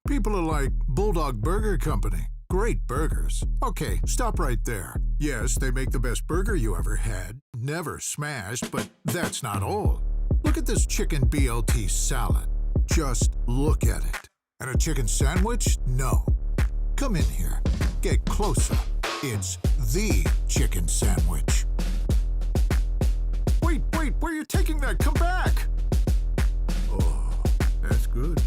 People are like, Bulldog Burger Company. Great burgers. Okay, stop right there. Yes, they make the best burger you ever had. Never smashed, but that's not all. Look at this chicken BLT salad. Just look at it. And a chicken sandwich? No. Come in here. Get closer. It's the chicken sandwich. Wait, where are you taking that? Come back! Oh, that's good.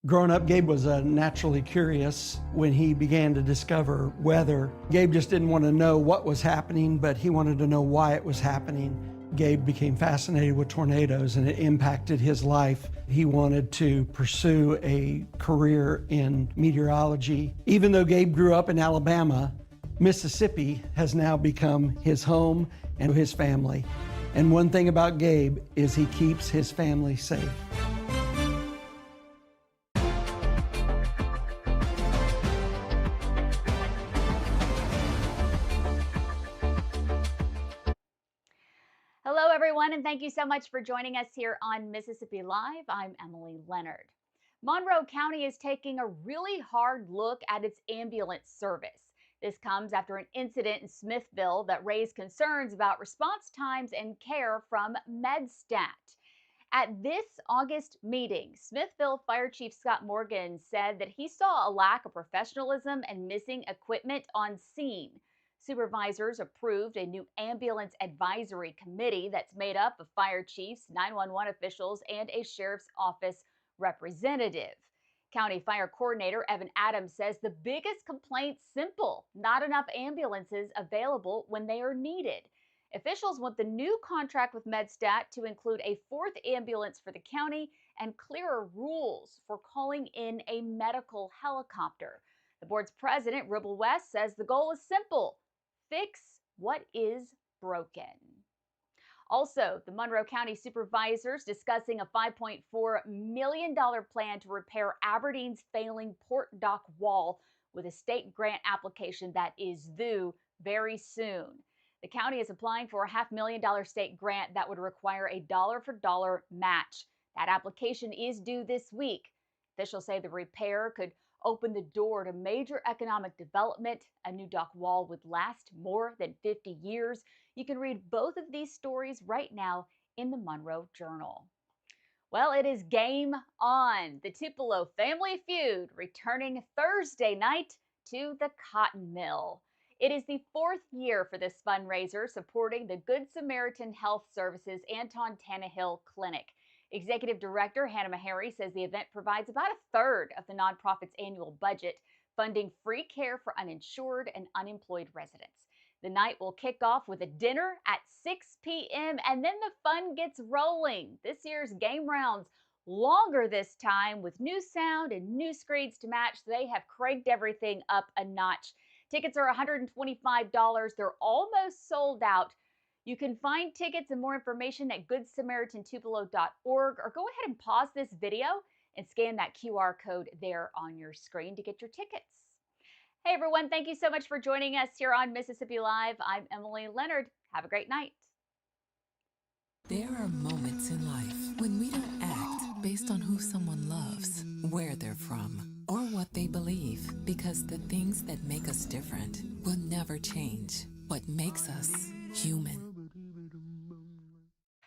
Growing up, Gabe was naturally curious. When he began to discover weather, Gabe just didn't want to know what was happening, but he wanted to know why it was happening. Gabe became fascinated with tornadoes, and it impacted his life. He wanted to pursue a career in meteorology. Even though Gabe grew up in Alabama, Mississippi has now become his home and his family. And one thing about Gabe is he keeps his family safe. Hello, everyone, and thank you so much for joining us here on Mississippi Live. I'm Emily Leonard. Monroe County is taking a really hard look at its ambulance service. This comes after an incident in Smithville that raised concerns about response times and care from MedStat. At this August meeting, Smithville Fire Chief Scott Morgan said that he saw a lack of professionalism and missing equipment on scene. Supervisors approved a new ambulance advisory committee that's made up of fire chiefs, 911 officials, and a sheriff's office representative. County Fire Coordinator Evan Adams says the biggest complaint's simple: not enough ambulances available when they are needed. Officials want the new contract with MedStat to include a 4th ambulance for the county and clearer rules for calling in a medical helicopter. The board's president, Ribble West, says the goal is simple: fix what is broken. Also, the Monroe County supervisors discussing a $5.4 million plan to repair Aberdeen's failing port dock wall with a state grant application that is due very soon. The county is applying for a $500,000 state grant that would require a dollar-for-dollar match. That application is due this week. Officials say the repair could open the door to major economic development. A new dock wall would last more than 50 years. You can read both of these stories right now in the Monroe Journal. Well, it is game on. The Tupelo Family Feud returning Thursday night to the Cotton Mill. It is the 4th year for this fundraiser supporting the Good Samaritan Health Services Anton Tannehill Clinic. Executive Director Hannah Meharry says the event provides about a third of the nonprofit's annual budget, funding free care for uninsured and unemployed residents. The night will kick off with a dinner at 6 p.m. and then the fun gets rolling. This year's game rounds longer this time with new sound and new screens to match. They have cranked everything up a notch. Tickets are $125. They're almost sold out. You can find tickets and more information at GoodSamaritanTupelo.org, or go ahead and pause this video and scan that QR code there on your screen to get your tickets. Hey everyone, thank you so much for joining us here on Mississippi Live. I'm Emily Leonard. Have a great night. There are moments in life when we don't act based on who someone loves, where they're from, or what they believe, because the things that make us different will never change. What makes us human.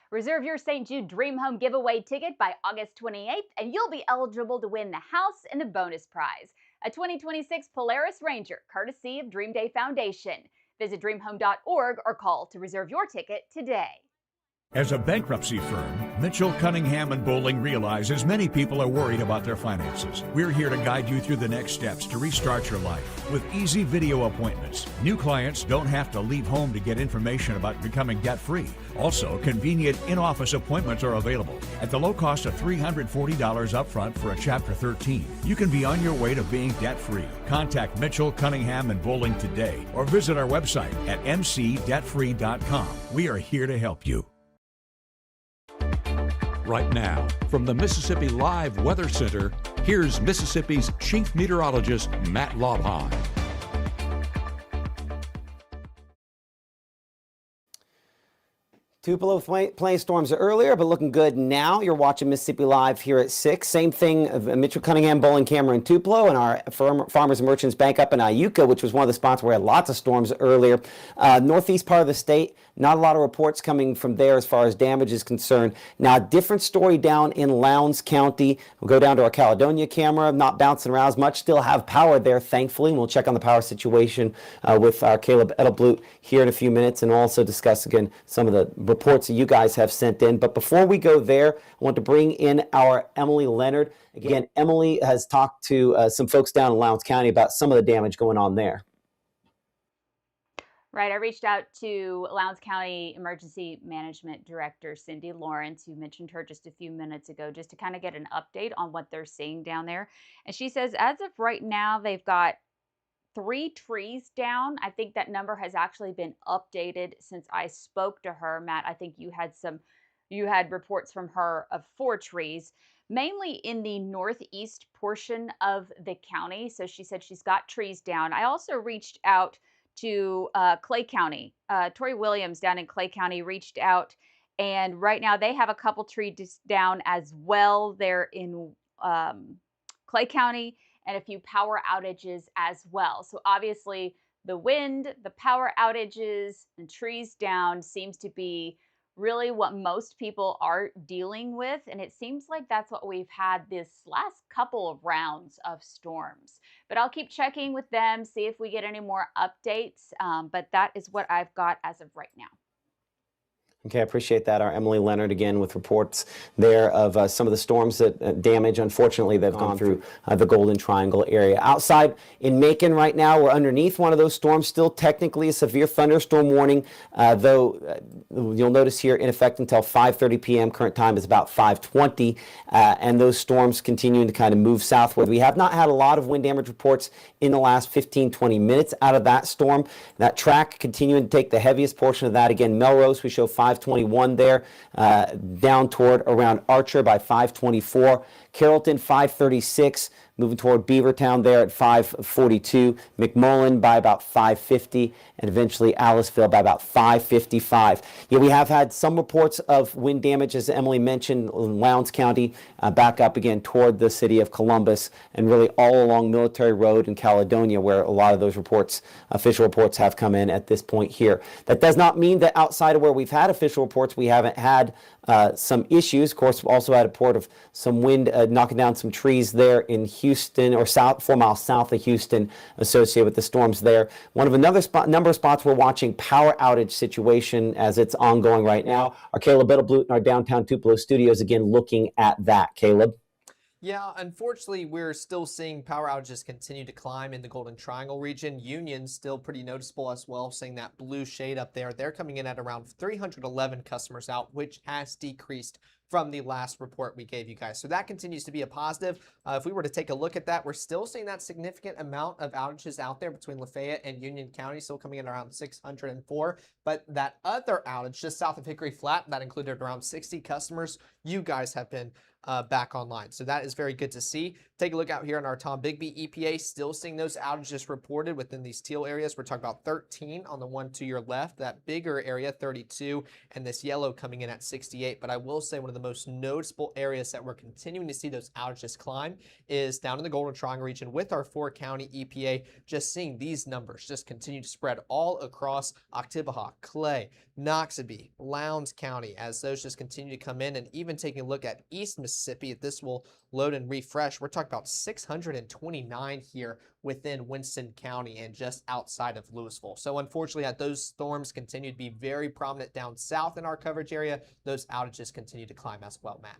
Reserve your St. Jude Dream Home giveaway ticket by August 28th, and you'll be eligible to win the house and the bonus prize, a 2026 Polaris Ranger, courtesy of Dream Day Foundation. Visit dreamhome.org or call to reserve your ticket today. As a bankruptcy firm, Mitchell, Cunningham & Bowling realizes many people are worried about their finances. We're here to guide you through the next steps to restart your life with easy video appointments. New clients don't have to leave home to get information about becoming debt-free. Also, convenient in-office appointments are available at the low cost of $340 upfront for a Chapter 13. You can be on your way to being debt-free. Contact Mitchell, Cunningham & Bowling today or visit our website at mcdebtfree.com. We are here to help you. Right now, from the Mississippi Live Weather Center, here's Mississippi's Chief Meteorologist, Matt Laubhahn. Tupelo playing storms earlier, but looking good now. You're watching Mississippi Live here at 6. Same thing, Mitchell Cunningham Bowling Camera in Tupelo, and our Farmers and Merchants Bank up in Iuka, which was one of the spots where we had lots of storms earlier. Northeast part of the state, not a lot of reports coming from there as far as damage is concerned. Now, a different story down in Lowndes County. We'll go down to our Caledonia camera, not bouncing around as much, still have power there, thankfully, and we'll check on the power situation with our Caleb Edelblut here in a few minutes, and also discuss again some of the reports that you guys have sent in. But before we go there, I want to bring in our Emily Leonard. Again, Emily has talked to some folks down in Lowndes County about some of the damage going on there. Right. I reached out to Lowndes County Emergency Management Director Cindy Lawrence, who mentioned her just a few minutes ago, just to kind of get an update on what they're seeing down there. And she says, as of right now, they've got 3 trees down. I think that number has actually been updated since I spoke to her. Matt, I think you had reports from her of 4 trees, mainly in the northeast portion of the county. So she said she's got trees down. I also reached out to Clay County. Tori Williams down in Clay County reached out, and right now they have a couple trees down as well. They're in Clay County, and a few power outages as well. So obviously the wind, the power outages, and trees down seems to be really what most people are dealing with. And it seems like that's what we've had this last couple of rounds of storms. But I'll keep checking with them, see if we get any more updates. But that is what I've got as of right now. Okay, I appreciate that. Our Emily Leonard again with reports there of some of the storms that damage, unfortunately, they've gone through the Golden Triangle area. Outside in Macon right now, we're underneath one of those storms, still technically a severe thunderstorm warning, though you'll notice here in effect until 5:30 p.m. Current time is about 5:20, and those storms continuing to kind of move southward. We have not had a lot of wind damage reports in the last 15-20 minutes out of that storm. That track continuing to take the heaviest portion of that. Again, Melrose, we show 521 there, down toward around Archer by 524. Carrollton 536, moving toward Beavertown there at 542. McMullen by about 550, and eventually Aliceville by about 555. Yeah, we have had some reports of wind damage, as Emily mentioned, in Lowndes County, back up again toward the city of Columbus, and really all along Military Road in Caledonia, where a lot of those reports, official reports, have come in at this point here. That does not mean that outside of where we've had official reports, we haven't had some issues. Of course, we've also had a report of some wind knocking down some trees there in Houston, or 4 miles south of Houston, associated with the storms there. One of another number of spots we're watching power outage situation as it's ongoing right now. Our Caleb Bittleblut in our downtown Tupelo studios again looking at that. Caleb? Yeah, unfortunately, we're still seeing power outages continue to climb in the Golden Triangle region. Union's still pretty noticeable as well, seeing that blue shade up there. They're coming in at around 311 customers out, which has decreased from the last report we gave you guys. So that continues to be a positive. If we were to take a look at that, we're still seeing that significant amount of outages out there between Lafayette and Union County, still coming in around 604. But that other outage just south of Hickory Flat, that included around 60 customers, you guys have been back online. So that is very good to see. Take a look out here on our Tom Bigby EPA, still seeing those outages reported within these teal areas. We're talking about 13 on the one to your left, that bigger area 32, and this yellow coming in at 68. But I will say one of the most noticeable areas that we're continuing to see those outages climb is down in the Golden Triangle region with our 4-county EPA, just seeing these numbers just continue to spread all across Oktibbeha, Clay, Noxubee, Lowndes County, as those just continue to come in. And even taking a look at East Mississippi, if this will load and refresh, we're talking about 629 here within Winston County and just outside of Louisville. So unfortunately, those storms continue to be very prominent down south in our coverage area. Those outages continue to climb as well, Matt.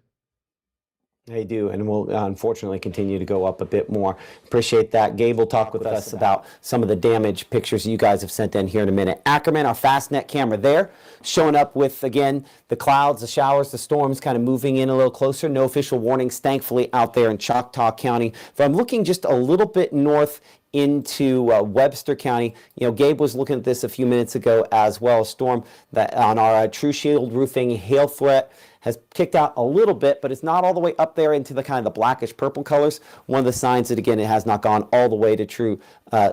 They do, and will unfortunately continue to go up a bit more. Appreciate that. Gabe will talk with us about some of the damage pictures you guys have sent in here in a minute. Ackerman, our FastNet camera there, showing up with, again, the clouds, the showers, the storms kind of moving in a little closer. No official warnings, thankfully, out there in Choctaw County. But I'm looking just a little bit north into Webster County. You know, Gabe was looking at this a few minutes ago as well. A storm that on our True Shield roofing hail threat has kicked out a little bit, but it's not all the way up there into the kind of the blackish purple colors. One of the signs that, again, it has not gone all the way to true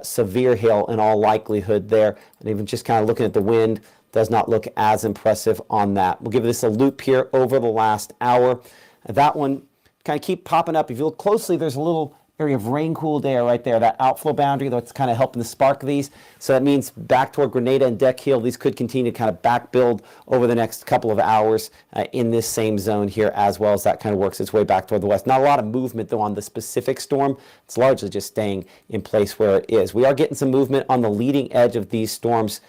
severe hail in all likelihood there. And even just kind of looking at the wind, does not look as impressive on that. We'll give this a loop here over the last hour. That one kind of keep popping up. If you look closely, there's a little area of rain-cooled air right there, that outflow boundary that's kind of helping to spark these. So that means back toward Grenada and Deck Hill, these could continue to kind of back build over the next couple of hours in this same zone here, as well as that kind of works its way back toward the west. Not a lot of movement, though, on the specific storm. It's largely just staying in place where it is. We are getting some movement on the leading edge of these storms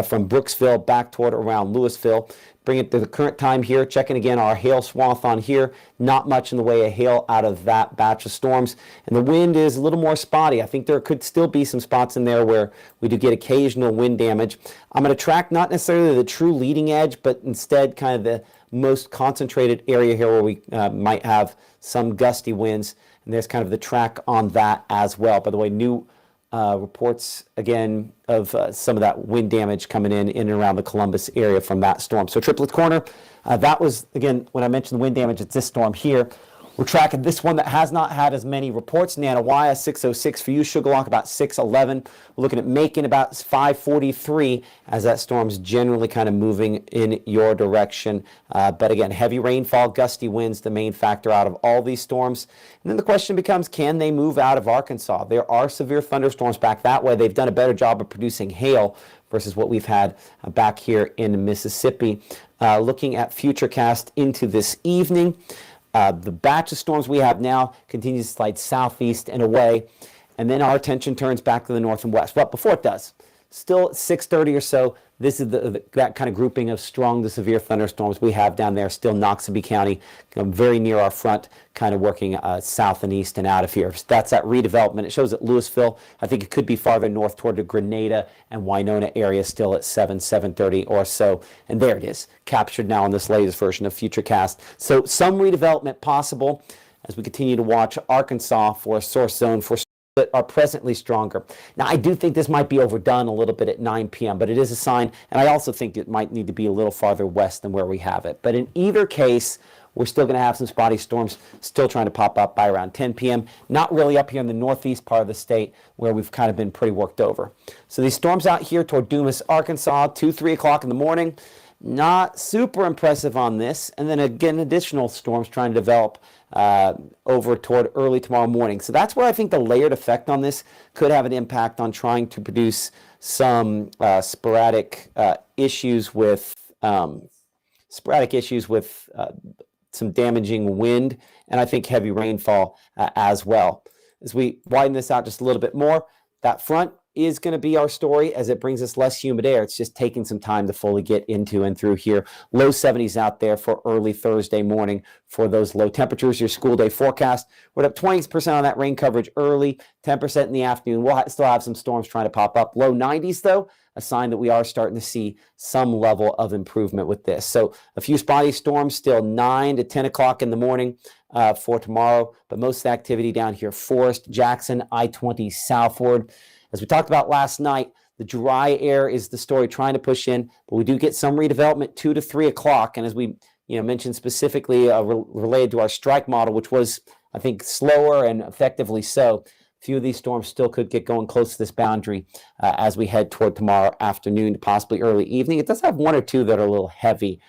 from Brooksville back toward around Louisville. Bring it to the current time here. Checking again our hail swath on here. Not much in the way of hail out of that batch of storms. And the wind is a little more spotty. I think there could still be some spots in there where we do get occasional wind damage. I'm going to track not necessarily the true leading edge, but instead kind of the most concentrated area here where we might have some gusty winds. And there's kind of the track on that as well. By the way, new reports again of some of that wind damage coming in and around the Columbus area from that storm. So Triplets Corner, that was, again, when I mentioned the wind damage, it's this storm here. We're tracking this one that has not had as many reports. Nanawaya, 606 for you. Sugarlock, about 611. We're looking at Macon, about 543, as that storm's generally kind of moving in your direction. But again, heavy rainfall, gusty winds, the main factor out of all these storms. And then the question becomes, can they move out of Arkansas? There are severe thunderstorms back that way. They've done a better job of producing hail versus what we've had back here in Mississippi. Looking at Futurecast into this evening, the batch of storms we have now continues to slide southeast and away, and then our attention turns back to the north and west. But before it does, still at 6:30 or so, this is that kind of grouping of strong to severe thunderstorms we have down there, still Noxubee County, very near our front, kind of working south and east and out of here. That's that redevelopment. It shows at Louisville. I think it could be farther north toward the Grenada and Winona area, still at 7:30 or so. And there it is, captured now in this latest version of Futurecast. So some redevelopment possible as we continue to watch Arkansas for a source zone for that are presently stronger. Now, I do think this might be overdone a little bit at 9 p.m., but it is a sign, and I also think it might need to be a little farther west than where we have it. But in either case, we're still going to have some spotty storms still trying to pop up by around 10 p.m., not really up here in the northeast part of the state where we've kind of been pretty worked over. So these storms out here toward Dumas, Arkansas, 2, 3 o'clock in the morning, not super impressive on this. And then again, additional storms trying to develop over toward early tomorrow morning. So that's where I think the layered effect on this could have an impact on trying to produce some sporadic issues with some damaging wind, and I think heavy rainfall as well. As we widen this out just a little bit more, that front is going to be our story as it brings us less humid air. It's just taking some time to fully get into and through here. Low 70s out there for early Thursday morning for those low temperatures. Your school day forecast, we're up 20% on that rain coverage early, 10% in the afternoon. We'll still have some storms trying to pop up. Low 90s though, a sign that we are starting to see some level of improvement with this. So a few spotty storms still 9 to 10 o'clock in the morning for tomorrow, but most of the activity down here, Forest, Jackson, I-20 southward. As we talked about last night, the dry air is the story trying to push in, but we do get some redevelopment 2 to 3 o'clock. And as we mentioned specifically related to our strike model, which was, I think, slower and effectively so, a few of these storms still could get going close to this boundary as we head toward tomorrow afternoon, possibly early evening. It does have 1 or 2 that are a little heavy.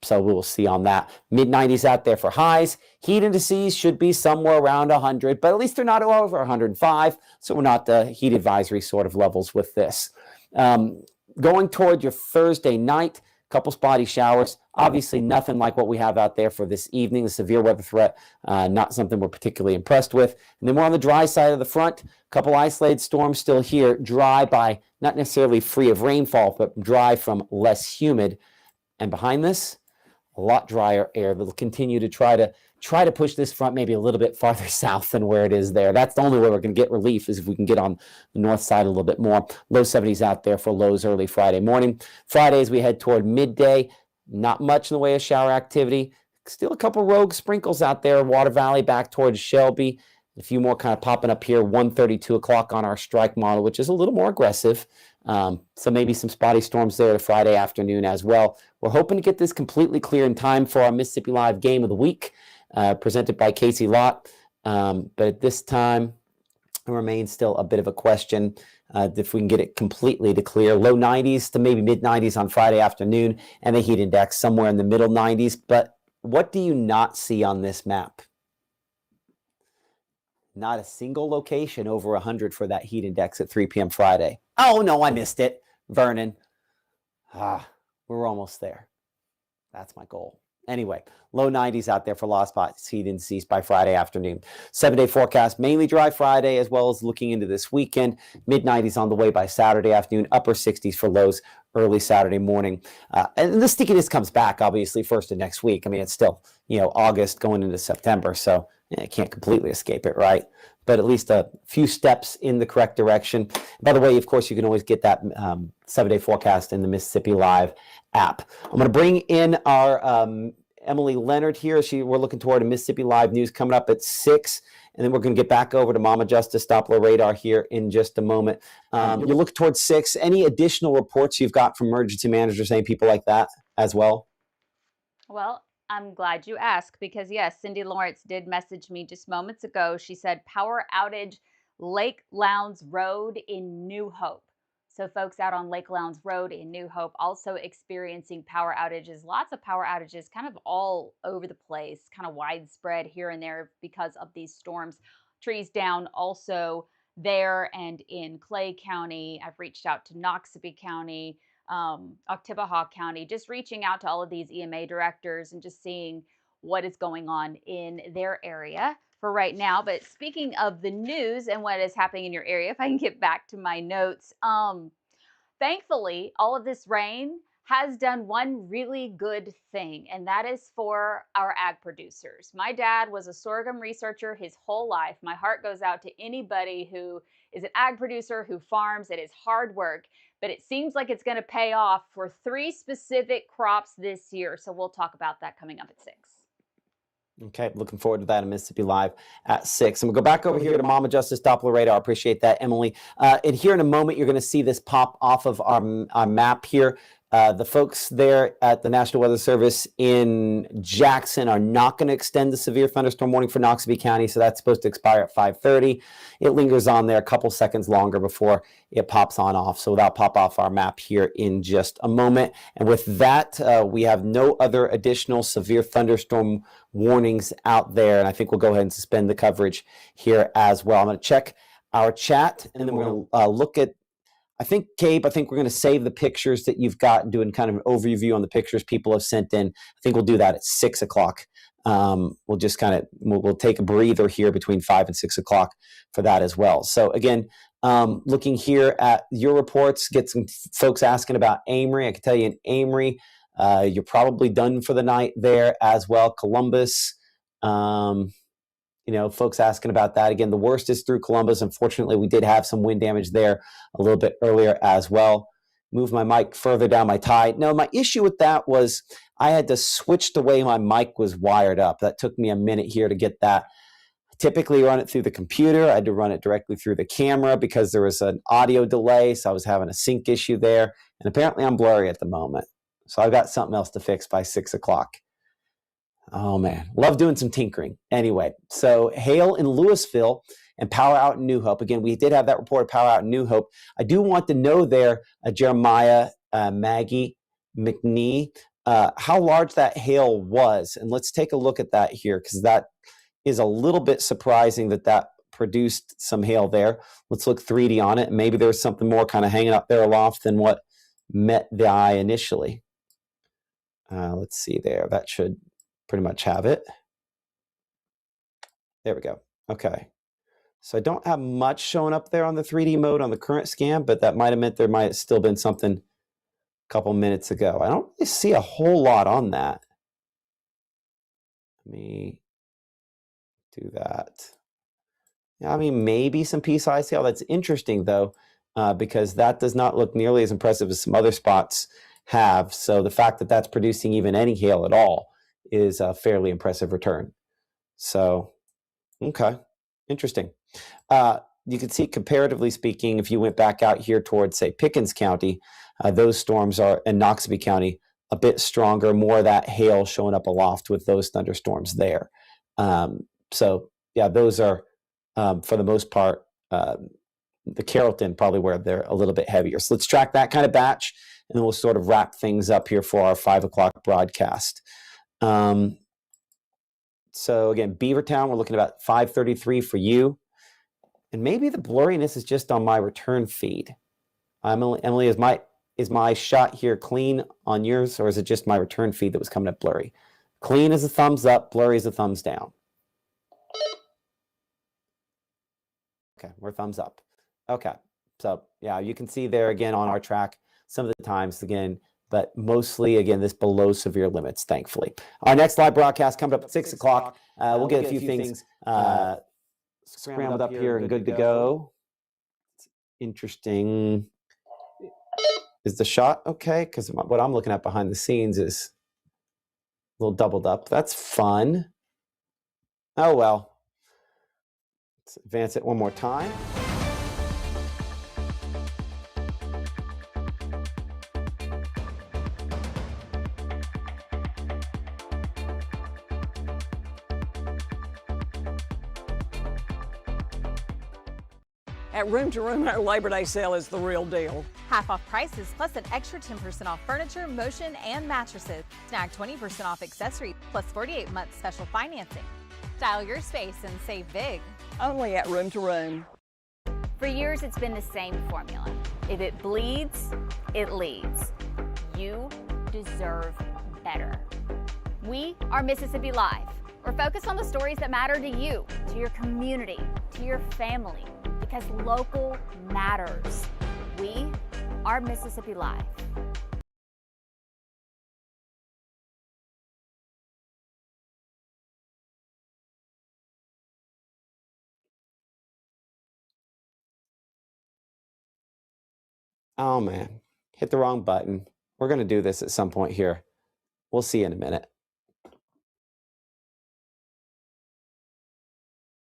So we will see on that. Mid-90s out there for highs. Heat indices should be somewhere around 100, but at least they're not over 105, so we're not the heat advisory sort of levels with this. Going toward your Thursday night, couple spotty showers. Obviously nothing like what we have out there for this evening. The severe weather threat, not something we're particularly impressed with. And then we're on the dry side of the front. Couple isolated storms still here. Dry by not necessarily free of rainfall, but dry from less humid. And behind this, a lot drier air that will continue to try to push this front maybe a little bit farther south than where it is there. That's the only way we're going to get relief is if we can get on the north side a little bit more. Low 70s out there for lows early Friday morning. Fridays we head toward midday. Not much in the way of shower activity. Still a couple rogue sprinkles out there. Water Valley back towards Shelby. A few more kind of popping up here. 1:30, 2 o'clock on our strike model, which is a little more aggressive. So maybe some spotty storms there Friday afternoon as well. We're hoping to get this completely clear in time for our Mississippi Live Game of the Week, presented by Casey Lott. But at this time, it remains still a bit of a question if we can get it completely to clear. Low 90s to maybe mid 90s on Friday afternoon, and the heat index somewhere in the middle 90s. But what do you not see on this map? Not a single location over 100 for that heat index at 3 p.m. Friday. Oh, no, I missed it. Vernon. We're almost there. That's my goal. Anyway, low 90s out there for a lot of spots heating seas by Friday afternoon. 7-day forecast, mainly dry Friday, as well as looking into this weekend. Mid 90s on the way by Saturday afternoon, upper 60s for lows early Saturday morning. And the stickiness comes back, obviously, first of next week. I mean, it's still, August going into September, so I can't completely escape it, right? But at least a few steps in the correct direction. By the way, of course, you can always get that 7-day forecast in the Mississippi Live app. I'm going to bring in our Emily Leonard here. We're looking toward a Mississippi Live News coming up at 6, and then we're going to get back over to Mama Justice Doppler radar here in just a moment. You look towards 6. Any additional reports you've got from emergency managers, any people like that as well? Well, I'm glad you asked because, yes, Cindy Lawrence did message me just moments ago. She said power outage Lake Lowndes Road in New Hope. So folks out on Lake Lowndes Road in New Hope also experiencing power outages, lots of power outages kind of all over the place, kind of widespread here and there because of these storms. Trees down also there and in Clay County. I've reached out to Noxubee County, Oktibbeha County, just reaching out to all of these EMA directors and just seeing what is going on in their area for right now. But speaking of the news and what is happening in your area, if I can get back to my notes, thankfully, all of this rain has done one really good thing, and that is for our ag producers. My dad was a sorghum researcher his whole life. My heart goes out to anybody who is an ag producer, who farms. It is hard work, but it seems like it's going to pay off for 3 specific crops this year. So we'll talk about that coming up at 6. Okay, looking forward to that in Mississippi Live at 6. And we'll go back over here to Mama Justice Doppler radar. I appreciate that, Emily. And here in a moment, you're going to see this pop off of our map here. The folks there at the National Weather Service in Jackson are not going to extend the severe thunderstorm warning for Noxubee County, so that's supposed to expire at 5:30. It lingers on there a couple seconds longer before it pops on off, so that'll pop off our map here in just a moment. And with that, we have no other additional severe thunderstorm warnings out there, and I think we'll go ahead and suspend the coverage here as well. I'm going to check our chat, and then we're going to look at Gabe, we're going to save the pictures that you've got and doing kind of an overview on the pictures people have sent in. I think we'll do that at 6 o'clock. We'll just we'll take a breather here between 5 and 6 o'clock for that as well. So again, looking here at your reports, get some folks asking about Amory. I can tell you in Amory, you're probably done for the night there as well. Columbus, folks asking about that. Again, the worst is through Columbus. Unfortunately, we did have some wind damage there a little bit earlier as well. Move my mic further down my tie. No, my issue with that was I had to switch the way my mic was wired up. That took me a minute here to get that. I typically run it through the computer. I had to run it directly through the camera because there was an audio delay, so I was having a sync issue there. And apparently I'm blurry at the moment. So I've got something else to fix by 6 o'clock. Oh, man. Love doing some tinkering. Anyway, so hail in Louisville and power out in New Hope. Again, we did have that report of power out in New Hope. I do want to know there, Jeremiah, Maggie, McNee, how large that hail was. And let's take a look at that here because that is a little bit surprising that produced some hail there. Let's look 3D on it. And maybe there's something more kind of hanging up there aloft than what met the eye initially. Let's see there. That should pretty much have it. There we go. Okay. So I don't have much showing up there on the 3D mode on the current scan, but that might have meant there might have still been something a couple minutes ago. I don't really see a whole lot on that. Let me do that. Yeah, I mean, maybe some pea-sized hail. That's interesting, though, because that does not look nearly as impressive as some other spots have. So the fact that that's producing even any hail at all is a fairly impressive return. So, okay, interesting. You can see, comparatively speaking, if you went back out here towards, say, Pickens County, those storms are in Noxubee County a bit stronger, more of that hail showing up aloft with those thunderstorms there. So, yeah, those are, for the most part, the Carrollton probably where they're a little bit heavier. So let's track that kind of batch, and then we'll sort of wrap things up here for our 5 o'clock broadcast. So again, Beavertown, we're looking at about 533 for you. And maybe the blurriness is just on my return feed. Emily, is my shot here clean on yours, or is it just my return feed that was coming up blurry? Clean is a thumbs up, blurry is a thumbs down. Okay, we're thumbs up. Okay, so yeah, you can see there again on our track some of the times again, but mostly again, this below severe limits, thankfully. Our next live broadcast comes up at 6 o'clock. We'll get a few things scrambled up here and good to go. Interesting. Is the shot okay? Because what I'm looking at behind the scenes is a little doubled up. That's fun. Oh, well. Let's advance it one more time. At Room to Room, our Labor Day sale is the real deal. Half off prices plus an extra 10% off furniture, motion, and mattresses. Snag 20% off accessories plus 48 months special financing. Style your space and save big. Only at Room to Room. For years, it's been the same formula. If it bleeds, it leads. You deserve better. We are Mississippi Live. We're focused on the stories that matter to you, to your community, to your family, because local matters. We are Mississippi Live. Oh man, hit the wrong button. We're going to do this at some point here. We'll see you in a minute.